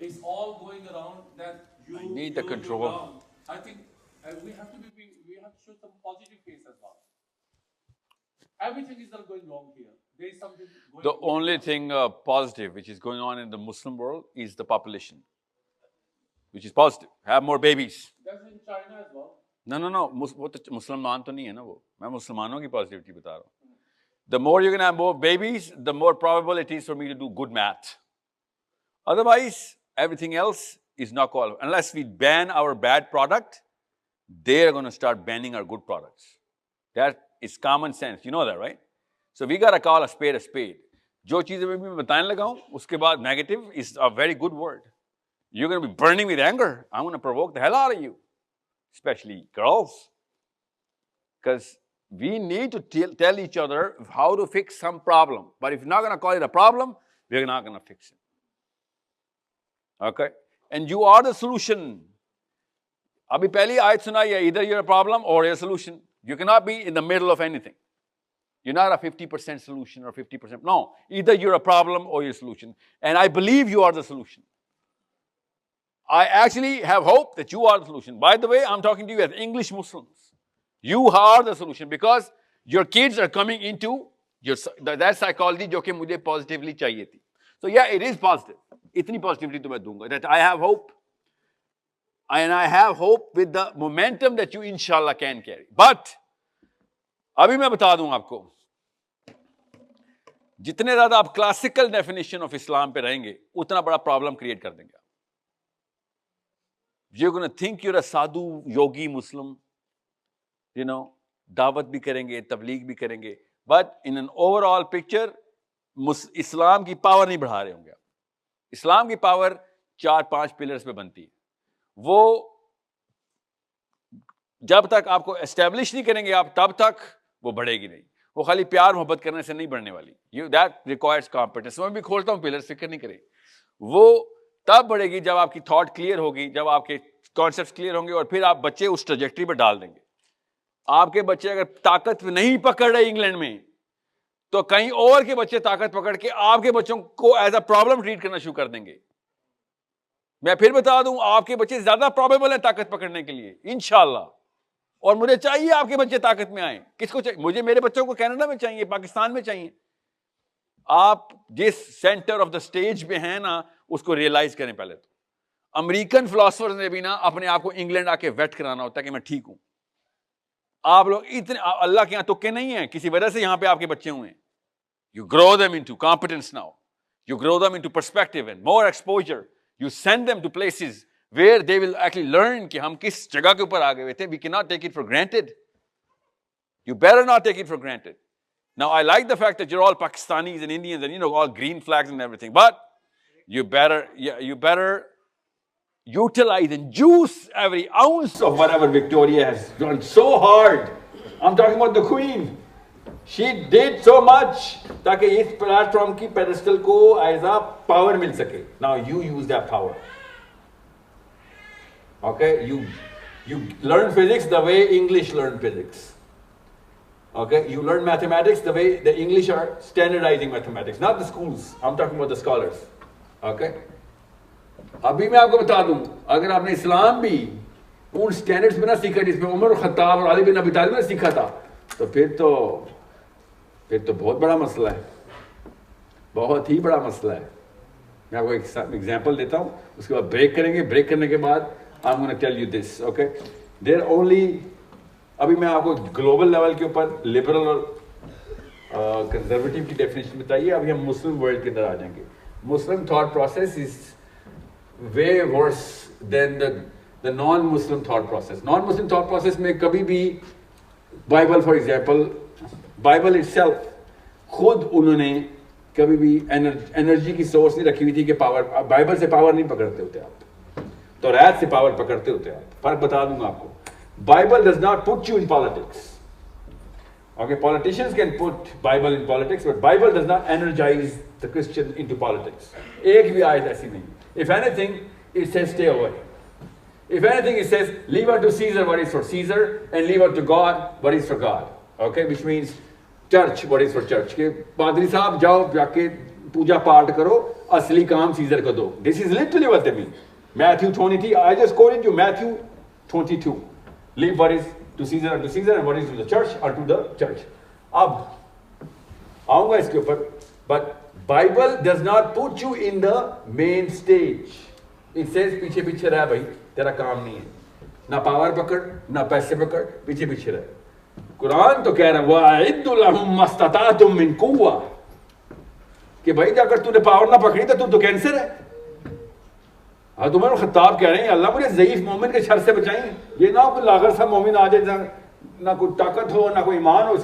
S11: is all going around that you
S2: need the control.
S11: I think we have to show some positive face as well. Everything is not going wrong here. There is something going
S2: The only thing positive which is going on in the Muslim world is the population, which is positive. Have more babies.
S11: That's in China as well.
S2: No. वो तो मुसलमान तो नहीं है ना वो. मैं मुसलमानों की पॉजिटिविटी बता रहा हूँ. The more you're going to have more babies, the more probable it is for me to do good math. Otherwise, everything else is not qualified. Unless we ban our bad product, they're going to start banning our good products. That is common sense. You know that, right? So we got to call a spade a spade. जो चीज़ें मैं बताने लगा हूँ, उसके बाद negative is a very good word. You're going to be burning with anger. I'm going to provoke the hell out of you, especially girls. Because we need to tell each other how to fix some problem. But if you're not going to call it a problem, we're not going to fix it. Okay? And you are the solution. Abhi pehli ayat sunai hai, either you're a problem or you're a solution. You cannot be in the middle of anything. You're not a 50% solution or 50%. No, either you're a problem or you're a solution. And I believe you are the solution. I actually have hope that you are the solution. By the way, I'm talking to you as English Muslims. You are the solution because your kids are coming into that psychology जो कि मुझे positively चाहिए थी. So yeah, it is positive. इतनी positivity तो मैं दूंगा. That I have hope. And I have hope with the momentum that you inshallah can carry. But अभी मैं बता दूं आपको, जितने ज़्यादा आप classical definition of Islam पे रहेंगे, उतना बड़ा problem create कर देंगे. You're going to think you're a sadhu, yogi Muslim. You know, दावत भी करेंगे, तबलीग भी करेंगे. But in an overall picture, इस्लाम की पावर नहीं बढ़ा रहे होंगे आप. इस्लाम की पावर 4-5 पिलर्स पे बनती है. वो जब तक आपको एस्टेब्लिश नहीं करेंगे आप, तब तक वो बढ़ेगी नहीं. वो खाली प्यार मोहब्बत करने से नहीं बढ़ने वाली. That requires competence. मैं भी खोलता हूँ पिलर्स, फिक्र नहीं करें. वो तब बढ़ेगी जब आपकी थॉट क्लियर होगी, जब आपके कॉन्सेप्ट क्लियर होंगे, और फिर आप बच्चे उस ट्रैजेक्टरी पर डाल देंगे. आपके बच्चे अगर ताकत नहीं पकड़ रहे इंग्लैंड में, तो कहीं और के बच्चे ताकत पकड़ के आपके बच्चों को एज अ प्रॉब्लम ट्रीट करना शुरू कर देंगे. मैं फिर बता दूं, आपके बच्चे ज्यादा प्रोबेबल है ताकत पकड़ने के लिए इंशाल्लाह. और मुझे चाहिए आपके बच्चे ताकत में आए. किसको चाहिए? मुझे मेरे बच्चों को कनाडा में चाहिए, पाकिस्तान में चाहिए. आप जिस सेंटर ऑफ द स्टेज पे हैं ना, उसको रियलाइज करें. पहले तो अमेरिकन फिलोसफर्स ने भी ना अपने आप को इंग्लैंड आके वेट कराना होता है कि मैं ठीक हूं. आप लोग इतने अल्लाह के यहां तुक्के नहीं है, किसी वजह से यहां पे आपके बच्चे हुए हैं. You grow them into competence now. You grow them into perspective and more exposure. You send them to places where they will actually learn कि हम किस जगह के ऊपर आ गए थे. We cannot take it for granted. You better not take it for granted. Now, I like the fact that you're all Pakistanis and Indians and, all green flags and everything, but you better utilize and juice every ounce of whatever Victoria has done so hard. I'm talking about the Queen. She did so much ताकि इस platform की pedestal को as a power मिल सके. Now you use that power. Okay, you learn physics the way English learn physics. Okay, you learn mathematics the way the English are standardizing mathematics, not the schools. I'm talking about the scholars. Okay. अभी मैं आपको बता दूं, अगर आपने इस्लाम भी उन standards में ना सीखा जिसमें उमर और खत्ताब और अली बिन अबी तालिब ने सीखा था, तो फिर तो बहुत बड़ा मसला है, बहुत ही बड़ा मसला है. मैं आपको एक एग्जांपल देता हूं, उसके बाद ब्रेक करेंगे. ब्रेक करने के बाद I am gonna tell you this. Okay, there only, अभी मैं आपको ग्लोबल लेवल के ऊपर लिबरल और कंजर्वेटिव की डेफिनेशन बताइए. अभी हम मुस्लिम वर्ल्ड के अंदर आ जाएंगे. Muslim thought process is way worse than the non-Muslim thought process. Non-Muslim thought process में कभी भी Bible, for example, Bible itself, खुद उन्होंने कभी भी एनर्जी की सोर्स नहीं रखी हुई थी कि पावर, बाइबल से पावर नहीं पकड़ते होते आप, तो रात से पावर पकड़ते होते आप. फर्क बता दूंगा आपको. Bible does not put you in politics. Okay, politicians can put Bible in politics, but Bible does not energize the Christian into politics. एक भी आयत ऐसी नहीं. If anything, it says stay away. If anything, it says leave unto Caesar what is for Caesar and leave unto God what is for God. Okay, which means church what is for church. कि पादरी साहब जाओ जाके पूजा पाठ करो, असली काम scissor को दो. This is literally what they mean. Matthew 23. I just quoted you Matthew 22. Leave what is to Caesar unto Caesar and what is to the church unto the church. अब आऊंगा इसके ऊपर, but Bible does not put you in the main stage. It says पीछे पीछे रह भाई, तेरा काम नहीं है. ना पावर पकड़, ना पैसे पकड़, पीछे पीछे रह. कुरान तो कह रहा है वअइद्दु लहुम मस्ततातुम मिन कुव्वा, कि भाई अगर तूने पावर ना पकड़ी तो तू तो कैंसर है. तुम्हारे खत्ताब कह रहे हैं अल्लाह मुझे ज़ईफ मोमिन के शर से बचाएं. ये ना कोई लागर सा मोमिन आ जाए, ना कोई ताकत हो ना कोई ईमान हो,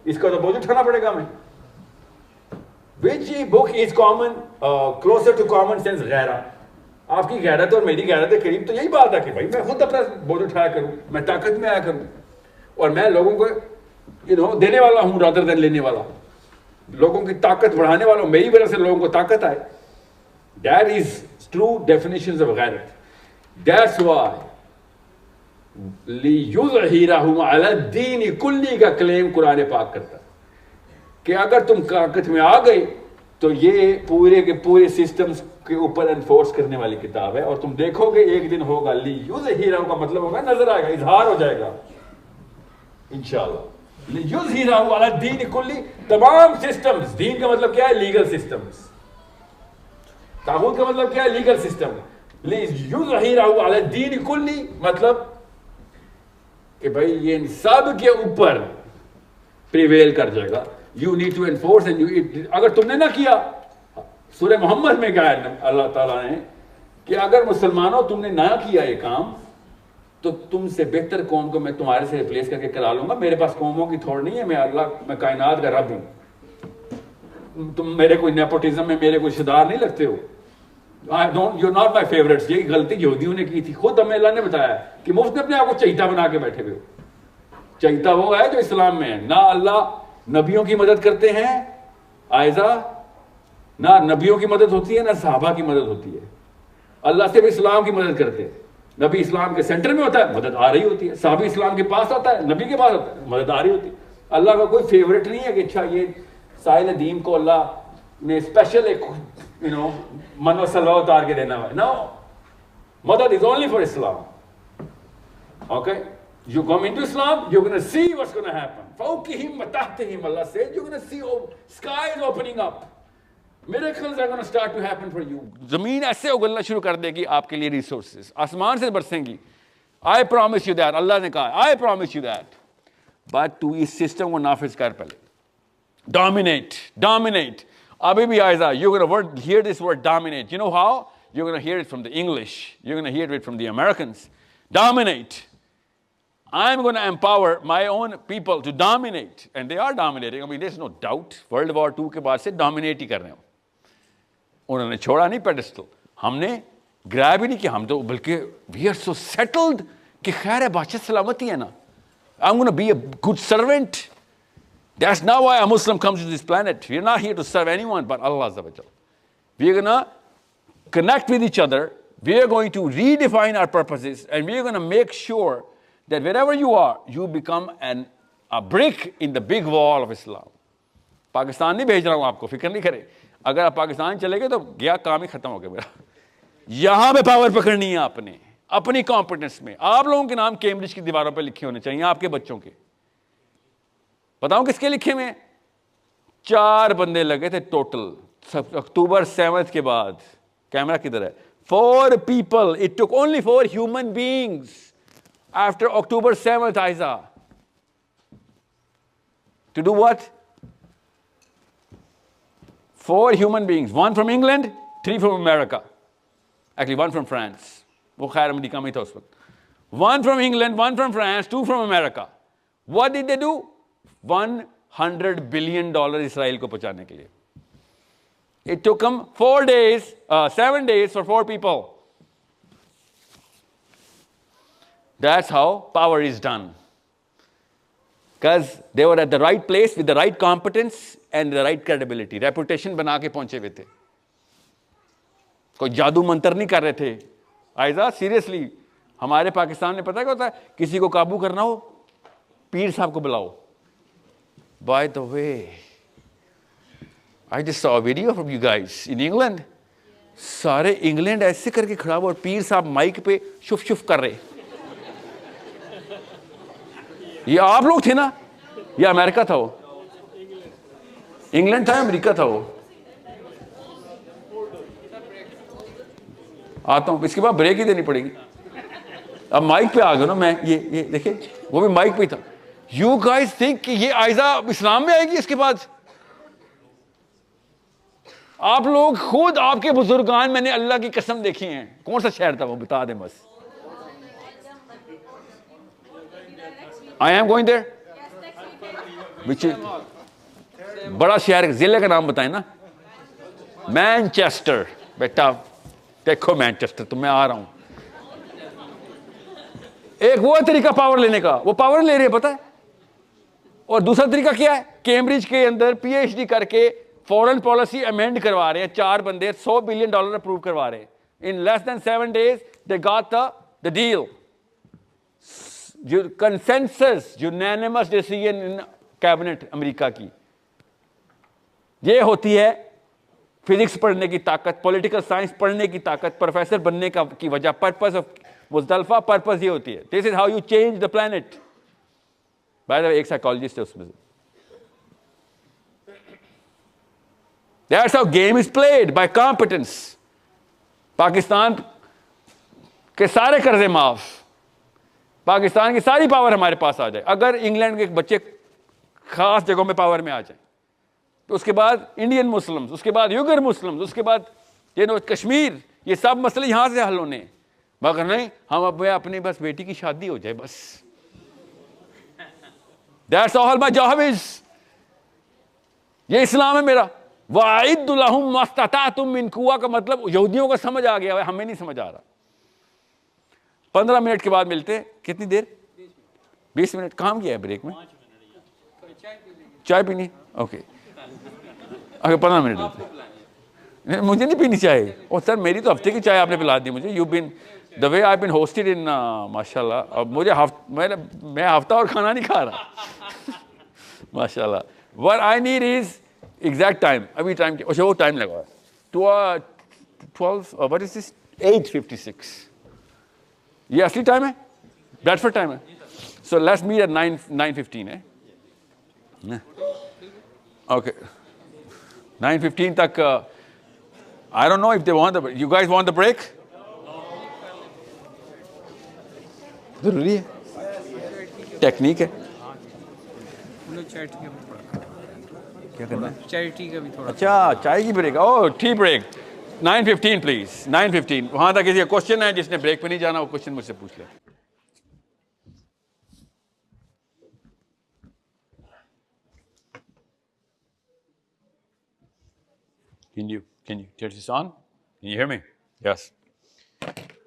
S2: इसका तो बोझ उठाना पड़ेगा हमें. Which book is common, closer to common sense? गैरा. आपकी गैरत और मेरी गैरत के करीब तो यही बात है कि भाई मैं खुद अपना बोझ उठाया करूं, मैं ताकत में आया करूं, और मैं लोगों को देने वाला हूं रादर देन लेने वाला, लोगों की ताकत बढ़ाने वाला हूं, मेरी वजह से लोगों को ताकत आए. That is true definitions of गैरत. That's why लियुज़हिरहु अला दीन कुल्ली का क्लेम कुरान पाक करता है कि अगर तुम ताकत में आ गए तो ये पूरे के पूरे सिस्टम्स के ऊपर एनफोर्स करने वाली किताब है. और तुम देखोगे एक दिन होगा, लियुज़हिरहु का मतलब होगा नजर आएगा, इजहार हो जाएगा इंशाअल्लाह. लियुज़हिरहु अला दीन कुल्ली, तमाम सिस्टम्स. दीन का मतलब क्या है? Legal systems. तागूत का मतलब क्या है? Legal system. लियुज़हिरहु अला दीन कुल्ली मतलब कि भाई ये सब के ऊपर प्रिवेल कर जाएगा. You need to enforce and अगर तुमने ना किया, सूरह मोहम्मद में कहा है अल्लाह ताला ने कि अगर मुसलमानों तुमने ना किया ये काम तो तुमसे बेहतर कौम को मैं तुम्हारे से रिप्लेस करके करा लूंगा. मेरे पास कौमों की थोड़ नहीं है, मैं अल्लाह, मैं कायनात का रब हूं. तुम मेरे कोई नेपोटिज्म में मेरे कोई रिश्तेदार नहीं लगते हो. You're not my favorites. ये गलती यहूदियों ने की थी. खुद हमें अल्लाह ने बताया कि मुफ्त में अपने आप को चहीता बना के बैठे हुए हो. चहीता वो है जो इस्लाम में है. ना अल्लाह नबियों की मदद करते हैं आयजा, ना नबियों की मदद होती है, ना सहाबा की मदद होती है. अल्लाह सिर्फ इस्लाम की मदद करते हैं. नबी इस्लाम के सेंटर में होता है, मदद आ रही होती है. सहाबी इस्लाम के पास होता है, नबी के पास होता है, मदद आ रही होती है. अल्लाह का कोई फेवरेट नहीं है कि अच्छा ये साहिल अदीम को अल्लाह ने स्पेशल एक मनो सलवा उतार के देना है. नो, मदद is only for Islam. Okay, you come into Islam, you're going to see what's going to happen. فَوْقِهِمْ وَتَحْتِهِمْ, Allah says, you're going to see skies opening up. Miracles are going to start to happen for you. ज़मीन ऐसे उगलना शुरू कर देगी आपके लिए, resources आसमान से बरसेंगी. I promise you that. Allah ने कहा, I promise you that. But तू इस system को नाफिज कर पहले. Dominate. अभी भी Aiza, you're going to hear this word dominate. You know how? You're going to hear it from the English. You're going to hear it from the Americans. Dominate. I'm going to empower my own people to dominate, and they are dominating. I mean, there's no doubt. World War II के बाद से dominate ही कर रहे हैं. उन्होंने छोड़ा नहीं pedestal. हमने grab ही नहीं किया. हम तो बल्कि we are so settled कि खैर है बादशाह सलामती है ना. I'm going to be a good servant. That's not why a Muslim comes to this planet. We're not here to serve anyone but Allah Azza wa Jal. We're going to connect with each other. We are going to redefine our purposes, and we are going to make sure that wherever you are, you become a brick in the big wall of Islam. Pakistan नहीं भेज रहा हूँ आपको, फिक्र नहीं करें. अगर आप पाकिस्तान चले गए तो गया काम ही खत्म हो गया मेरा. यहाँ पे पावर पकड़नी है आपने, अपनी कॉम्पिटेंस में. आप लोगों के नाम कैम्ब्रिज की दीवारों पे लिखे होने चाहिए, आपके बच्चों के. बताऊं किसके लिखे हुए? 4 बंदे लगे थे टोटल अक्टूबर 7 के बाद. कैमरा किधर है? 4 people. It took only 4 human beings after October 7th, Isa. To do what? 4 human beings. 1 from England, 3 from America. Actually, 1 from France. वो खैर अमेरिका में था उस वक्त. 1 from England, 1 from France, 2 from America. What did they do? $100 billion Israel को पहुंचाने के लिए. It took them 7 days for 4 people. That's how power is done. Because they were at the right place with the right competence and the right credibility. Reputation बना के पहुंचे हुए थे. कोई जादू मंत्र नहीं कर रहे थे. आयजा सीरियसली हमारे पाकिस्तान में पता क्या होता है? किसी को काबू करना हो, पीर साहब को बुलाओ. By the way, I just saw a video from you guys in England. सारे इंग्लैंड ऐसे करके खड़ा हुआ और पीर साहब माइक पे शुफ शुफ कर रहे. ये आप लोग थे ना? ये अमेरिका था वो. इंग्लैंड था, अमेरिका था वो. आता हूं, इसके बाद ब्रेक ही देनी पड़ेगी. अब माइक पे आ गए ना मैं. ये देखिए, वो भी माइक पे था. यू गाइस थिंक कि ये आयजा इस्लाम में आएगी इसके बाद? आप लोग खुद, आपके बुजुर्गान, मैंने अल्लाह की कसम देखी हैं. कौन सा शहर था वो बता दें बस. I am going there. बड़ा शहर, जिले का नाम बताएं ना. मैनचेस्टर. बेटा देखो मैनचेस्टर, तो मैं आ रहा हूं. एक वो तरीका पावर लेने का, वो पावर ले रहे हैं पता है. और दूसरा तरीका क्या है? कैम्ब्रिज के अंदर पीएचडी करके फॉरेन पॉलिसी अमेंड करवा रहे हैं. 4 बंदे $100 बिलियन अप्रूव करवा रहे हैं. In less than 7 days they got the deal. Consensus, unanimous decision in cabinet America की. ये होती है फिजिक्स पढ़ने की ताकत, पॉलिटिकल साइंस पढ़ने की ताकत, प्रोफेसर बनने की वजह. पर्पस ऑफ मुज़दलिफा, पर्पस ये होती है. This is how you change the planet. By the way, एक साइकोलॉजिस्ट है उसमें. That's how game is played, by competence. Pakistan के सारे कर्जे माफ, पाकिस्तान की सारी पावर हमारे पास आ जाए. अगर इंग्लैंड के बच्चे खास जगहों में पावर में आ जाए तो उसके बाद इंडियन मुस्लिम्स, उसके बाद युगर मुस्लिम्स, उसके बाद कश्मीर, ये सब मसले यहां से हल होने. मगर नहीं, हम अब अपनी बस बेटी की शादी हो जाए बस. That's all my job is. ये इस्लाम है मेरा. वाइदु लहुम मस्ततातुम मिन कुव्वा का मतलब यहूदियों को समझ आ गया है, हमें नहीं समझ आ रहा. 15 मिनट के बाद मिलते हैं. कितनी देर? 20 मिनट. काम किया है ब्रेक में? चाय पीनी? ओके. अगर 15 मिनट देते. मुझे नहीं पीनी चाय. और सर मेरी तो हफ्ते की चाय आपने पिला दी मुझे. You been the way I been hosted in माशाल्लाह. अब मुझे मैं हफ्ता और खाना नहीं खा रहा. माशाल्लाह. What I need is exact time. अभी टाइम अच्छा वो टाइम लगा 12 व्हाट इज दिस 8:56. ये असली टाइम है, ब्रैडफोर्ड टाइम है. सो लेट्स मीट एट 9:15 है. ओके 9:15 तक. I don't know if they want the, you guys want the break? जरूरी है, टेक्निक है. क्या करना है? चैरिटी का भी थोड़ा. अच्छा चाय की break. Oh tea break. 9:15 please. 9:15. वहां तक किसी का क्वेश्चन है जिसने ब्रेक पे नहीं जाना, वो क्वेश्चन मुझसे पूछ ले. Can you turn this on? Can you hear me? Yes.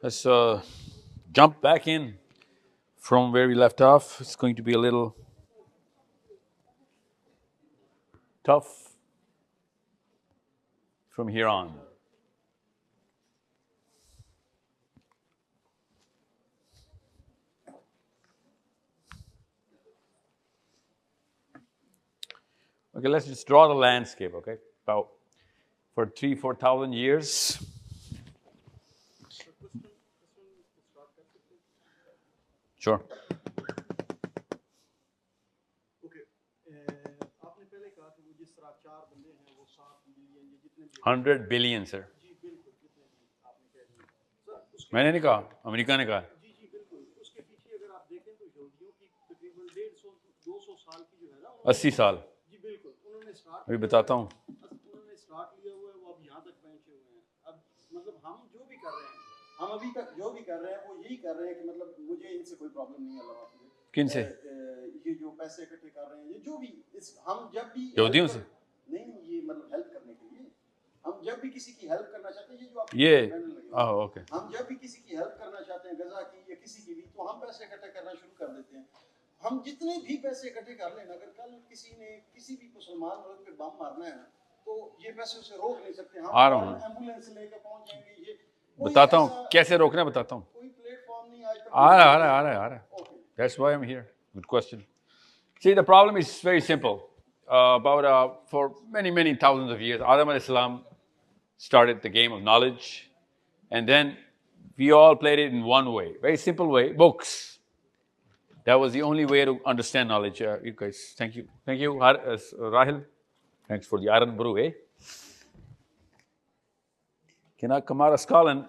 S2: Let's jump back in from where we left off. It's going to be a little tough from here on. Okay, let's just draw the landscape, okay? About for 3,000-4,000 years. Sure.
S4: Okay. आपने पहले कहा कि वो जिस तरह 4 बंदे हैं वो 7 मिलियन ये जितने भी
S2: 100 billion, sir.
S4: जी बिल्कुल जितने भी आपने कह दिए सर उसके
S2: मैंने नहीं कहा, अमेरिका ने कहा।
S4: जी जी बिल्कुल उसके पीछे अगर आप देखें तो यहूदियों की तकरीबन 150-200 साल की जो है ना
S2: 80 साल।
S4: जी बिल्कुल उन्होंने स्टार्ट
S2: अभी बताता हूँ।
S4: उन्होंने स्टार्ट लिया हुआ है वो अब यहाँ तक पहुँचे हुए हैं अब मतलब हम जो भी कर रहे हैं हम अभी तक जो भी कर रहे हैं वो यही कर रहे हैं कि मतलब मुझे इनसे कोई प्रॉब्लम नहीं है अल्लाह हाफ़िज़
S2: किन से?
S4: ये जो पैसे इकट्ठे कर रहे हैं ये जो भी इस हम जब भी
S2: यहूदियों से
S4: नहीं ये मतलब हेल्प करने के लिए हम जब भी किसी की हेल्प करना चाहते हैं ये जो आप
S2: ओके
S4: हम जब भी किसी की हेल्प करना चाहते हैं गजा की या किसी की भी तो हम पैसे इकट्ठे करना शुरू कर देते हैं हम जितने भी पैसे इकट्ठे कर लेना अगर कल किसी ने किसी भी मुसलमान मुल्क पे बम मारना है ना तो ये पैसे उसे रोक नहीं सकते हम एम्बुलेंस लेकर पहुंच जाएंगे ये
S2: बताता हूँ कैसे रोकना बताता हूँ
S4: कोई प्लेटफॉर्म नहीं आज तक
S2: आ रहा That's why I'm here. Good question. See, the problem is very simple. For many thousands of years, Adam alayhi salam started the game of knowledge, and then we all played it in one way, very simple way, books. That was the only way to understand knowledge. You guys, thank you, Rahil. Thanks for the iron brew, eh? Kina Kamara Skalin.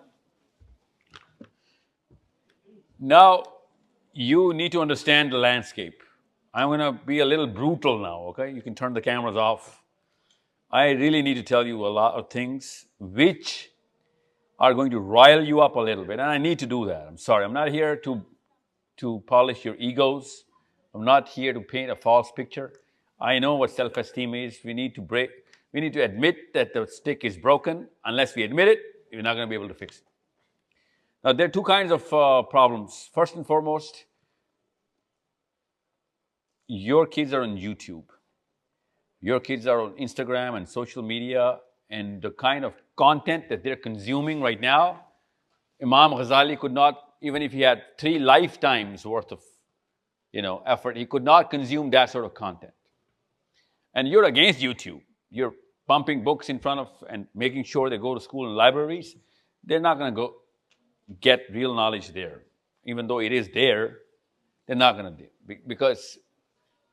S2: Now, you need to understand the landscape. I'm going to be a little brutal now, okay? You can turn the cameras off. I really need to tell you a lot of things which are going to rile you up a little bit, and I need to do that. I'm sorry. I'm not here to polish your egos. I'm not here to paint a false picture. I know what self-esteem is. We need to admit that the stick is broken. Unless we admit it, we're not going to be able to fix it. Now, there are two kinds of problems. First and foremost, your kids are on YouTube. Your kids are on Instagram and social media, and the kind of content that they're consuming right now, Imam Ghazali could not, even if he had 3 lifetimes worth of, effort, he could not consume that sort of content. And you're against YouTube. You're pumping books in front of and making sure they go to school and libraries. They're not going to go get real knowledge there. Even though it is there, they're not going to do, because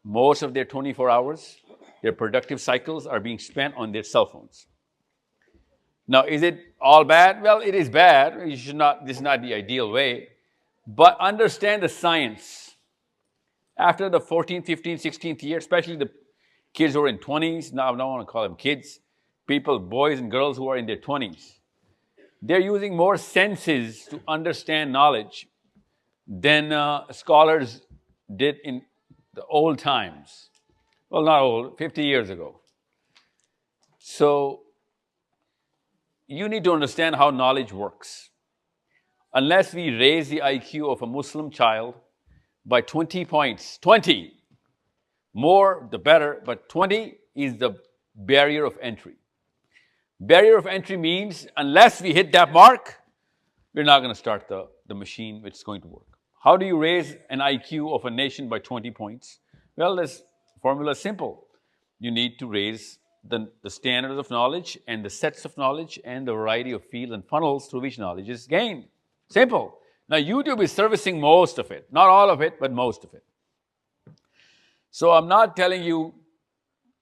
S2: most of their 24 hours, their productive cycles are being spent on their cell phones. Now, is it all bad? Well, it is bad. This is not the ideal way. But understand the science. After the 14th, 15th, 16th year, especially the kids who are in 20s, now I don't want to call them kids, people, boys and girls who are in their 20s, they're using more senses to understand knowledge than scholars did in the old times. Well, not old, 50 years ago. So, you need to understand how knowledge works. Unless we raise the IQ of a Muslim child by 20 points, 20, more the better, but 20 is the barrier of entry. Barrier of entry means unless we hit that mark, we're not going to start the machine which is going to work. How do you raise an IQ of a nation by 20 points? Well, this formula is simple. You need to raise the standards of knowledge and the sets of knowledge and the variety of fields and funnels through which knowledge is gained. Simple. Now, YouTube is servicing most of it. Not all of it, but most of it. So I'm not telling you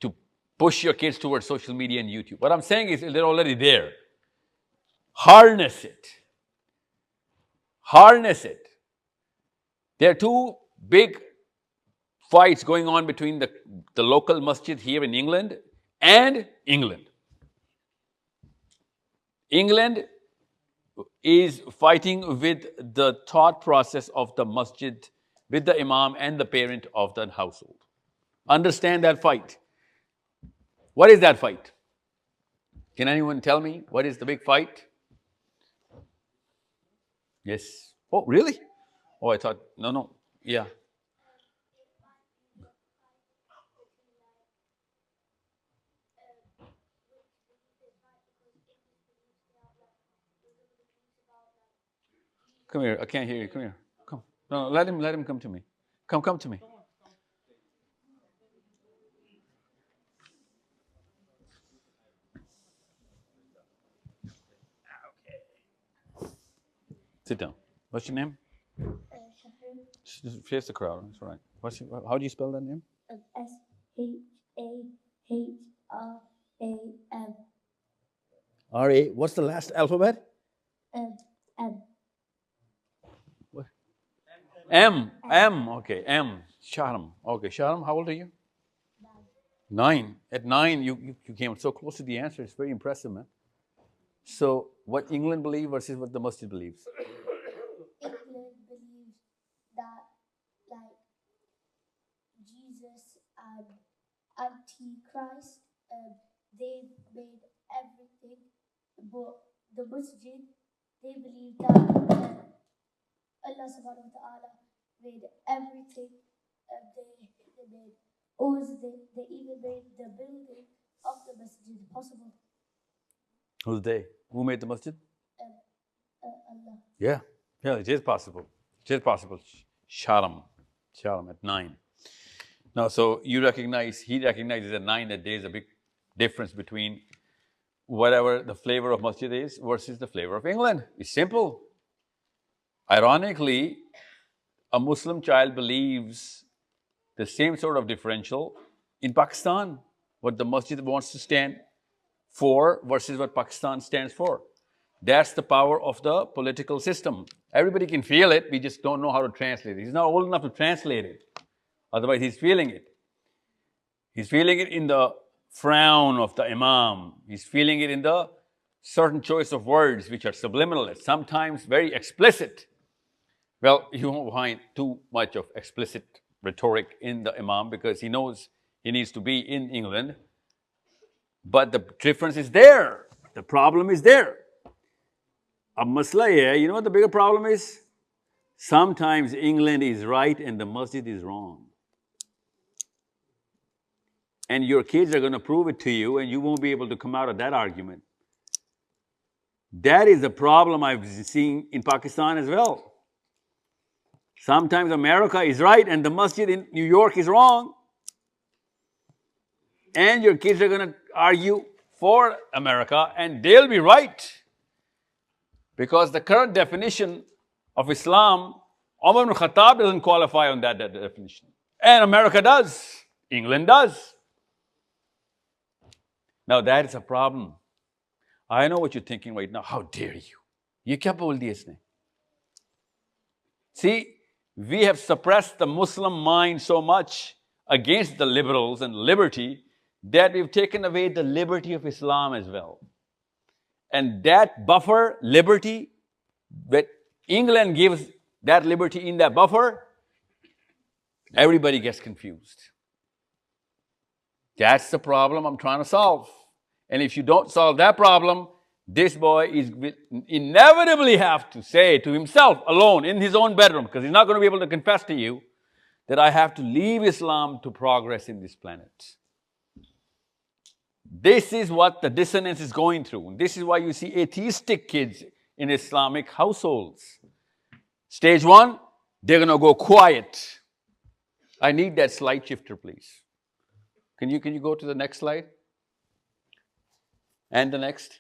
S2: to push your kids towards social media and YouTube. What I'm saying is they're already there. Harness it. Harness it. There are 2 big fights going on between the local masjid here in England and England. England is fighting with the thought process of the masjid, with the imam and the parent of the household. Understand that fight. What is that fight? Can anyone tell me what is the big fight? Yes. Oh, really? Oh, I thought, no. Yeah. Come here. I can't hear you. Come here. Come. No, let him come to me. Come to me. Sit down. What's your name? Just face the crowd. That's all right. How do you spell that name?
S10: Sahram.
S2: R-A. What's the last alphabet?
S10: M.
S2: What? M. Okay, M. Sharm. Okay, Sharm, how old are you? 9. At 9, you came so close to the answer. It's very impressive, man. So, what England believes versus what the masjid believes?
S10: England believes that, like, Jesus and Antichrist, they made everything, but the masjid, they believe that Allah subhanahu wa ta'ala made everything. They made oars, they even made the building of the masjid possible.
S2: Who's they? Who made the masjid?
S10: Allah.
S2: Yeah, it is possible. It is possible. Sharm at 9. Now, so he recognizes at 9 that there is a big difference between whatever the flavor of masjid is versus the flavor of England. It's simple. Ironically, a Muslim child believes the same sort of differential in Pakistan, what the masjid wants to stand for versus what Pakistan stands for. That's the power of the political system. Everybody can feel it, we just don't know how to translate it. He's not old enough to translate it. Otherwise, he's feeling it. He's feeling it in the frown of the imam. He's feeling it in the certain choice of words which are subliminal, sometimes very explicit. Well, you won't find too much of explicit rhetoric in the imam because he knows he needs to be in England. But the difference is there. The problem is there. A masla hai, you know what the bigger problem is? Sometimes England is right and the masjid is wrong. And your kids are going to prove it to you and you won't be able to come out of that argument. That is the problem I've seen in Pakistan as well. Sometimes America is right and the masjid in New York is wrong. And your kids are going to argue for America and they'll be right. Because the current definition of Islam, Umar ibn Khattab doesn't qualify on that definition. And America does. England does. Now that is a problem. I know what you're thinking right now. How dare you? Ye kya bol diya isne? See, we have suppressed the Muslim mind so much against the liberals and liberty that we've taken away the liberty of Islam as well. And that buffer, liberty, that England gives that liberty in that buffer, everybody gets confused. That's the problem I'm trying to solve. And if you don't solve that problem, this boy is inevitably have to say to himself alone in his own bedroom, because he's not going to be able to confess to you that I have to leave Islam to progress in this planet. This is what the dissonance is going through. This is why you see atheistic kids in Islamic households. Stage 1, they're going to go quiet. I need that slide shifter, please. Can you go to the next slide? And the next.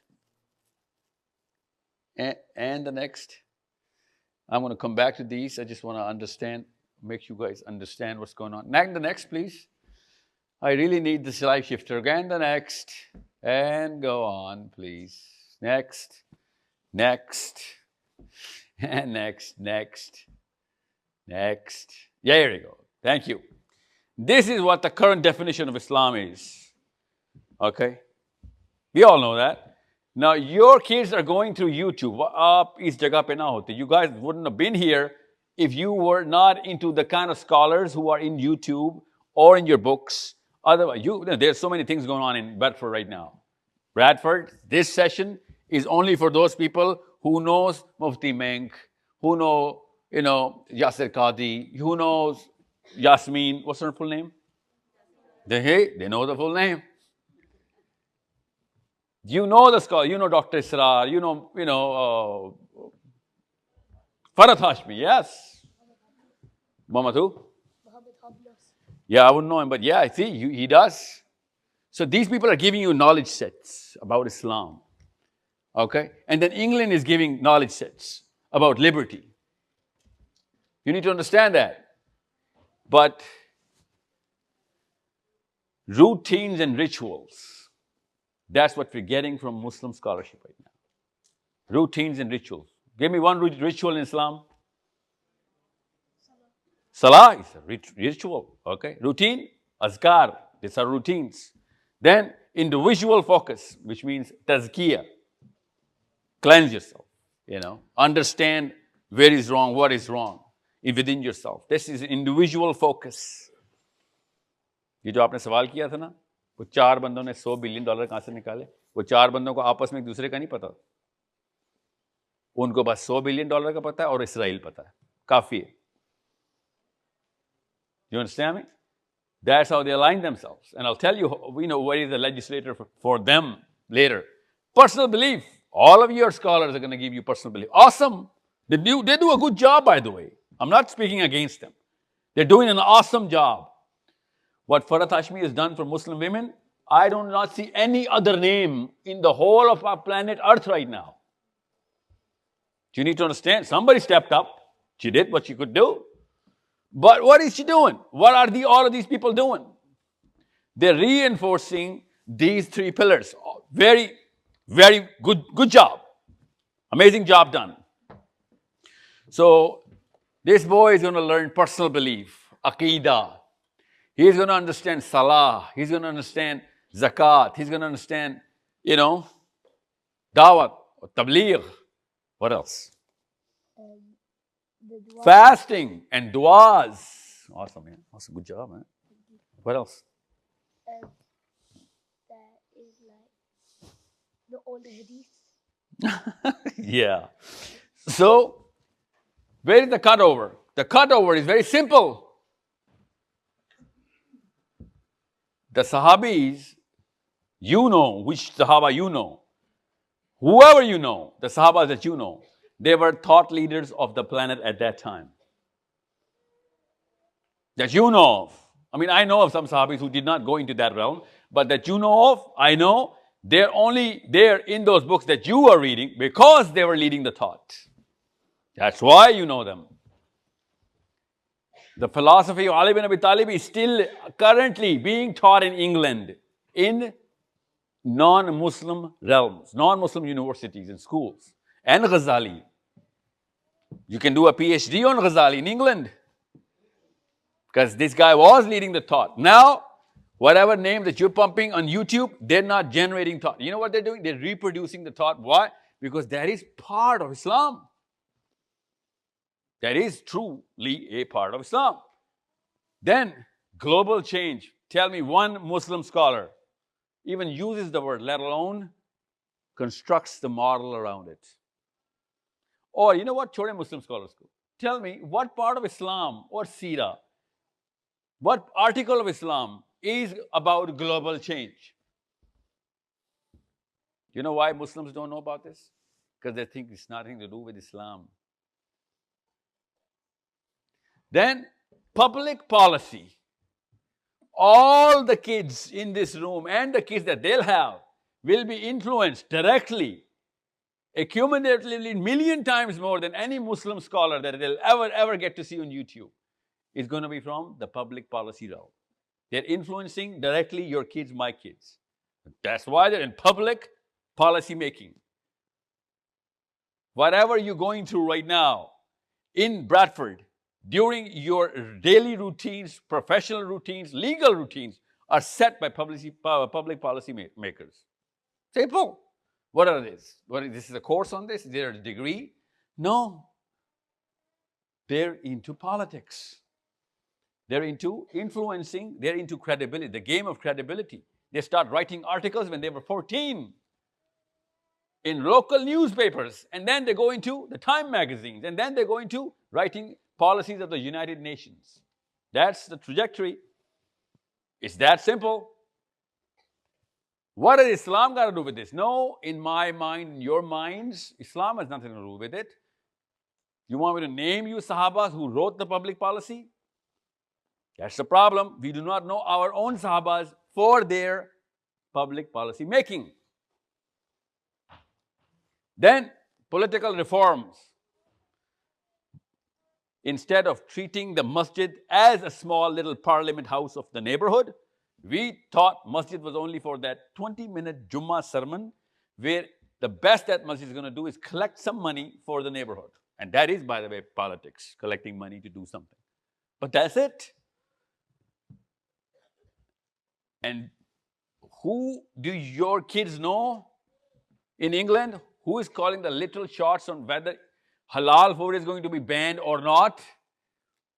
S2: And the next. I'm going to come back to these. I just want to understand, make you guys understand what's going on. And the next, please. I really need the slide shifter. And the next. And go on, please. Next. And next. Yeah, here you go. Thank you. This is what the current definition of Islam is. Okay? We all know that. Now, your kids are going through YouTube. Aap is jagah pe na hote. You guys wouldn't have been here if you were not into the kind of scholars who are in YouTube or in your books. Otherwise, there's so many things going on in Bradford right now. Bradford, this session is only for those people who knows Mufti Menk, who know, Yasir Qadi, who knows Yasmin, what's her full name? They know the full name. You know the scholar, you know Dr. Israr, Farhat Hashmi, yes. Muhammad who? Yeah, I wouldn't know him, but yeah, I see, he does. So these people are giving you knowledge sets about Islam. Okay? And then England is giving knowledge sets about liberty. You need to understand that. But routines and rituals, that's what we're getting from Muslim scholarship right now. Routines and rituals. Give me one ritual in Islam. Salah is a ritual. Okay? Routine, azkar, these are routines. Then individual focus, which means tazkiyah. Cleanse yourself, understand where is wrong, what is wrong within yourself. This is individual focus. ये जो आपने सवाल किया था ना, वो 4 बंदों ने $100 बिलियन कहाँ से निकाले? वो 4 बंदों को आपस में एक दूसरे का नहीं पता. उनको बस $100 बिलियन का पता है और इसराइल पता है. काफी है. You understand me? That's how they align themselves. And I'll tell you, what is the legislator for them later. Personal belief. All of your scholars are going to give you personal belief. Awesome. They do a good job, by the way. I'm not speaking against them. They're doing an awesome job. What Farhat Hashmi has done for Muslim women, I do not see any other name in the whole of our planet Earth right now. You need to understand, somebody stepped up. She did what she could do. But what is she doing? What are all of these people doing? They're reinforcing these 3 pillars. Very, very good job. Amazing job done. So, this boy is going to learn personal belief, aqidah. He's going to understand salah. He's going to understand zakat. He's going to understand, dawat, tabligh. What else? Fasting and du'as. Awesome, man. Awesome. Good job, man. What else?
S10: That is like the old hadiths.
S2: Yeah. So, where is the cutover? The cutover is very simple. The Sahabis, which Sahaba you know. Whoever you know, the Sahabas that you know, they were thought leaders of the planet at that time. That you know of. I mean, I know of some Sahabis who did not go into that realm, but that you know of, I know, they're only there in those books that you are reading because they were leading the thought. That's why you know them. The philosophy of Ali bin Abi Talib is still currently being taught in England in non-Muslim realms, non-Muslim universities and schools. And Ghazali. You can do a PhD on Ghazali in England. Because this guy was leading the thought. Now, whatever name that you're pumping on YouTube, they're not generating thought. You know what they're doing? They're reproducing the thought. Why? Because that is part of Islam. That is truly a part of Islam. Then, global change. Tell me one Muslim scholar even uses the word, let alone constructs the model around it. Or, you know what? Chode Muslim scholars go. Tell me, what part of Islam or Seerah, what article of Islam is about global change? You know why Muslims don't know about this? Because they think it's nothing to do with Islam. Then, public policy. All the kids in this room and the kids that they'll have will be influenced directly, accumulatively, 1,000,000 times more than any Muslim scholar that they'll ever get to see on YouTube. Is going to be from the public policy realm. They're influencing directly your kids, my kids. That's why they're in public policy making. Whatever you're going through right now in Bradford, during your daily routines, professional routines, legal routines, are set by public policy makers. Simple. What are these? This is a course on this? Is there a degree? No. They're into politics. They're into influencing. They're into credibility, the game of credibility. They start writing articles when they were 14. in local newspapers, and then they go into the Time magazines, and then they go into writing policies of the United Nations. That's the trajectory. It's that simple. What has Islam got to do with this? No, in my mind, in your minds, Islam has nothing to do with it. You want me to name you Sahabas who wrote the public policy? That's the problem. We do not know our own Sahabas for their public policy making. Then, political reforms. Instead of treating the masjid as a small little parliament house of the neighborhood, we thought masjid was only for that 20-minute Jummah sermon, where the best that masjid is going to do is collect some money for the neighborhood. And that is, by the way, politics, collecting money to do something. But that's it. And who do your kids know in England? Who is calling the little shots on whether halal food is going to be banned or not?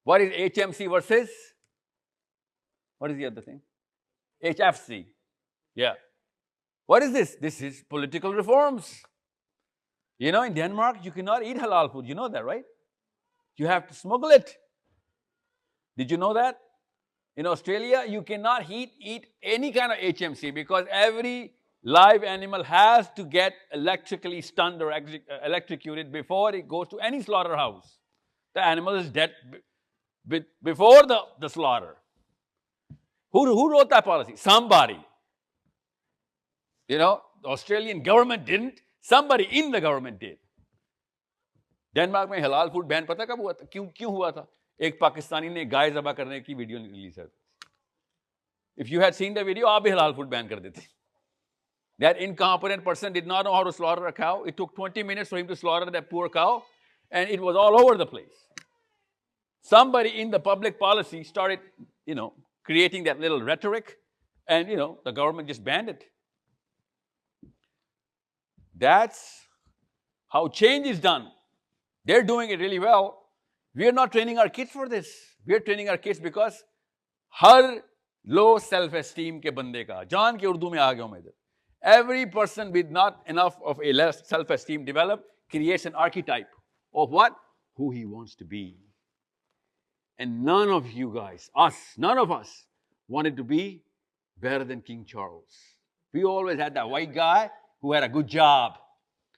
S2: What is HMC versus? What is the other thing? HFC. Yeah. What is this? This is political reforms. You know, in Denmark, you cannot eat halal food. You know that, right? You have to smuggle it. Did you know that? In Australia, you cannot eat any kind of HMC because every live animal has to get electrically stunned or electrocuted before it goes to any slaughterhouse. The animal is dead before the slaughter. Who wrote that policy? Somebody. You know, the Australian government didn't. Somebody in the government did. Denmark में हलाल food ban पता कब हुआ था? क्यों हुआ था? एक पाकिस्तानी ने गाय ज़बह करने की वीडियो रिलीज कर दी. If you had seen the video, आप भी हलाल फूड बैन कर देते. That incompetent person did not know how to slaughter a cow. It took 20 minutes for him to slaughter that poor cow, and it was all over the place. Somebody in the public policy started, creating that little rhetoric, and, the government just banned it. That's how change is done. They're doing it really well. We are not training our kids for this. We are training our kids because her low self-esteem के बंदे का, जान के उर्दू में आ गया हूं मैं इधर. Every person with not enough of a less self-esteem developed creates an archetype of what? Who he wants to be. And none of you guys, none of us wanted to be better than King Charles. We always had that white guy who had a good job,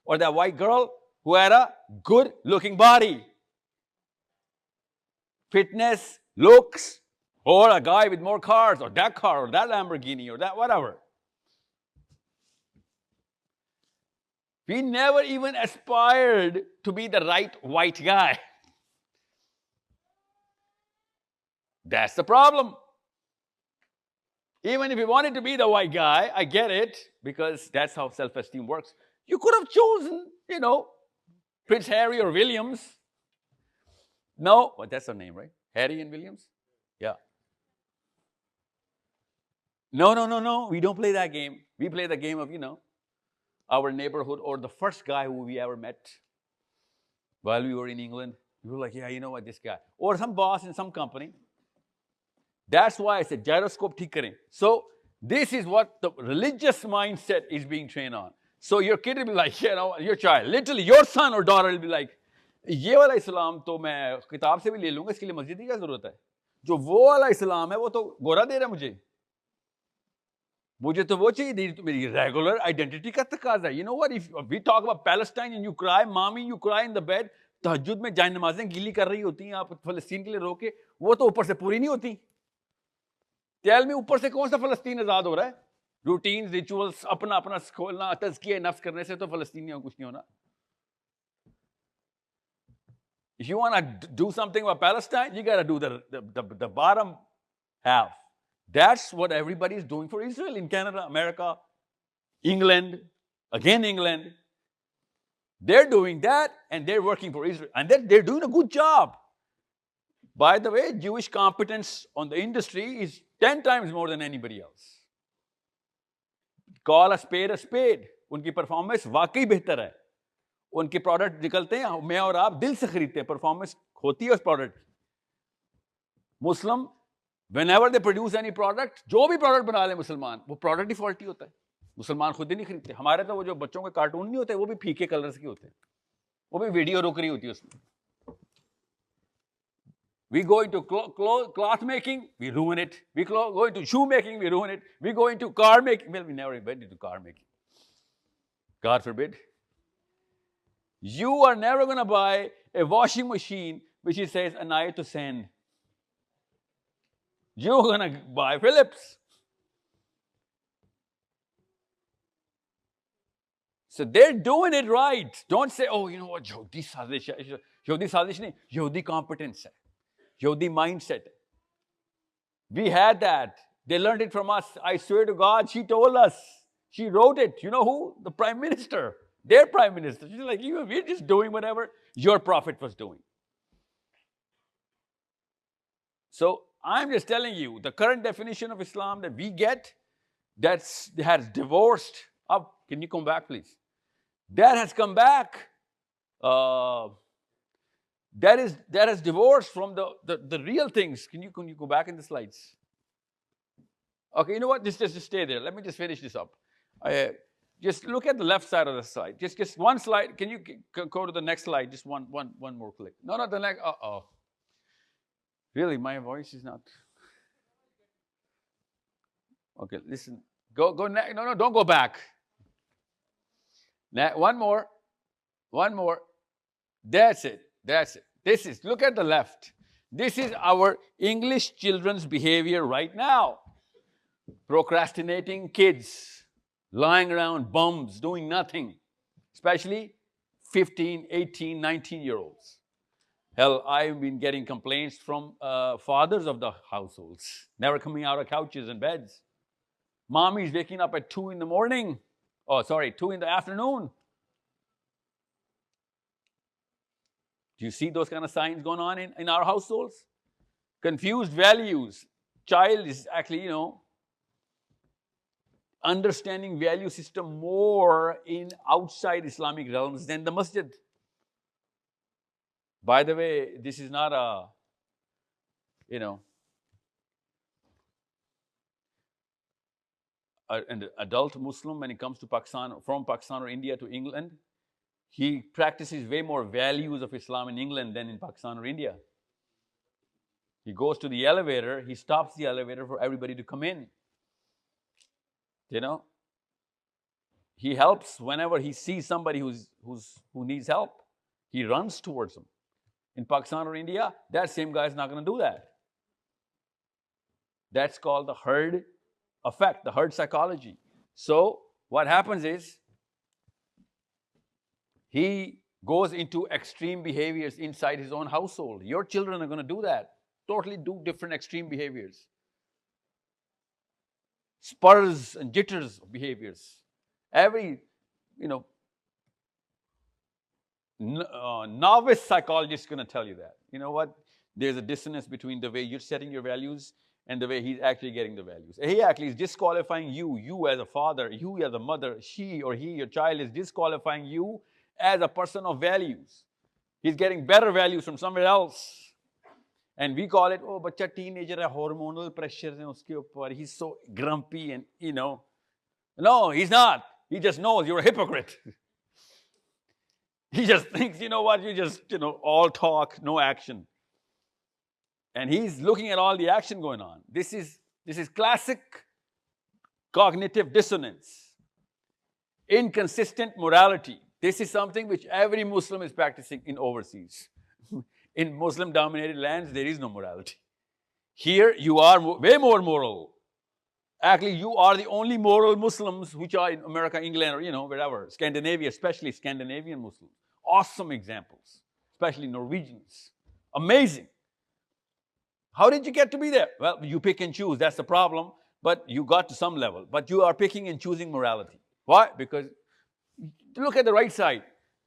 S2: or that white girl who had a good-looking body. Fitness, looks, or a guy with more cars, or that car, or that Lamborghini, or that whatever. We never even aspired to be the right white guy. That's the problem. Even if you wanted to be the white guy, I get it, because that's how self-esteem works. You could have chosen, Prince Harry or Williams. No, but that's her name, right? Harry and Williams? Yeah. No. We don't play that game. We play the game of, our neighborhood, or the first guy who we ever met while we were in England. We were like, yeah, you know what, this guy. Or some boss in some company. That's why I said gyroscope ठीक करें. So this is what the religious mindset is being trained on. So your kid will be like, your child, literally your son or daughter will be like, ये वाला इस्लाम तो मैं किताब से भी ले लूंगा, इसके लिए मस्जिद की क्या जरूरत है? जो वो वाला इस्लाम है वो तो गोरा दे रहा है मुझे तो वो चाहिए, मेरी regular identity का तकाजा है. You know what? If we talk about Palestine and you cry, mommy, you cry in the bed, तहज्जुद में जान नमाजें गीली कर रही होती हैं, आप फलस्तीन के लिए रो के, वो तो ऊपर से पूरी नहीं होती. Tell me, ऊपर से कौन सा फलस्तीन आजाद हो रहा है? Routines, rituals, अपना खोलना, तज़किया नफ्स करने से तो फलस्तीनियों कुछ नहीं होना. If you want to do something about Palestine, you got to do the bottom half. That's what everybody is doing for Israel in Canada, America, England, again England. They're doing that, and they're working for Israel. And they're doing a good job. By the way, Jewish competence on the industry is 10 times more than anybody else. Call a spade a spade. उनकी performance वाकई बेहतर है. उनके product निकलते हैं, मैं और आप दिल से खरीदते हैं, परफॉर्मेंस होती है उस प्रोडक्ट की. मुस्लिम whenever they produce any product, जो भी प्रोडक्ट बना ले मुसलमान, वो प्रोडक्ट ही फॉल्टी होता है. मुसलमान खुद ही नहीं खरीदते. हमारे तो वो जो बच्चों के कार्टून नहीं होते वो भी फीके कलर्स के होते हैं, वो भी वीडियो रुक रही होती है उसमें. We go into cloth making, we ruin it. We go into shoe making, we ruin it. We go into car making. Well, we never went into car making. God forbid. You are never going to buy a washing machine which it says Anayat to send. You're going to buy Philips. So they're doing it right. Don't say, oh, you know what, Yahudi sazish hai. Yahudi sazish nahi, Yahudi competence hai. Yahudi mindset. We had that. They learned it from us. I swear to God, she told us. She wrote it. You know who? The Prime Minister. Their Prime Minister. She's like, we're just doing whatever your prophet was doing. So I'm just telling you, the current definition of Islam that we get, that has divorced. Can you come back, please? That has come back. That is divorced from the real things. Can you go back in the slides? Okay, you know what? Just stay there. Let me just finish this up. Just look at the left side of the slide. Just one slide. Can you go to the next slide? Just one more click. No, not the next. Really, my voice is not. Okay, listen. Go next. No, don't go back. One more. That's it. Look at the left. This is our English children's behavior right now. Procrastinating kids, lying around bums, doing nothing, especially 15, 18, 19-year-olds. Hell, I've been getting complaints from fathers of the households, never coming out of couches and beds. Mommy's waking up at 2 in the morning. 2 in the afternoon. Do you see those kind of signs going on in our households? Confused values. Child is actually, understanding value system more in outside Islamic realms than the masjid. By the way, this is not an adult Muslim when it comes to Pakistan, from Pakistan or India to England. He practices way more values of Islam in England than in Pakistan or India. He goes to the elevator, he stops the elevator for everybody to come in. He helps whenever he sees somebody who needs help. He runs towards them. In Pakistan or India, that same guy is not going to do that. That's called the herd effect, the herd psychology. So what happens is, he goes into extreme behaviors inside his own household. Your children are going to do that. Totally do different extreme behaviors. Spurs and jitters behaviors. Every, novice psychologist is going to tell you that. You know what? There's a dissonance between the way you're setting your values and the way he's actually getting the values. He actually is disqualifying you as a father, you as a mother, she or he, your child is disqualifying you as a person of values. He's getting better values from somewhere else. And we call it, bacha teenager hai, hormonal pressures hai uske upar, he's so grumpy and, No, he's not. He just knows you're a hypocrite. He just thinks, you just, all talk, no action. And he's looking at all the action going on. This is classic cognitive dissonance. Inconsistent morality. This is something which every Muslim is practicing in overseas. In Muslim-dominated lands, there is no morality. Here, you are way more moral. Actually, you are the only moral Muslims which are in America, England, or wherever. Scandinavia, especially Scandinavian Muslims. Awesome examples, especially Norwegians. Amazing. How did you get to be there? Well, you pick and choose. That's the problem. But you got to some level. But you are picking and choosing morality. Why? Because look at the right side.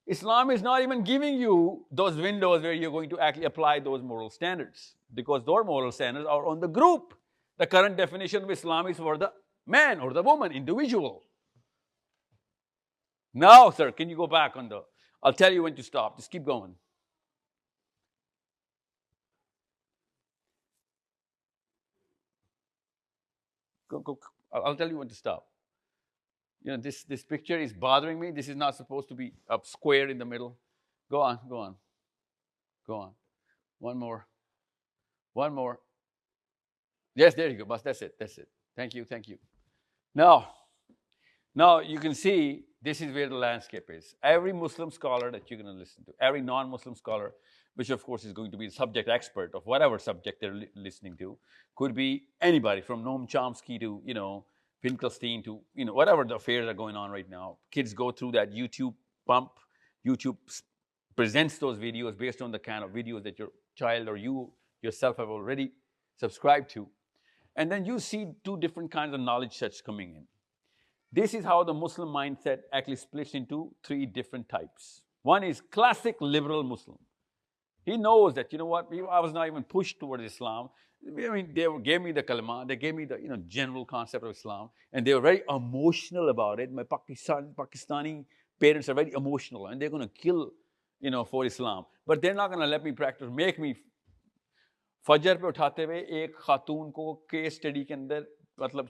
S2: Islam is not even giving you those windows where you're going to actually apply those moral standards. Because those moral standards are on the group. The current definition of Islam is for the man or the woman, individual. Now, sir, can you go back on I'll tell you when to stop. Just keep going. Go. I'll tell you when to stop. You know, this picture is bothering me. This is not supposed to be a square in the middle. Go on, go on. Go on. One more. One more. Yes, there you go. But that's it. That's it. Thank you. Thank you. Now you can see this is where the landscape is. Every Muslim scholar that you're going to listen to, every non-Muslim scholar, which of course is going to be the subject expert of whatever subject they're listening to, could be anybody from Noam Chomsky to, you know, Finkelstein to, you know, whatever the affairs are going on right now. Kids go through that YouTube pump. YouTube presents those videos based on the kind of videos that your child or you yourself have already subscribed to. And then you see two different kinds of knowledge sets coming in. This is how the Muslim mindset actually splits into three different types. One is classic liberal Muslim. He knows that, you know what, I was not even pushed towards Islam. I mean, they gave me the kalma, they gave me the, you know, general concept of Islam, and they were very emotional about it. My Pakistani parents are very emotional, and they're going to kill, you know, for Islam. But they're not going to let me practice, make me. फजर पे उठाते हुए एक खातून को case study के अंदर, मतलब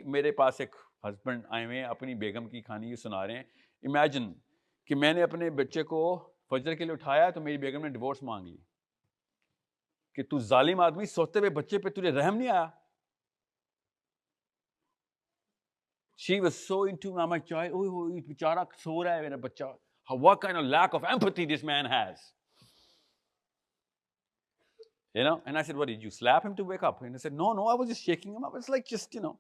S2: मेरे पास एक हस्बैंड आए हुए हैं, अपनी बेगम की कहानी सुना रहे हैं. इमेजिन कि मैंने अपने बच्चे को फजर के लिए उठाया तो मेरी बेगम ने डिवोर्स मांग ली कि तू जालिम आदमी, सोते हुए बच्चे पे तुझे रहम नहीं आया. She was so into my child. Oh, बेचारा सो रहा है मेरा बच्चा. What kind of lack of empathy this man has. You know, and I said, what, did you slap him to wake up? And I said, no, I was just shaking him up. It's like just, you know.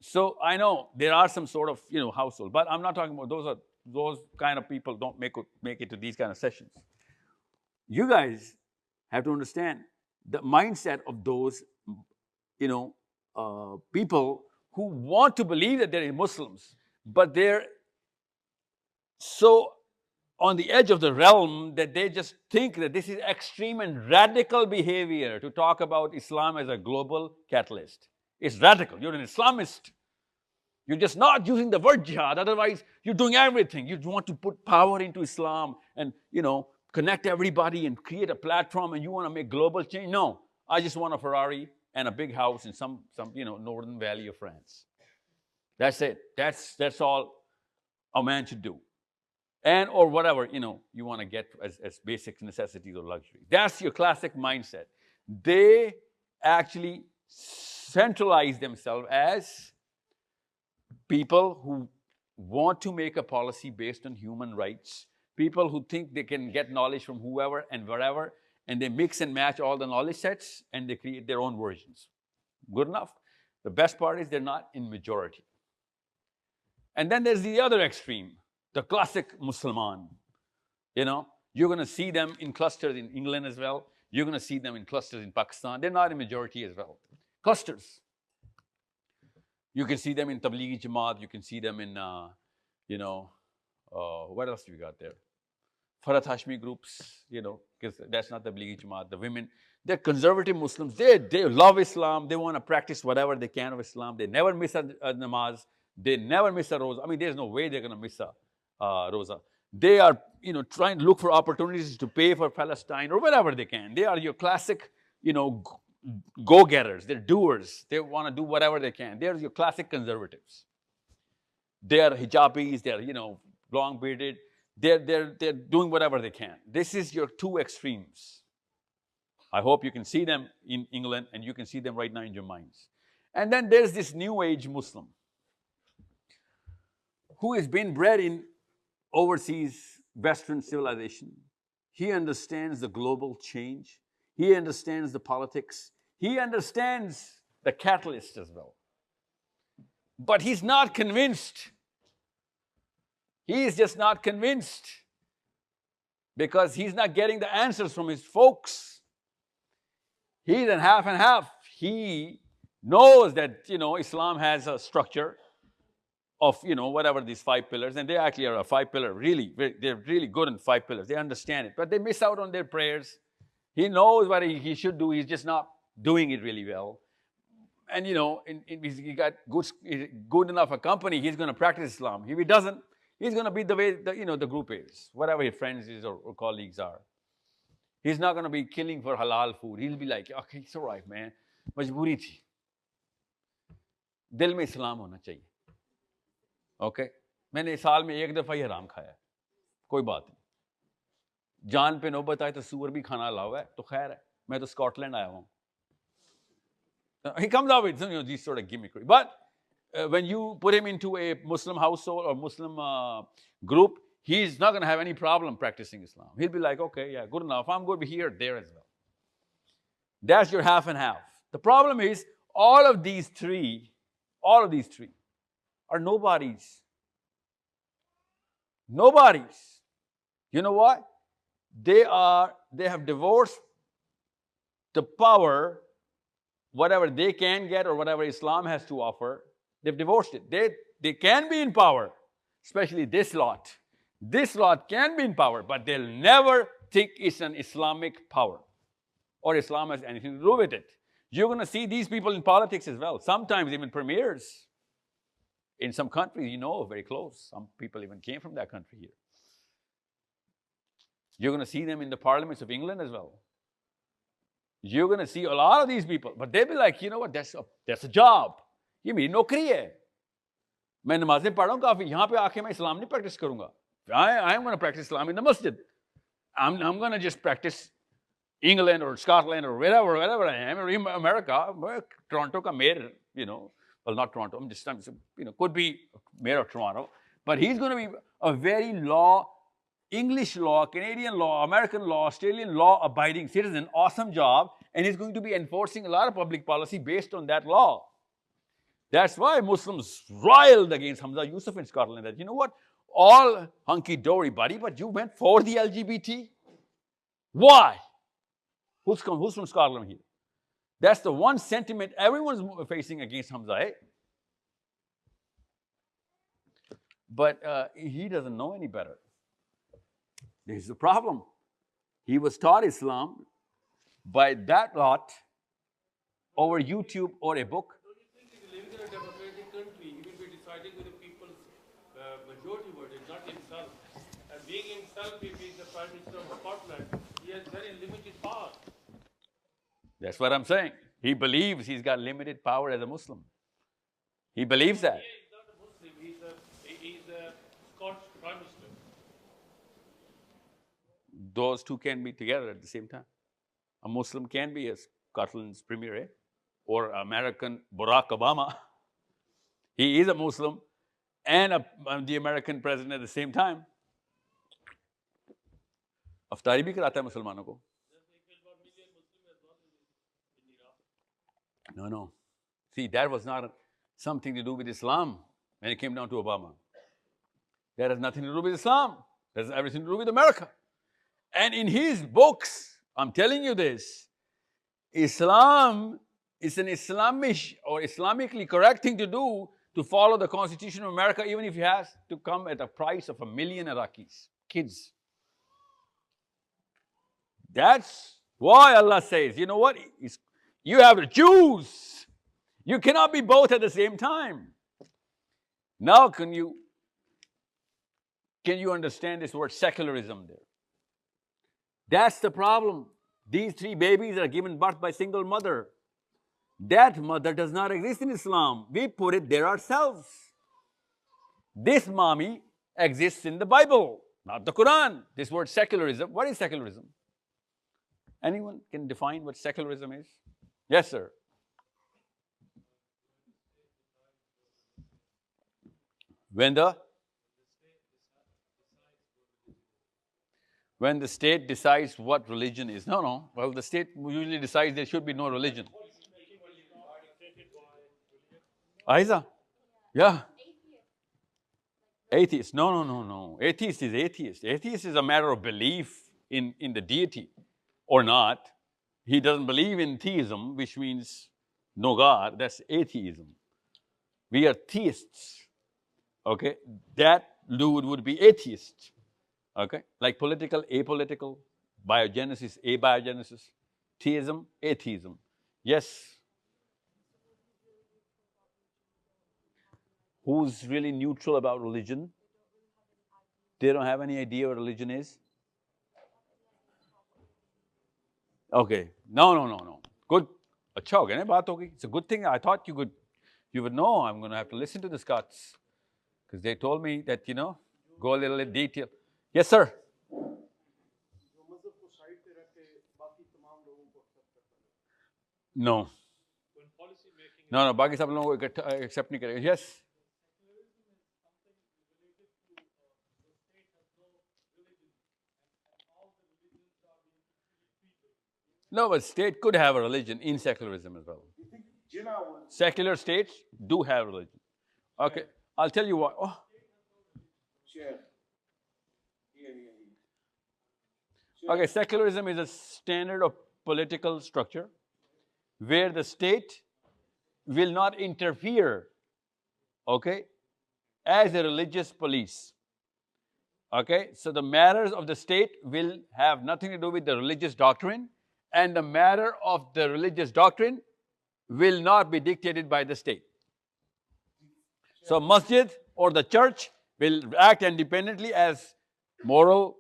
S2: So I know there are some sort of, you know, household, but I'm not talking about those kind of people don't make it to these kind of sessions. You guys have to understand the mindset of those, you know, people who want to believe that they're Muslims, but they're so on the edge of the realm that they just think that this is extreme and radical behavior to talk about Islam as a global catalyst. It's radical. You're an Islamist. You're just not using the word jihad. Otherwise, you're doing everything. You want to put power into Islam and, you know, connect everybody and create a platform, and you want to make global change. No, I just want a Ferrari and a big house in some you know, northern valley of France. That's it. That's all a man should do. And or whatever, you know, you want to get as basic necessities or luxury. That's your classic mindset. They actually centralize themselves as people who want to make a policy based on human rights, people who think they can get knowledge from whoever and wherever, and they mix and match all the knowledge sets, and they create their own versions. Good enough? The best part is they're not in majority. And then there's the other extreme. The classic Musliman, you know, you're going to see them in clusters in England as well. You're going to see them in clusters in Pakistan. They're not in majority as well. Clusters. You can see them in Tablighi Jamaat. You can see them in, you know, what else do we got there? Farhat Hashmi groups, you know, because that's not Tablighi Jamaat. The women, they're conservative Muslims. They love Islam. They want to practice whatever they can of Islam. They never miss a namaz. They never miss a roza. I mean, there's no way they're going to miss a Rosa. They are, you know, trying to look for opportunities to pay for Palestine or whatever they can. They are your classic, you know, go-getters. They're doers. They want to do whatever they can. They're your classic conservatives. They are hijabis. They're, you know, long-bearded. They're doing whatever they can. This is your two extremes. I hope you can see them in England, and you can see them right now in your minds. And then there's this new age Muslim who has been bred in overseas Western civilization. He understands the global change. He understands the politics. He understands the catalyst as well. But he's not convinced. He is just not convinced because he's not getting the answers from his folks. He's in half and half. He knows that, you know, Islam has a structure of, you know, whatever these 5 pillars, and they actually are a 5-pillar, really, they're really good in 5 pillars. They understand it, but they miss out on their prayers. He knows what he should do, he's just not doing it really well. And, you know, he got good enough a company, he's going to practice Islam. If he doesn't, he's going to be the way, you know, the group is, whatever his friends is or colleagues are. He's not going to be killing for halal food. He'll be like, okay, it's all right, man. Majboori thi. Dil mein Islam hona chahiye. Okay मैंने साल में एक दफ़ा ही हराम खाया है, कोई बात नहीं, जान पे नौबत आए तो सूअर भी खाना अलावा है तो खैर है, मैं तो स्कॉटलैंड आया हूँ. He comes out with these sort of gimmickry. But when you put him into a Muslim household or Muslim group, he's not going to have any problem practicing Islam. He'll be like, okay, yeah, good enough. I'm going to be here, there as well. That's your half and half. The problem is all of these three are nobodies. Nobodies. You know what? They have divorced the power, whatever they can get or whatever Islam has to offer, they've divorced it. They can be in power, especially this lot. This lot can be in power, but they'll never think it's an Islamic power or Islam has anything to do with it. You're going to see these people in politics as well, sometimes even premiers. In some countries, very close. Some people even came from that country here. You're going to see them in the parliaments of England as well. You're going to see a lot of these people, but they'll be like, you know what, that's a job. ये मेरी नौकरी है. मैं नमाज़ें पढ़ रहा हूँ काफी, यहाँ पे आके मैं इस्लाम नहीं practice करूँगा. I'm going to practice Islam in the masjid. I'm going to just practice England or Scotland or wherever I am, or in America, Toronto ka mayor, well, not Toronto, could be mayor of Toronto, but he's going to be a very English law, Canadian law, American law, Australian law abiding citizen, awesome job, and he's going to be enforcing a lot of public policy based on that law. That's why Muslims riled against Hamza Yusuf in Scotland, that, you know what, all hunky-dory, buddy, but you went for the LGBT? Why? Who's from Scotland here? That's the one sentiment everyone's facing against Hamza, eh? But he doesn't know any better. This is the problem. He was taught Islam by that lot over YouTube or a book.
S11: Don't you think if you live in a democratic country, he will be deciding with the people's majority vote, not himself. And being himself, if he's the Prime Minister of Scotland, he has very limited power.
S2: That's what I'm saying. He believes he's got limited power as a Muslim. He believes that.
S11: He's not a Muslim, he's a Scottish Prime Minister.
S2: Those two can be together at the same time. A Muslim can be a Scotland's premier, eh? Or American Barack Obama. He is a Muslim and the American president at the same time. अफ्तारी भी कराता है मुसलमानों को. No. See, that was not something to do with Islam when it came down to Obama. That has nothing to do with Islam. That has everything to do with America. And in his books, I'm telling you this, Islam is an Islamish or Islamically correct thing to do, to follow the Constitution of America, even if it has to come at a price of 1 million Iraqis, kids. That's why Allah says, you know what? You have to choose. You cannot be both at the same time. Now, can you understand this word secularism there? That's the problem. These 3 babies are given birth by single mother. That mother does not exist in Islam. We put it there ourselves. This mommy exists in the Bible, not the Quran. This word secularism, what is secularism? Anyone can define what secularism is? Yes, sir. When the state decides what religion is. No. Well, the state usually decides there should be no religion. Aiza? Yeah. Atheist. No. Atheist is atheist. Atheist is a matter of belief in the deity or not. He doesn't believe in theism, which means no God. That's atheism. We are theists. Okay? That dude would be atheist. Okay? Like political, apolitical, biogenesis, abiogenesis, theism, atheism. Yes. Who's really neutral about religion? They don't have any idea what religion is? Okay. No. Good. अच्छा हो गया ना बात होगी. It's a good thing. I thought you would know. I'm going to have to listen to the Scots. Because they told me that, go a little in detail. Yes, sir. No. No, बाकी सब लोगों को accept नहीं करेगा. Yes. No, but state could have a religion in secularism as well. Secular states do have religion. Okay, I'll tell you what. Oh. Okay, secularism is a standard of political structure where the state will not interfere, okay, as a religious police. Okay, so the matters of the state will have nothing to do with the religious doctrine, and the matter of the religious doctrine will not be dictated by the state. So masjid or the church will act independently as moral,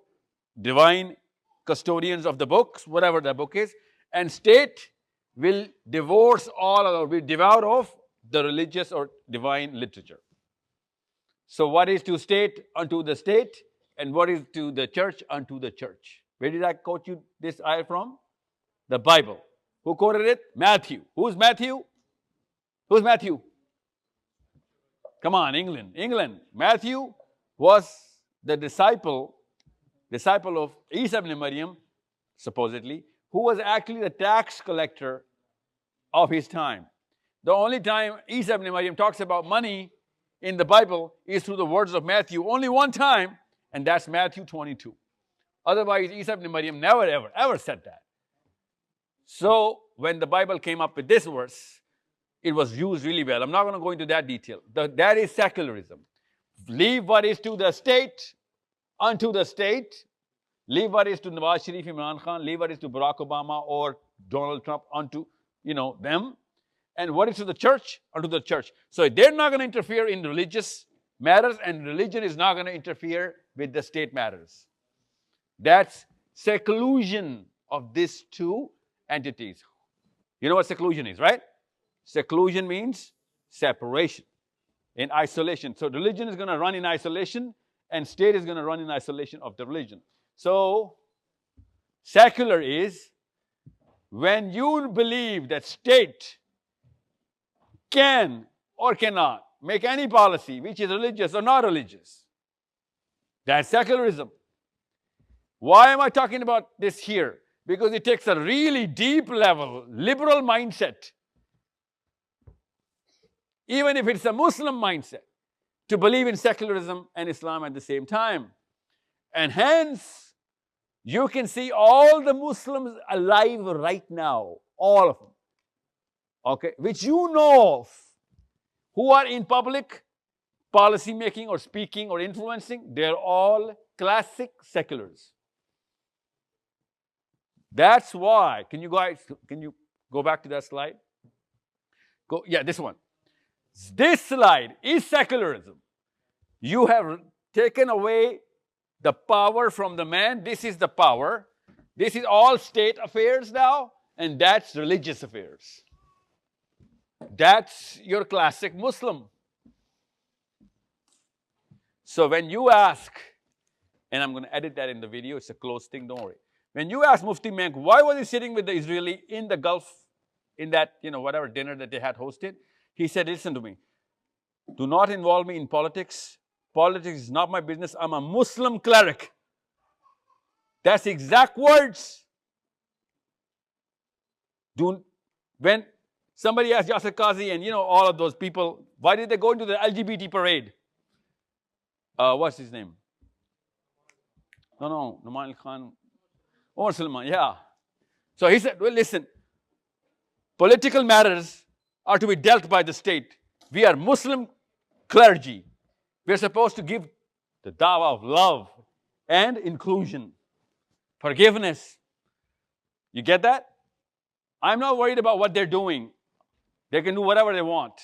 S2: divine custodians of the books, whatever the book is, and state will divorce all or will devour of the religious or divine literature. So what is to state unto the state, and what is to the church unto the church. Where did I quote you this ayah from? The Bible. Who quoted it? Matthew. Who's Matthew? Who's Matthew? Come on, England. England. Matthew was the disciple of Isa ibn Maryam, supposedly, who was actually the tax collector of his time. The only time Isa ibn Maryam talks about money in the Bible is through the words of Matthew. Only one time, and that's Matthew 22. Otherwise, Isa ibn Maryam never, ever said that. So, when the Bible came up with this verse, it was used really well. I'm not going to go into that detail. That is secularism. Leave what is to the state unto the state. Leave what is to Nawaz Sharif, Imran Khan. Leave what is to Barack Obama or Donald Trump unto, them. And what is to the church unto the church. So they're not going to interfere in religious matters, and religion is not going to interfere with the state matters. That's seclusion of these two entities. You know what seclusion is, right? Seclusion means separation, in isolation. So religion is going to run in isolation, and state is going to run in isolation of the religion. So secular is when you believe that state can or cannot make any policy which is religious or not religious. That's secularism. Why am I talking about this here? Because it takes a really deep level, liberal mindset, even if it's a Muslim mindset, to believe in secularism and Islam at the same time. And hence, you can see all the Muslims alive right now, all of them, okay, which you know of, who are in public policy making or speaking or influencing, they're all classic seculars. That's why, can you go back to that slide? Yeah, this one. This slide is secularism. You have taken away the power from the man. This is the power. This is all state affairs now, and that's religious affairs. That's your classic Muslim. So when you ask, and I'm going to edit that in the video, it's a close thing, don't worry. When you ask Mufti Menk, why was he sitting with the Israeli in the Gulf, in that, whatever dinner that they had hosted, he said, listen to me, do not involve me in politics. Politics is not my business. I'm a Muslim cleric. That's the exact words. When somebody asked Yasser Qazi and, all of those people, why did they go into the LGBT parade? What's his name? No, Numan Khan. Omar Salman, yeah. So he said, well, listen, political matters are to be dealt by the state. We are Muslim clergy. We are supposed to give the dawah of love and inclusion, forgiveness. You get that? I'm not worried about what they're doing. They can do whatever they want.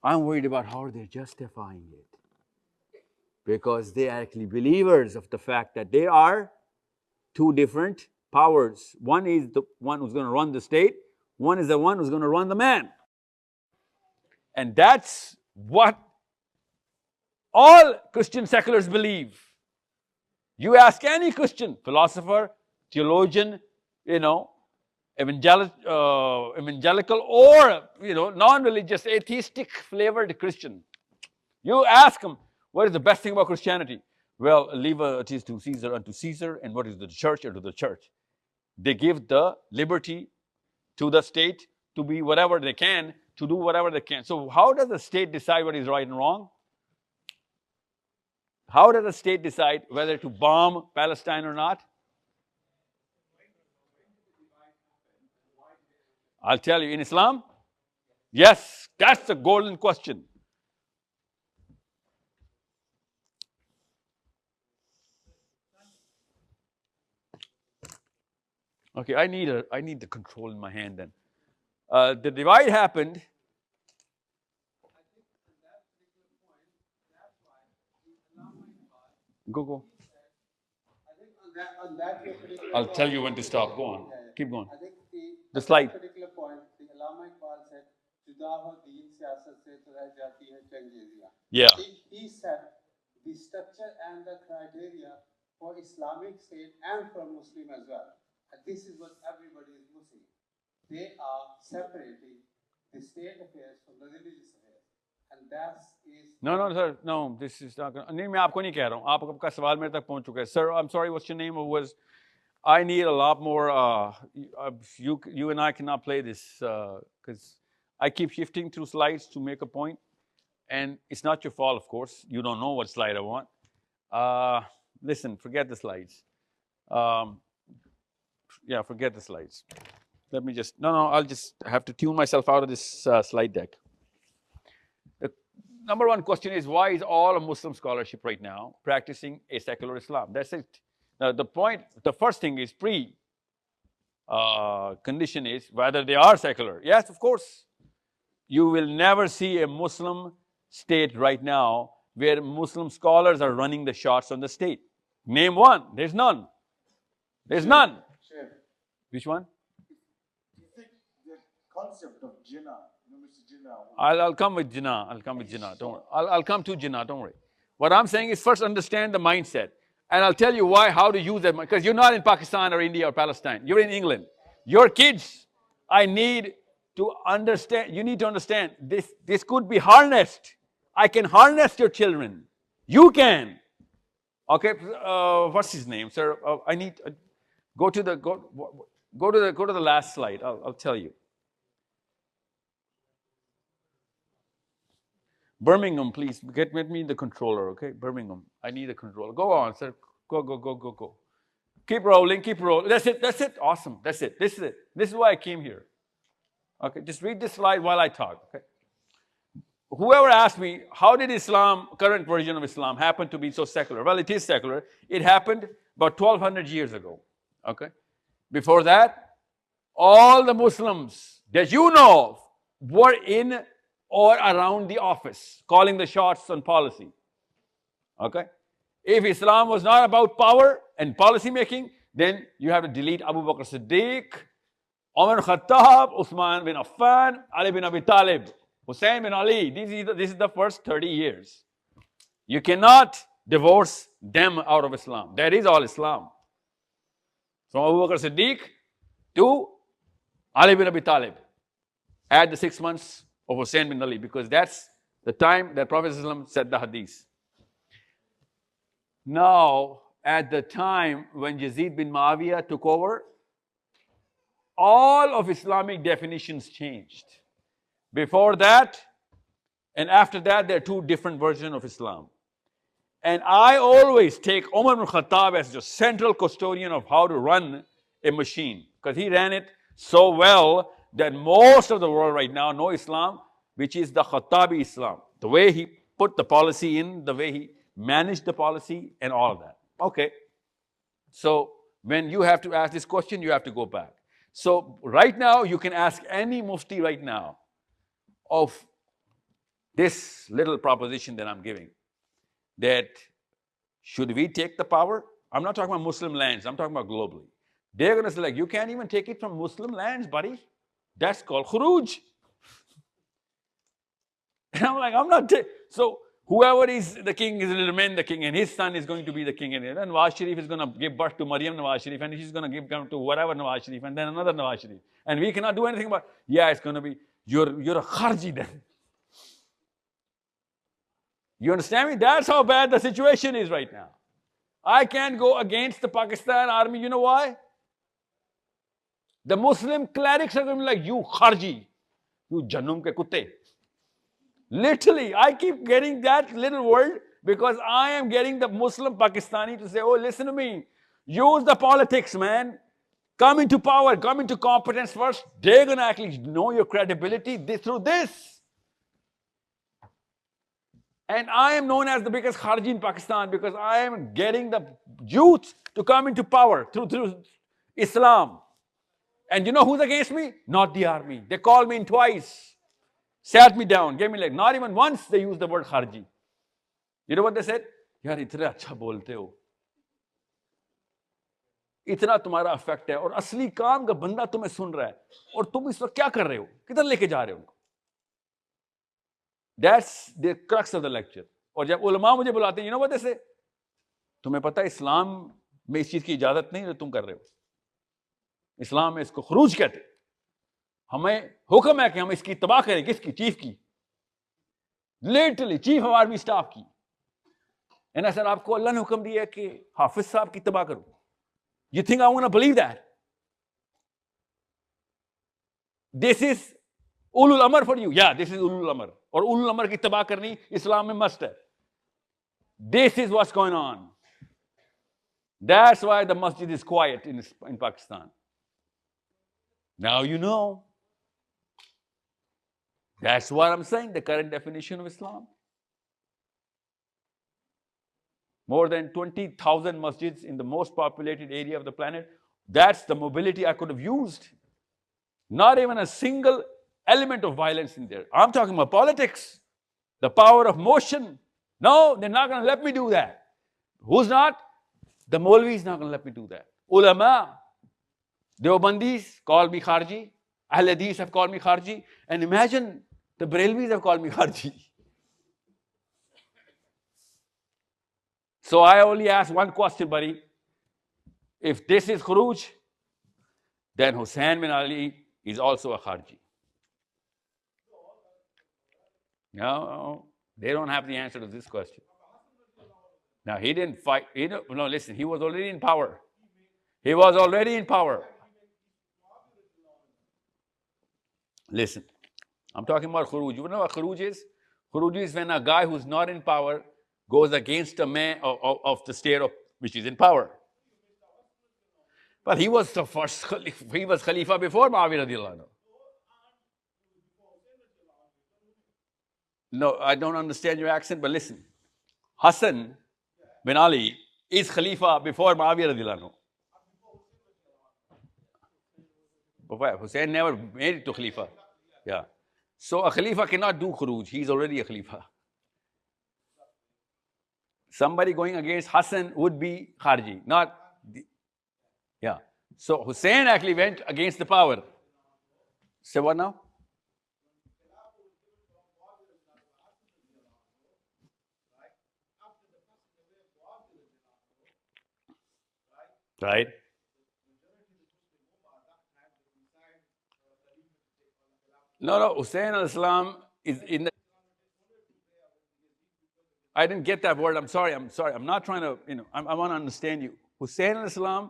S2: I'm worried about how they're justifying it. Because they are actually believers of the fact that they are two different powers. One is the one who's going to run the state. One is the one who's going to run the man. And that's what All Christian seculars believe. You ask any Christian, philosopher, theologian, evangelical or, non-religious, atheistic flavored Christian. You ask them, what is the best thing about Christianity? Well, leave it is to Caesar unto Caesar, and what is the church unto the church. They give the liberty to the state to be whatever they can, to do whatever they can. So how does the state decide what is right and wrong? How does the state decide whether to bomb Palestine or not? I'll tell you, in Islam, yes, that's the golden question. Okay, I need the control in my hand then. The divide happened. Go. I'll tell you when to stop. Go on. Keep going.
S1: I think
S2: The slide.
S1: that particular point, the Islamic Iqbal said, "Juda ho deen siyasat se to reh jati hai changeziyan."
S2: Yeah.
S1: He said the structure and the criteria for Islamic State and for Muslim as well. And this is what everybody is missing. They are separating the state affairs from the religious affairs. And that is...
S2: No, sir. No, this is not going to... नहीं, मैं आपको नहीं कह रहा हूँ. आपका सवाल मेरे तक पहुँच चुका है. Sir, I'm sorry, what's your name? I need a lot more... you and I cannot play this because I keep shifting through slides to make a point. And it's not your fault, of course. You don't know what slide I want. Listen, forget the slides. Yeah, forget the slides. Let me just... No, I'll just have to tune myself out of this slide deck. The number one question is, why is all of Muslim scholarship right now practicing a secular Islam? That's it. Now, the first thing is condition is whether they are secular. Yes, of course. You will never see a Muslim state right now where Muslim scholars are running the shots on the state. Name one. There's none. There's none.
S1: Chef,
S2: Which one?
S1: do you think the concept of Jinnah, Mr. Jinnah...
S2: I'll come with Jinnah. I'll come with Jinnah. Don't worry. I'll come to Jinnah. Don't worry. What I'm saying is first understand the mindset. And I'll tell you why, how to use that. Because you're not in Pakistan or India or Palestine. You're in England. Your kids, I need to understand. You need to understand this could be harnessed. I can harness your children. You can. Okay. What's his name, sir? I need go to the last slide. I'll tell you. Birmingham, please get me the controller. Okay, Birmingham. I need a controller. Go on, sir. Go. Keep rolling. That's it. Awesome. That's it. This is it. This is why I came here. Okay, just read this slide while I talk. Okay. Whoever asked me, how did Islam, current version of Islam, happen to be so secular? Well, it is secular. It happened about 1200 years ago. Okay. Before that, all the Muslims that you know of were in or around the office, calling the shots on policy. Okay? If Islam was not about power and policy making, then you have to delete Abu Bakr Siddiq, Umar Khattab, Uthman bin Affan, Ali bin Abi Talib, Hussein bin Ali. This is the first 30 years. You cannot divorce them out of Islam. That is all Islam. From Abu Bakr Siddiq to Ali bin Abi Talib. Add the 6 months of Hussein bin Ali, because that's the time that Prophet ﷺ said the hadith. Now, at the time when Yazid bin Muawiyah took over, all of Islamic definitions changed. Before that and after that, there are two different versions of Islam. And I always take Umar bin Khattab as the central custodian of how to run a machine, because he ran it so well that most of the world right now know Islam, which is the Khattabi Islam. The way he put the policy in, the way he managed the policy, and all of that. Okay. So when you have to ask this question, you have to go back. So right now, you can ask any mufti right now of this little proposition that I'm giving, that should we take the power? I'm not talking about Muslim lands. I'm talking about globally. They're going to say, like, you can't even take it from Muslim lands, buddy. That's called khuruj. And I'm like, I'm not. So Whoever is the king is will remain the king, and his son is going to be the king. And Nawaz Sharif is going to give birth to Maryam Nawaz Sharif, and she's going to give birth to whatever Nawaz Sharif, and then another Nawaz Sharif. And we cannot do anything about it. Yeah, it's going to be, you're a Kharji then. You understand me? That's how bad the situation is right now. I can't go against the Pakistan army. You know why? The Muslim clerics are going to be like, you Kharji, you Jannum ke kutte. Literally, I keep getting that little word because I am getting the Muslim Pakistani to say, oh, listen to me. Use the politics, man. Come into power, come into competence first. They're going to actually know your credibility through this. And I am known as the biggest Kharji in Pakistan because I am getting the youth to come into power through Islam. And you know who's against me? Not the army. They called me in twice. Sat me down, gave me like, not even once they used the word Kharji. You know what they said? यार इतने अच्छा बोलते हो, इतना तुम्हारा affect है और असली काम का बंदा तुम्हें सुन रहा है और तुम इस वक्त क्या कर रहे हो, किधर लेके जा रहे हो उनको? That's the crux of the lecture. और जब उलमा मुझे बुलाते हैं, you know what they say? तुम्हें पता है इस्लाम में इस चीज की इजाजत नहीं जो तुम कर रहे हो. इस्लाम में इसको खुरूज कहते. हमें हुक्म है कि हम इसकी तबाह करें. किसकी? चीफ की. Literally chief of army staff की. एंड सर आपको अल्लाह ने हुक्म दिया है कि हाफिज साहब की तबाह करो. You think I want to believe that? This is ulul amr for you. Yeah, this is ulul amr. और ulul amr की तबाह करनी इस्लाम में मस्ट है. This is what's going on. That's why the masjid is quiet in Pakistan. Now you know. That's what I'm saying, the current definition of Islam. More than 20,000 masjids in the most populated area of the planet. That's the mobility I could have used. Not even a single element of violence in there. I'm talking about politics, the power of motion. No, they're not going to let me do that. Who's not? The Maulvi is not going to let me do that. Ulama, Deobandis call me Kharji. Ahl Hadith have called me Kharji. And imagine the Barelvis have called me Kharji. So I only ask one question, buddy. If this is Khuruj, then Hussein bin Ali is also a Kharji. No, they don't have the answer to this question. Now, he didn't fight. No, listen, he was already in power. He was already in power. Listen, I'm talking about Khuruj. You know what Khuruj is? Khuruj is when a guy who's not in power goes against a man of the state which is in power. But he was the first, he was Khalifa before Muawiyah radiallahu anhu. No, I don't understand your accent, but listen. Hassan bin Ali is Khalifa before Muawiyah radiallahu anhu. But Hussein never made it to Khalifa. Yeah. So a Khalifa cannot do Khuruj. He's already a Khalifa. Somebody going against Hassan would be Kharji, not. Yeah. So Hussein actually went against the power. Say what now? Right. No, Hussein al-Islam is in the. I didn't get that word. I'm sorry. I'm not trying to, I want to understand you. Hussein al-Islam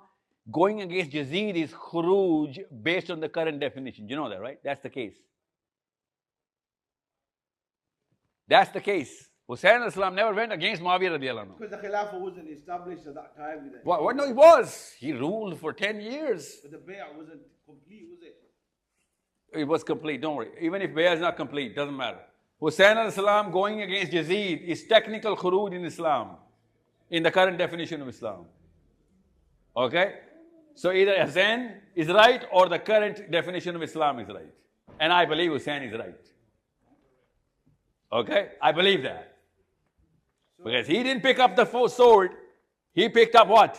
S2: going against Yazid is Khuruj based on the current definition. You know that, right? That's the case. That's the case. Hussein al-Islam never went against Muawiyah radiallahu anhu.
S4: Because the Khilafah wasn't established at that time.
S2: What? No, he was. He ruled for 10 years.
S4: But the bay'ah wasn't complete, was it?
S2: It was complete, don't worry. Even if bay'ah is not complete, doesn't matter. Hussein al-Islam going against Yazid is technical khuruj in Islam, in the current definition of Islam. Okay? So either Hussein is right or the current definition of Islam is right. And I believe Hussein is right. Okay? I believe that. Because he didn't pick up the sword, he picked up what?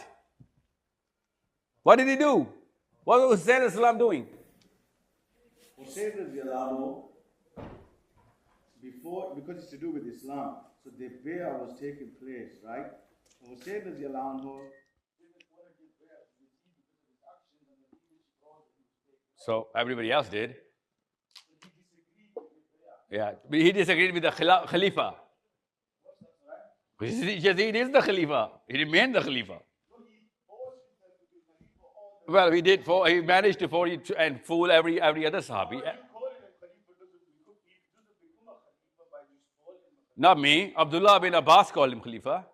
S2: What did he do? What was Hussein al-Islam doing?
S11: Hussein radiallahu
S12: before, because it's to do with Islam, so the bay'ah was taking place, right? And Hussein radiallahu anhu didn't want to give bay'ah to Yazid because of his actions and the leadership role that he was taking.
S2: So everybody else did.
S12: So he disagreed with the bay'ah.
S2: Yeah, but he disagreed with the Khalifa.
S12: What's that, right?
S2: Yazid is the Khalifa. He remained the Khalifa.
S12: So he forced himself to be Khalifa all the
S2: Well, he managed to fool and fool every other Sahabi. Not me. Abdullah bin Abbas called him Khalifa.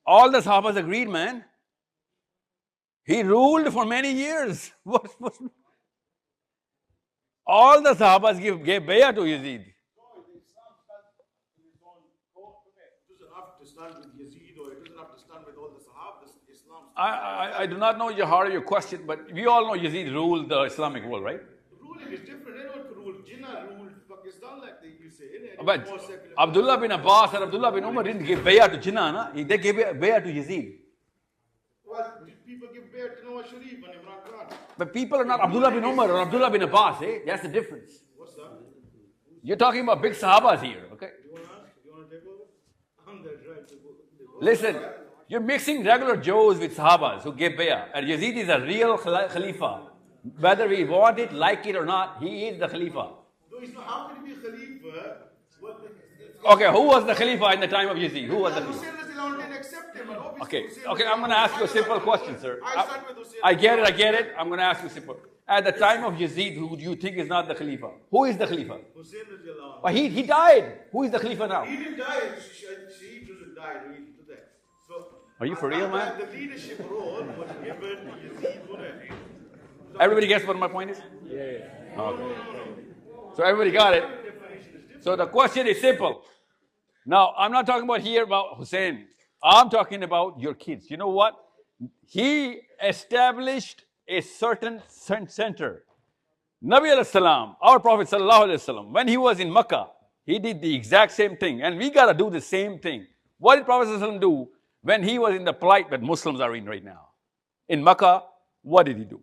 S2: All the Sahabas agreed, man. He ruled for many years. All the Sahabas gave bay'ah to Yazid.
S12: It doesn't have to stand with Yazid, or it doesn't have to stand with all the Sahabas. Islam.
S2: I do not know your heart of your question, but we all know Yazid ruled the Islamic world, right?
S12: Ruling is different. Anyone could rule. Jinnah ruled Pakistan like they used to say.
S2: But Abdullah bin Abbas and Abdullah bin Umar didn't give bay'ah to Jinnah, na? They gave bay'ah to Yazid.
S12: Well, people give bay'ah to Nawaz Sharif and Imran Khan.
S2: But people are not Abdullah bin Umar or Abdullah bin Abbas, eh? That's the difference.
S12: What's that?
S2: You're talking about big Sahabas here, okay?
S12: You want to take over? I'm the right to go.
S2: Listen, you're mixing regular Joes with Sahabas who gave bay'ah. And Yazid is a real Khalifa. Whether we want it, like it or not, he is the Khalifa.
S12: No, he's not. How can he be Khalifa?
S2: Okay, who was the Khalifa in the time of Yazid? Who was the Khalifa?
S12: Hussein didn't accept him.
S2: Okay, I'm going to ask you a simple question, sir. I get it. I'm going to ask you simple. At the time of Yazid, who do you think is not the Khalifa? Who is the Khalifa?
S12: Hussein radiallahu anhu.
S2: But he died. Who is the Khalifa now?
S12: He didn't die. She doesn't die. So,
S2: Are you for real, man?
S12: The leadership role was given to Yazid.
S2: Everybody gets what my point is?
S12: Yeah.
S2: Okay. So everybody got it. So the question is simple. Now, I'm not talking about here about Hussein. I'm talking about your kids. You know what? He established a certain center. Nabi alayhi salam, our Prophet sallallahu alayhi wasallam, when he was in Makkah, he did the exact same thing. And we got to do the same thing. What did Prophet sallallahu alayhi wasallam do when he was in the plight that Muslims are in right now? In Makkah, what did he do?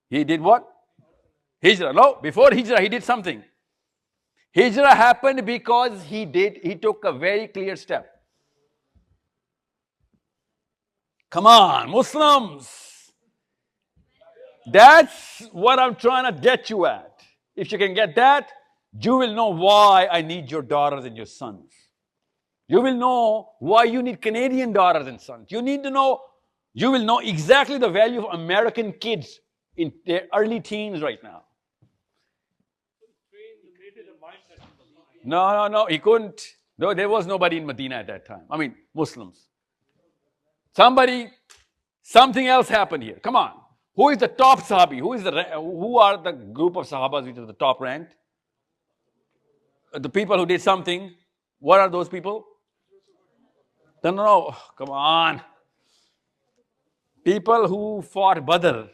S2: He did what? Hijrah. No, before Hijrah, he did something. Hijrah happened because he took a very clear step. Come on, Muslims. That's what I'm trying to get you at. If you can get that, you will know why I need your daughters and your sons. You will know why you need Canadian daughters and sons. You will know exactly the value of American kids in their early teens right now. No, he couldn't. No, there was nobody in Medina at that time. I mean, Muslims. Something else happened here. Come on. Who is the top Sahabi? Who are the group of Sahabas which is the top ranked? The people who did something. What are those people? No, come on. People who fought Badr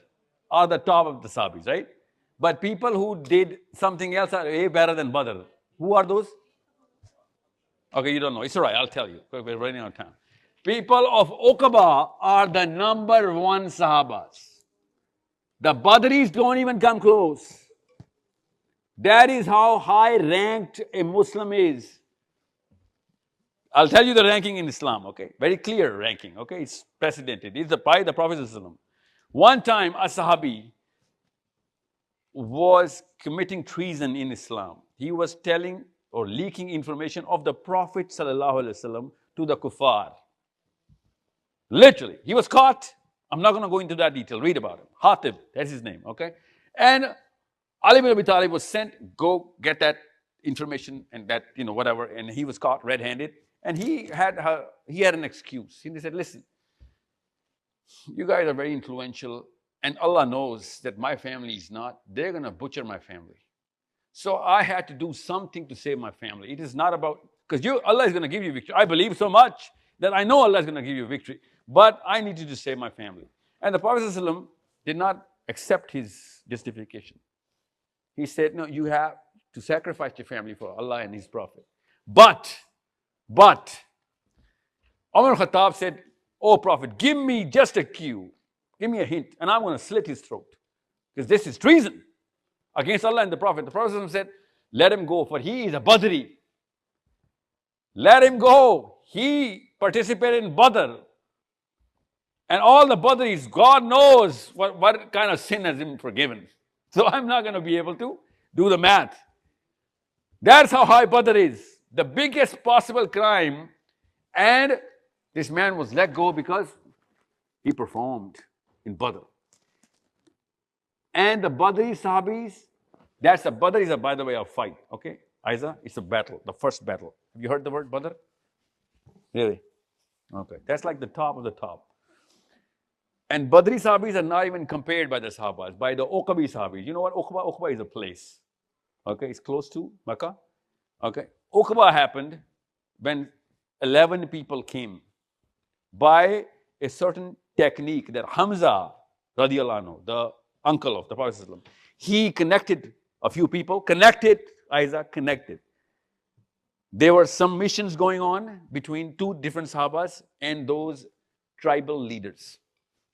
S2: are the top of the Sahabis, right? But people who did something else are way better than Badr. Who are those? Okay, you don't know. It's all right, I'll tell you. We're running out of time. People of Uqba are the number one Sahabas. The Badris don't even come close. That is how high ranked a Muslim is. I'll tell you the ranking in Islam, okay? Very clear ranking, okay? It's precedented. It's by the Prophet ﷺ. One time, a Sahabi was committing treason in Islam. He was telling or leaking information of the Prophet ﷺ to the kuffar. Literally, he was caught. I'm not going to go into that detail. Read about him. Hatib, that's his name, okay? And Ali bin Abi Talib was sent, go get that information and that, whatever. And he was caught red-handed. And he had an excuse. He said, listen, you guys are very influential. And Allah knows that my family is not. They're going to butcher my family. So I had to do something to save my family. It is not about, because Allah is going to give you victory. I believe so much that I know Allah is going to give you victory. But I need you to save my family. And the Prophet ﷺ did not accept his justification. He said, no, you have to sacrifice your family for Allah and His Prophet. But, Umar Khattab said, oh Prophet, give me just a cue. Give me a hint, and I'm going to slit his throat. because this is treason against Allah and the Prophet. The Prophet said, let him go, for he is a Badri. Let him go. He participated in Badr. And all the Badris, God knows what kind of sin has been forgiven. So I'm not going to be able to do the math. That's how high Badr is. The biggest possible crime. And this man was let go because he performed in Badr. And the Badri Sahabis, Badr is, by the way, a fight. Okay? Aiza, it's a battle, the first battle. Have you heard the word Badr? Really? Okay. That's like the top of the top. And Badri Sahabis are not even compared by the Sahabas, by the Uqabi Sahabis. You know what Uqba? Uqba is a place. Okay, it's close to Makkah. Okay. Uqba happened when 11 people came by a certain technique that Hamza, radiallahu anhu, the uncle of the Prophet, he connected a few people, connected. There were some missions going on between two different Sahabas and those tribal leaders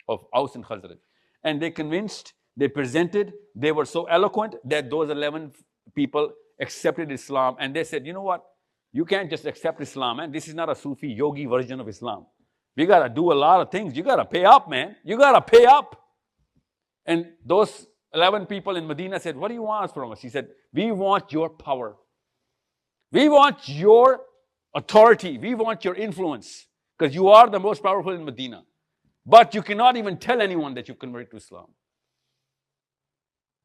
S2: of Aus and Khazraj. And they convinced, they presented, they were so eloquent that those 11 people accepted Islam. And they said, you know what? You can't just accept Islam, man. This is not a Sufi yogi version of Islam. We got to do a lot of things. You got to pay up, man. You got to pay up. And those 11 people in Medina said, what do you want from us? He said, we want your power. We want your authority. We want your influence. Because you are the most powerful in Medina. But you cannot even tell anyone that you converted to Islam.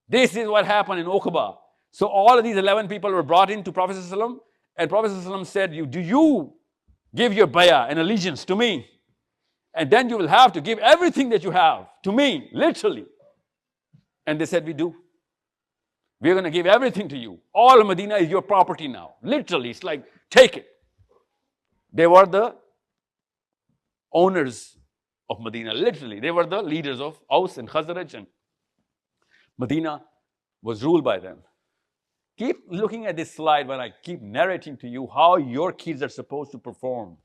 S2: This is what happened in Uqba. So all of these 11 people were brought in to Prophet ﷺ, and Prophet ﷺ said, do you give your bayah and allegiance to me? And then you will have to give everything that you have to me, literally. And they said, we do. We're going to give everything to you. All of Medina is your property now. Literally, it's like, take it. They were the owners of Medina, literally. They were the leaders of Aus and Khazraj, and Medina was ruled by them. Keep looking at this slide when I keep narrating to you how your kids are supposed to perform.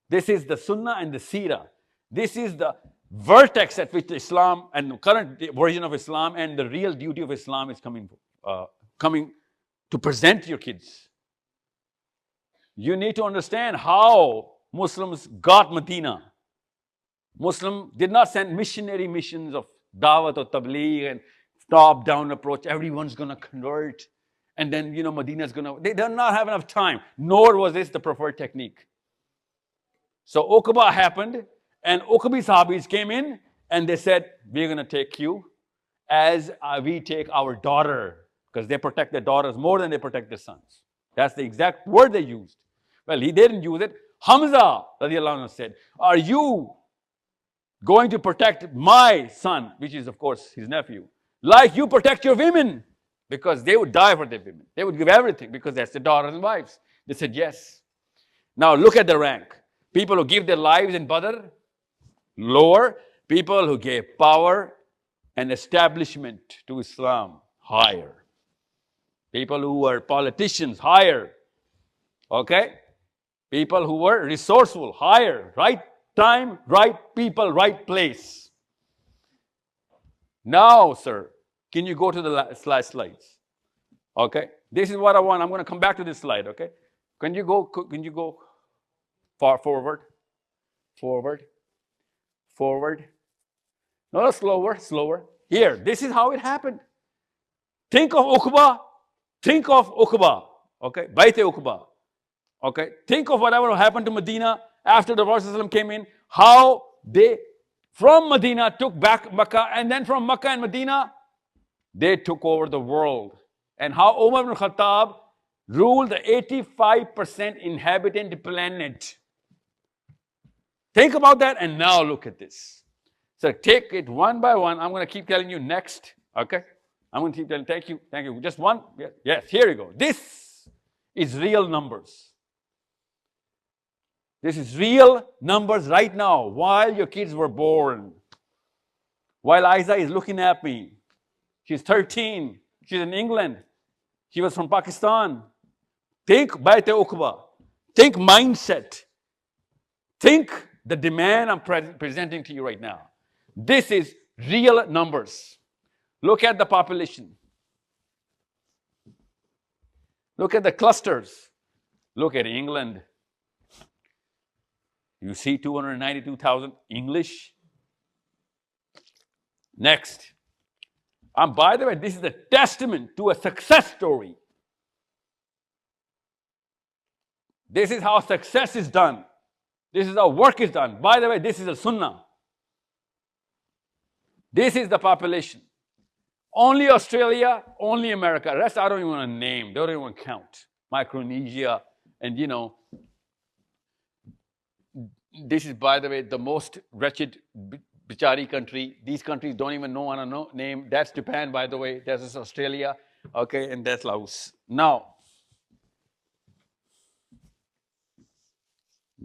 S2: This is the Sunnah and the Seerah. This is the vertex at which Islam and the current version of Islam and the real duty of Islam is coming to present to your kids. You need to understand how Muslims got Medina. Muslim did not send missionary missions of Dawat or Tabligh and top-down approach. Everyone's going to convert. And then, Medina's going to... They do not have enough time. Nor was this the preferred technique. So Uqba happened. And Uqbi Sahabis came in and they said, we're going to take you as we take our daughter. Because they protect their daughters more than they protect their sons. That's the exact word they used. Well, he didn't use it. Hamza, radiallahu anhu, said, are you going to protect my son, which is, of course, his nephew, like you protect your women? Because they would die for their women. They would give everything because that's their daughters and wives. They said, yes. Now look at the rank. People who give their lives in Badr, lower. People who gave power and establishment to Islam, higher. People who were politicians, higher. Okay? People who were resourceful, higher. Right time, right people, right place. Now, sir, can you go to the last slides? Okay? This is what I want. I'm going to come back to this slide, okay? Can you go far forward? Forward. Forward. No, slower, slower. Here, this is how it happened. Think of Uqba. Think of Uqba. Okay? Bayt Uqba. Okay? Think of whatever happened to Medina after the Prophet ﷺ came in. How they, from Medina, took back Makkah. And then from Makkah and Medina, they took over the world. And how Umar ibn Khattab ruled the 85% inhabitant planet. Think about that and now look at this. So take it one by one. I'm going to keep telling you next. Okay? I'm going to keep telling you. Thank you. Thank you. Just one. Yes, here you go. This is real numbers. This is real numbers right now while your kids were born. While Aiza is looking at me. She's 13. She's in England. She was from Pakistan. Think Bayt Uqba. Think mindset. Think the demand I'm presenting to you right now. This is real numbers. Look at the population. Look at the clusters. Look at England. You see 292,000 English. Next. And by the way, this is a testament to a success story. This is how success is done. This is how work is done. By the way, this is a sunnah. This is the population. Only Australia, only America. Rest I don't even want to name, don't even want to count. Micronesia, and this is, by the way, the most wretched bichari country. These countries don't even want to name. That's Japan, by the way. That's Australia. Okay, and that's Laos. Now,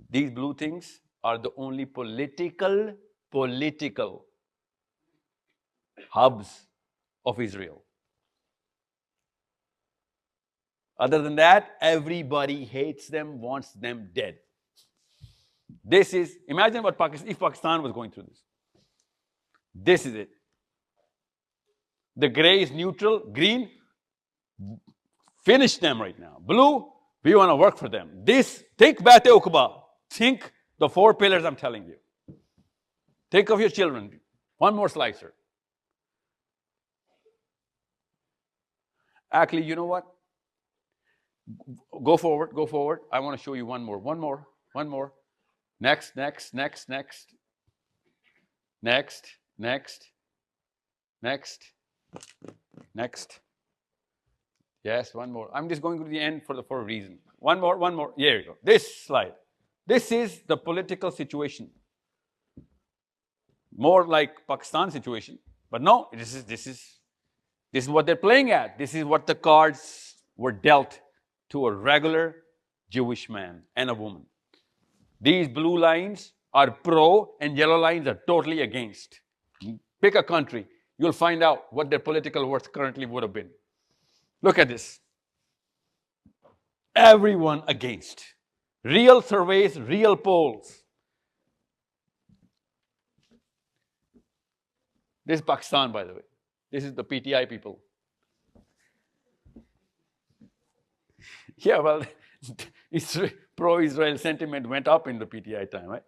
S2: these blue things are the only political hubs of Israel. Other than that, everybody hates them, wants them dead. This is, imagine what if Pakistan was going through this. This is it. The gray is neutral, green, finish them right now. Blue, we want to work for them. This, think Bate Uqba. Think the 4 pillars I'm telling you. Think of your children. One more slicer. Actually, you know what? Go forward. I want to show you one more. Next. Yes, one more. I'm just going to the end for a reason. One more. Here you go. This slide. This is the political situation. More like Pakistan situation. But no, this is what they're playing at. This is what the cards were dealt to a regular Jewish man and a woman. These blue lines are pro and yellow lines are totally against. Pick a country. You'll find out what their political worth currently would have been. Look at this. Everyone against. Real surveys, real polls. This is Pakistan, by the way. This is the PTI people. Yeah, well, pro-Israel sentiment went up in the PTI time, right?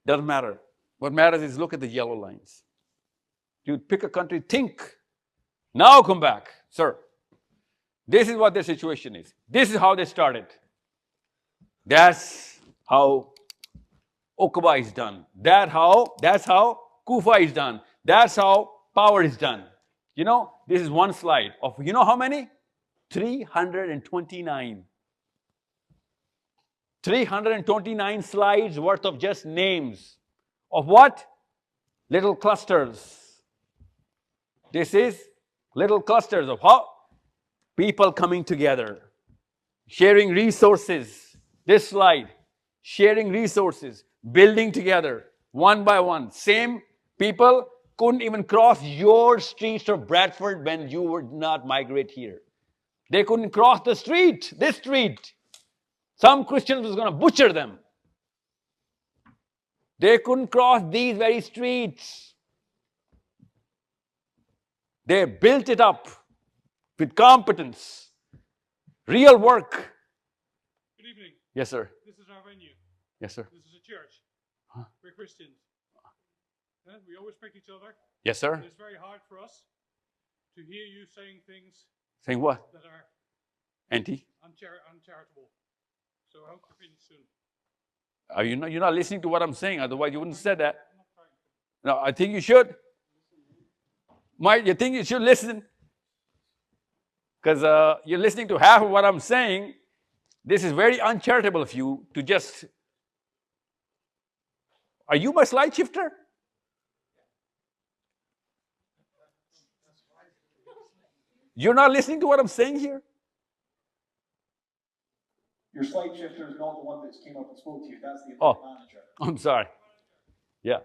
S2: Doesn't matter. What matters is look at the yellow lines. You pick a country, think. Now come back, sir. This is what their situation is. This is how they started. That's how Uqba is done. That's how Kufa is done. That's how power is done. This is one slide of, how many? 329. 329 slides worth of just names. Of what? Little clusters. This is little clusters of how? People coming together. Sharing resources. This slide. Sharing resources. Building together. One by one. Same people couldn't even cross your streets of Bradford when you would not migrate here. They couldn't cross the street, this street. Some Christians was going to butcher them. They couldn't cross these very streets. They built it up with competence, real work.
S13: Good evening.
S2: Yes, sir.
S13: This is our venue.
S2: Yes, sir.
S13: This is a church.
S2: Huh?
S13: We're Christians. We all respect each other.
S2: Yes, sir.
S13: It's very hard for us to hear you saying things.
S2: Saying what?
S13: That are uncharitable. So I hope to finish soon.
S2: You're not listening to what I'm saying, otherwise you wouldn't have said that. No, I think you should. You think you should listen? Because you're listening to half of what I'm saying. This is very uncharitable of you to just... Are you my slide shifter? You're not listening to what I'm saying here?
S14: Your slide shifter is not the one that came up and spoke to you. That's the manager.
S2: I'm sorry. Yeah.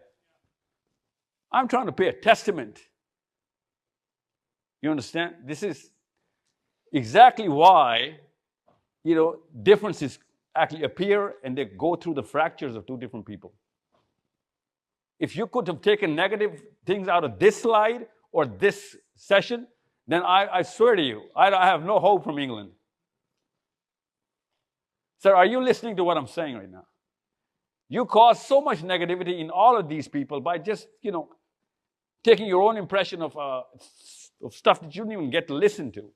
S2: I'm trying to pay a testament. You understand? This is exactly why, differences actually appear and they go through the fractures of two different people. If you could have taken negative things out of this slide or this session, then I swear to you, I have no hope from England. Sir, are you listening to what I'm saying right now? You cause so much negativity in all of these people by just, taking your own impression of stuff that you didn't even get to listen to.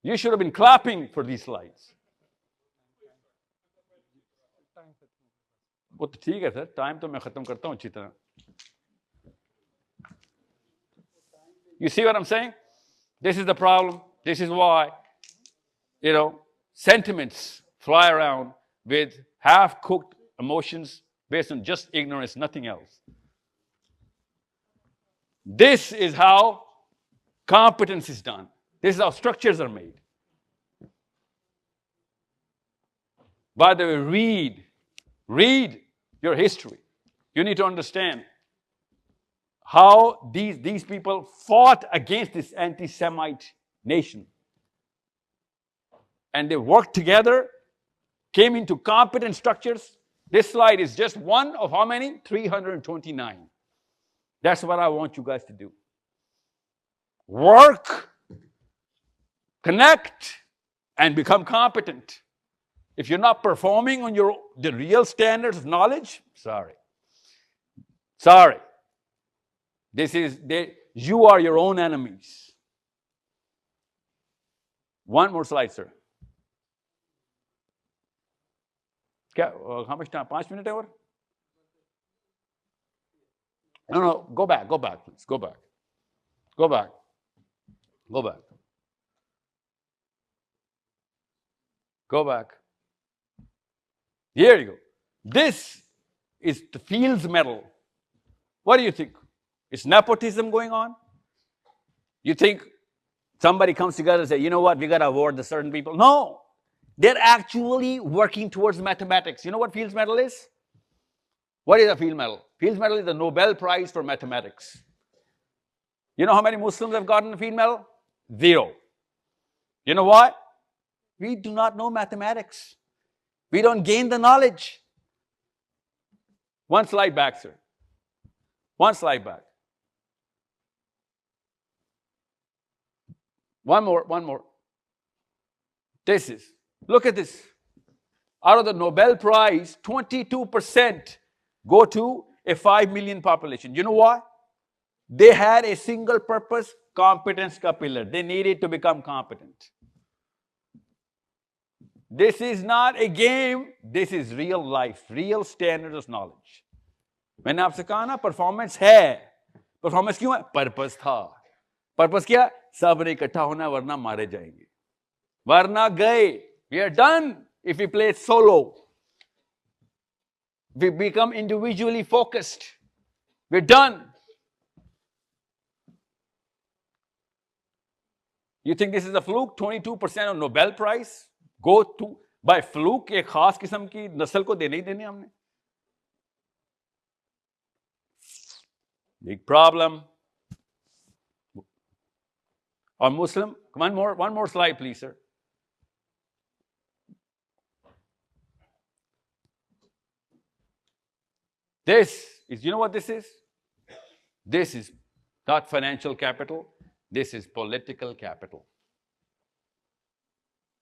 S2: You should have been clapping for these slides. वो तो ठीक है sir, time तो मैं खत्म करता हूँ अच्छी तरह. You see what I'm saying? This is the problem. This is why, sentiments fly around with half-cooked emotions based on just ignorance, nothing else. This is how competence is done. This is how structures are made. By the way, read your history. You need to understand how these people fought against this anti-Semite nation. And they worked together, came into competent structures. This slide is just one of how many? 329. That's what I want you guys to do. Work, connect, and become competent. If you're not performing on the real standards of knowledge, sorry. You are your own enemies. One more slide, sir. How much time? 5 minutes over? No, go back, please. Go back. Here you go. This is the Fields Medal. What do you think? Is nepotism going on? You think somebody comes together and says, you know what, we got to award the certain people? No. They're actually working towards mathematics. You know what Fields Medal is? What is a Fields Medal? Fields Medal is the Nobel Prize for mathematics. You know how many Muslims have gotten a Fields Medal? 0. You know why? We do not know mathematics. We don't gain the knowledge. One slide back, sir. One slide back. One more. Look at this. Out of the Nobel Prize, 22% go to a 5 million population. You know why? They had a single purpose, competence ka pillar. They needed to become competent. This is not a game. This is real life, real standards of knowledge. मैंने आपसे कहा ना performance है. Performance क्यों है? Purpose था. Purpose क्या? सब ने इकट्ठा होना वरना मारे जाएंगे. वरना गए. We are done if we play solo. We become individually focused. We're done. You think this is a fluke? 22% of Nobel Prize go to by fluke एक खास किस्म की नस्ल को देने ही देने हमने. Big problem. Or Muslim. One more slide, please, sir. You know what this is? This is not financial capital. This is political capital.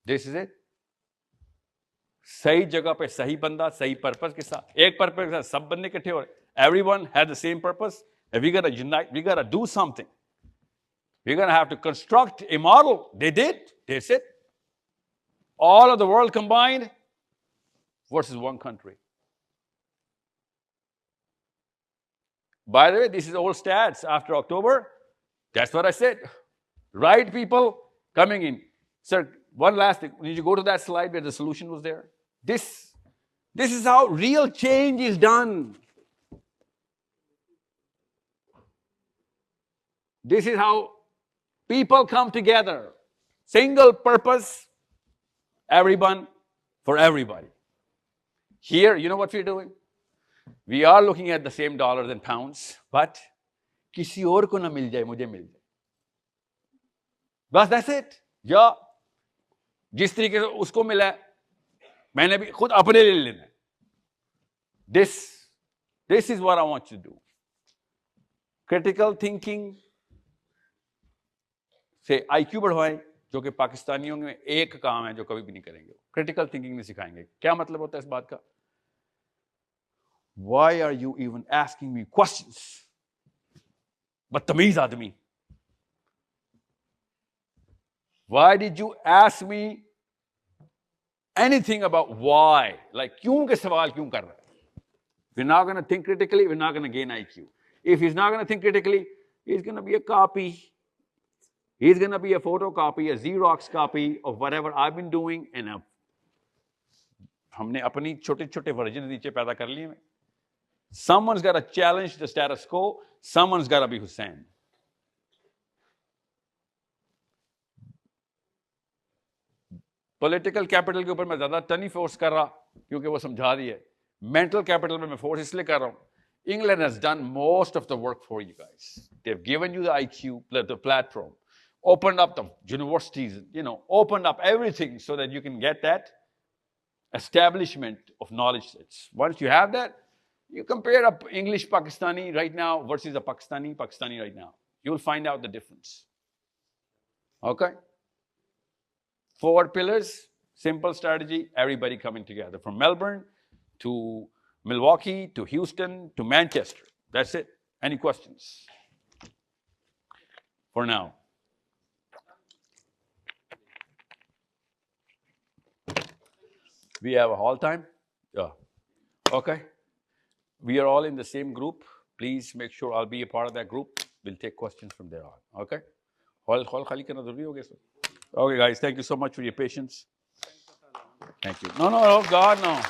S2: This is it. सही जगह पे सही बंदा सही पर्पस के साथ एक पर्पस के साथ सब बंदे इकट्ठे हो रहे. Everyone had the same purpose. And we gotta unite. We gotta do something. We're gonna have to construct a model. They did. They said all of the world combined versus one country. By the way, this is old stats after October. That's what I said. Right people coming in. Sir, one last thing. Did you go to that slide where the solution was there? This is how real change is done. This is how people come together. Single purpose, everyone for everybody. Here, you know what we're doing? We are looking at the same dollars and pounds, but किसी और को ना मिल जाए, मुझे मिल जाए. बस that's it. या जिस तरीके से उसको मिला है, मैंने भी खुद अपने लिए लेना है. This is what I want you to do. Critical thinking, से IQ बढ़वाएं, जो कि पाकिस्तानियों में एक काम है जो कभी भी नहीं करेंगे, क्रिटिकल थिंकिंग नहीं सिखाएंगे। क्या मतलब होता है इस बात का? Why are you even asking me questions? बदतमीज आदमी, why did you ask me anything about why? Like, क्यों के सवाल क्यों कर रहा है? We're not going to think critically, we're not going to gain IQ. If he's not going to think critically, he's going to be a copy. He's going to be a photocopy, a Xerox copy of whatever I've been doing, and हमने अपनी छोटे-छोटे version नीचे पैदा कर लिए हैं. Someone's got to challenge the status quo. Someone's got to be Hussein. Political capital के ऊपर मैं ज़्यादा टनी फोर्स कर रहा क्योंकि वो समझा दी है. Mental capital में मैं फोर्स इसलिए कर रहा हूँ. England has done most of the work for you guys. They've given you the IQ, the platform, opened up the universities, opened up everything so that you can get that establishment of knowledge sets. Once you have that, you compare a English Pakistani right now versus a Pakistani right now. You'll find out the difference. Okay? 4 pillars, simple strategy, everybody coming together. From Melbourne to Milwaukee to Houston to Manchester. That's it. Any questions? For now. We have a hall time? Yeah. Okay. We are all in the same group. Please make sure I'll be a part of that group. We'll take questions from there on. Okay? Okay, guys. Thank you so much for your patience. Thank you. No, God, no.